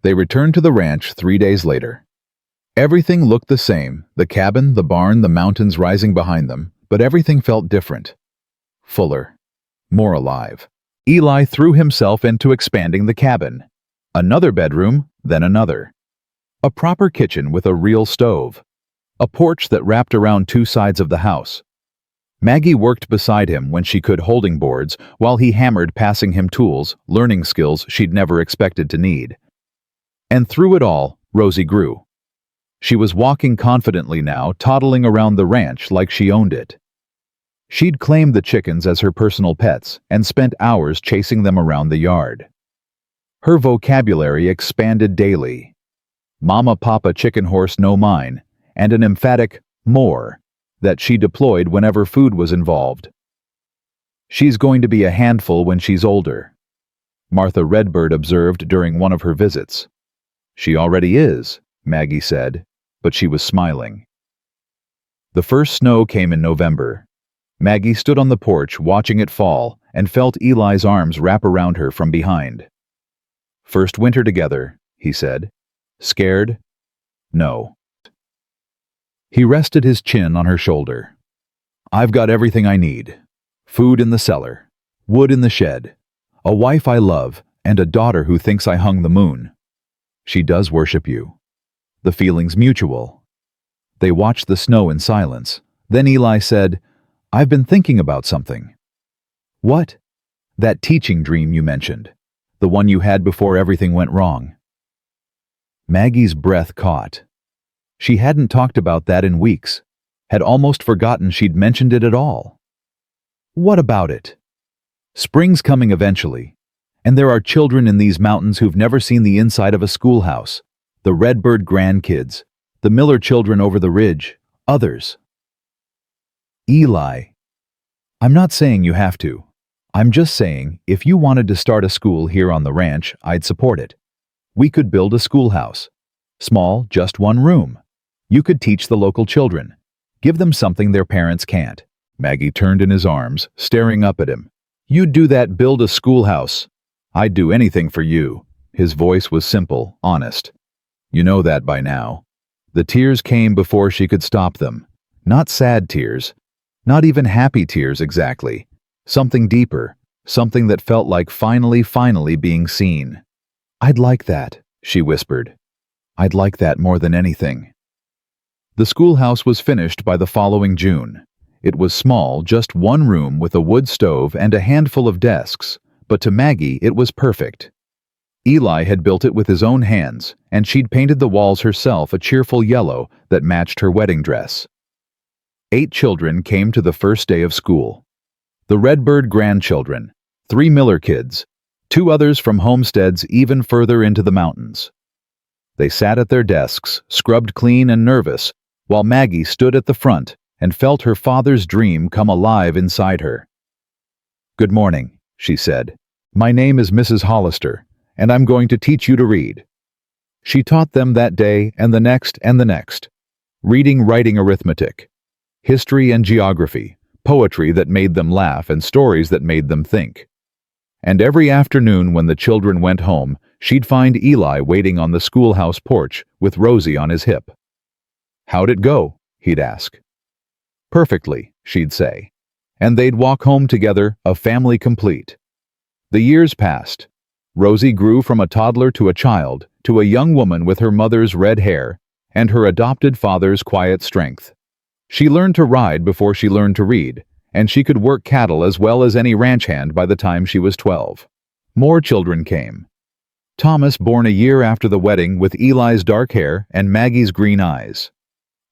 [SPEAKER 1] They returned to the ranch 3 days later. Everything looked the same, the cabin, the barn, the mountains rising behind them, but everything felt different. Fuller. More alive. Eli threw himself into expanding the cabin. Another bedroom, then another. A proper kitchen with a real stove. A porch that wrapped around 2 sides of the house. Maggie worked beside him when she could, holding boards, while he hammered, passing him tools, learning skills she'd never expected to need. And through it all, Rosie grew. She was walking confidently now, toddling around the ranch like she owned it. She'd claimed the chickens as her personal pets and spent hours chasing them around the yard. Her vocabulary expanded daily. Mama, Papa, chicken, horse, no mine, and an emphatic more that she deployed whenever food was involved. "She's going to be a handful when she's older," Martha Redbird observed during one of her visits. "She already is," Maggie said, but she was smiling. The first snow came in November. Maggie stood on the porch watching it fall and felt Eli's arms wrap around her from behind. "First winter together," he said. "Scared?" "No." He rested his chin on her shoulder. "I've got everything I need. Food in the cellar, wood in the shed, a wife I love, and a daughter who thinks I hung the moon. She does worship you. The feeling's mutual." They watched the snow in silence. Then Eli said, "I've been thinking about something." "What?" "That teaching dream you mentioned. The one you had before everything went wrong." Maggie's breath caught. She hadn't talked about that in weeks, had almost forgotten she'd mentioned it at all. "What about it?" "Spring's coming eventually, and there are children in these mountains who've never seen the inside of a schoolhouse. The Redbird grandkids, the Miller children over the ridge, others." "Eli, I'm not saying you have to. I'm just saying, if you wanted to start a school here on the ranch, I'd support it. We could build a schoolhouse. Small, just 1 room. You could teach the local children. Give them something their parents can't." Maggie turned in his arms, staring up at him. "You'd do that, build a schoolhouse? I'd do anything for you." His voice was simple, honest. "You know that by now." The tears came before she could stop them. Not sad tears. Not even happy tears exactly. Something deeper. Something that felt like finally being seen. "I'd like that," she whispered. "I'd like that more than anything." The schoolhouse was finished by the following June. It was small, just 1 room with a wood stove and a handful of desks, but to Maggie it was perfect. Eli had built it with his own hands, and she'd painted the walls herself a cheerful yellow that matched her wedding dress. 8 children came to the first day of school. The Redbird grandchildren, 3 Miller kids, 2 others from homesteads even further into the mountains. They sat at their desks, scrubbed clean and nervous, while Maggie stood at the front and felt her father's dream come alive inside her. "Good morning," she said. "My name is Mrs. Hollister, and I'm going to teach you to read." She taught them that day and the next and the next. Reading, writing, arithmetic. History and geography. Poetry that made them laugh and stories that made them think. And every afternoon when the children went home, she'd find Eli waiting on the schoolhouse porch with Rosie on his hip. "How'd it go?" he'd ask. "Perfectly," she'd say. And they'd walk home together, a family complete. The years passed. Rosie grew from a toddler to a child, to a young woman with her mother's red hair and her adopted father's quiet strength. She learned to ride before she learned to read, and she could work cattle as well as any ranch hand by the time she was 12. More children came. Thomas born a year after the wedding with Eli's dark hair and Maggie's green eyes.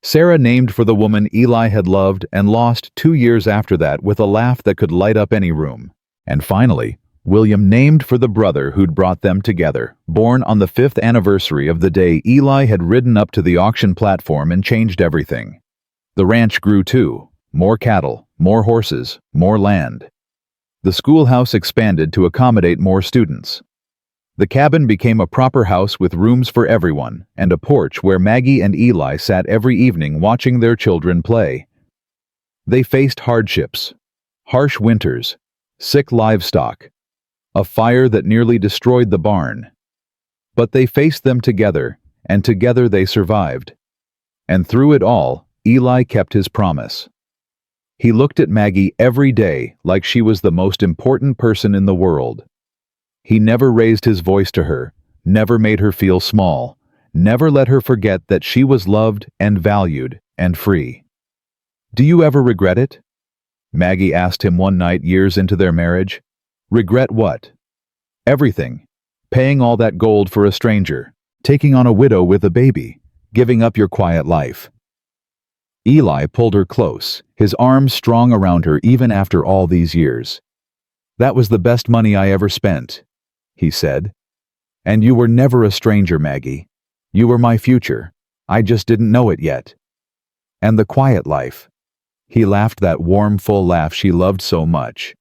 [SPEAKER 1] Sarah named for the woman Eli had loved and lost 2 years after that with a laugh that could light up any room. And finally, William named for the brother who'd brought them together, born on the 5th anniversary of the day Eli had ridden up to the auction platform and changed everything. The ranch grew too. More cattle, more horses, more land. The schoolhouse expanded to accommodate more students. The cabin became a proper house with rooms for everyone, and a porch where Maggie and Eli sat every evening watching their children play. They faced hardships, harsh winters, sick livestock, a fire that nearly destroyed the barn. But they faced them together, and together they survived. And through it all, Eli kept his promise. He looked at Maggie every day like she was the most important person in the world. He never raised his voice to her, never made her feel small, never let her forget that she was loved and valued and free. "Do you ever regret it?" Maggie asked him one night years into their marriage. "Regret what?" "Everything. Paying all that gold for a stranger, taking on a widow with a baby, giving up your quiet life." Eli pulled her close, his arms strong around her even after all these years. "That was the best money I ever spent," he said. "And you were never a stranger, Maggie. You were my future. I just didn't know it yet." "And the quiet life." He laughed that warm, full laugh she loved so much.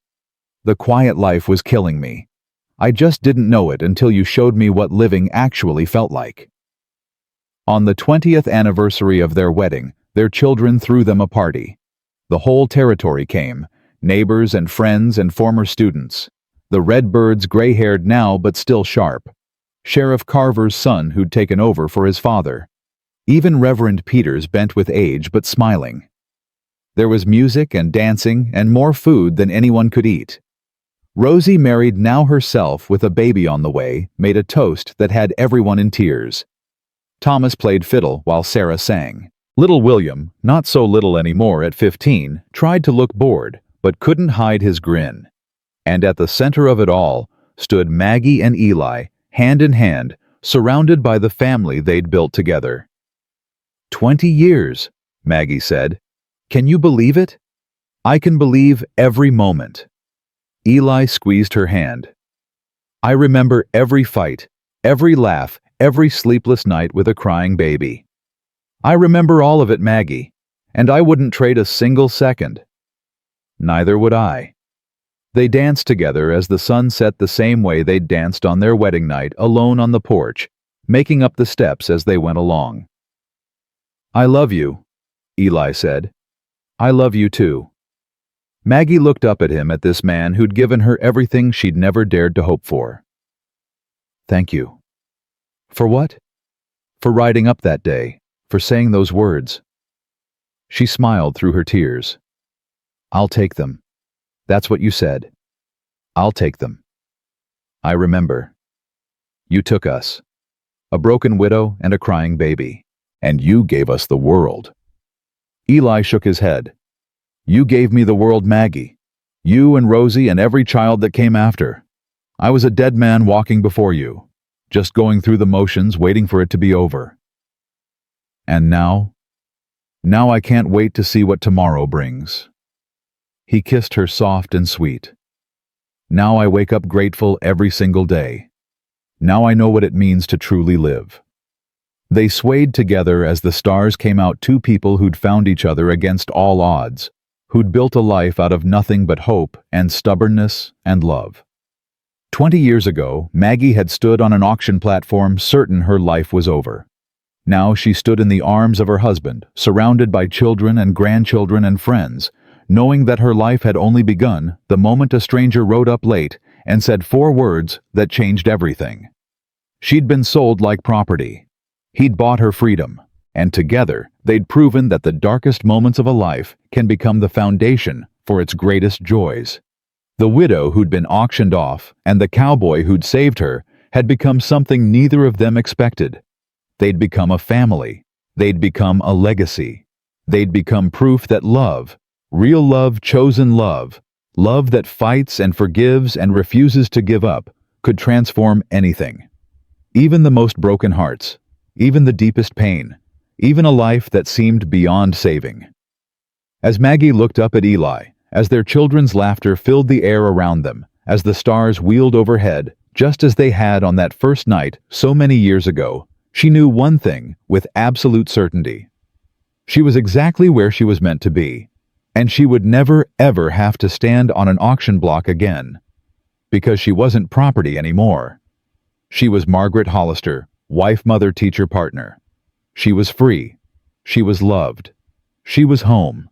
[SPEAKER 1] "The quiet life was killing me. I just didn't know it until you showed me what living actually felt like." On the 20th anniversary of their wedding, their children threw them a party. The whole territory came, neighbors and friends and former students. The Redbirds gray-haired now but still sharp. Sheriff Carver's son who'd taken over for his father. Even Reverend Peters bent with age but smiling. There was music and dancing and more food than anyone could eat. Rosie, married now herself with a baby on the way, made a toast that had everyone in tears. Thomas played fiddle while Sarah sang. Little William, not so little anymore at 15, tried to look bored, but couldn't hide his grin. And at the center of it all stood Maggie and Eli, hand in hand, surrounded by the family they'd built together. 20 years, Maggie said. "Can you believe it?" "I can believe every moment." Eli squeezed her hand. "I remember every fight, every laugh, every sleepless night with a crying baby. I remember all of it, Maggie, and I wouldn't trade a single second." "Neither would I." They danced together as the sun set the same way they'd danced on their wedding night, alone on the porch, making up the steps as they went along. "I love you," Eli said. "I love you too." Maggie looked up at him, at this man who'd given her everything she'd never dared to hope for. "Thank you." "For what?" "For riding up that day, for saying those words." She smiled through her tears. "I'll take them. That's what you said. I'll take them. I remember. You took us, a broken widow and a crying baby, and you gave us the world." Eli shook his head. "You gave me the world, Maggie. You and Rosie and every child that came after. I was a dead man walking before you, just going through the motions, waiting for it to be over. And now I can't wait to see what tomorrow brings." He kissed her soft and sweet. "Now I wake up grateful every single day. Now I know what it means to truly live." They swayed together as the stars came out, two people who'd found each other against all odds, who'd built a life out of nothing but hope and stubbornness and love. 20 years ago, Maggie had stood on an auction platform certain her life was over. Now she stood in the arms of her husband, surrounded by children and grandchildren and friends, knowing that her life had only begun the moment a stranger rode up late and said 4 words that changed everything. She'd been sold like property. He'd bought her freedom, and together they'd proven that the darkest moments of a life can become the foundation for its greatest joys. The widow who'd been auctioned off and the cowboy who'd saved her had become something neither of them expected. They'd become a family. They'd become a legacy. They'd become proof that love, real love, chosen love, love that fights and forgives and refuses to give up, could transform anything. Even the most broken hearts, even the deepest pain, even a life that seemed beyond saving. As Maggie looked up at Eli, as their children's laughter filled the air around them, as the stars wheeled overhead, just as they had on that first night so many years ago, she knew one thing with absolute certainty. She was exactly where she was meant to be, and she would never ever have to stand on an auction block again. Because she wasn't property anymore. She was Margaret Hollister, wife, mother, teacher, partner. She was free. She was loved. She was home.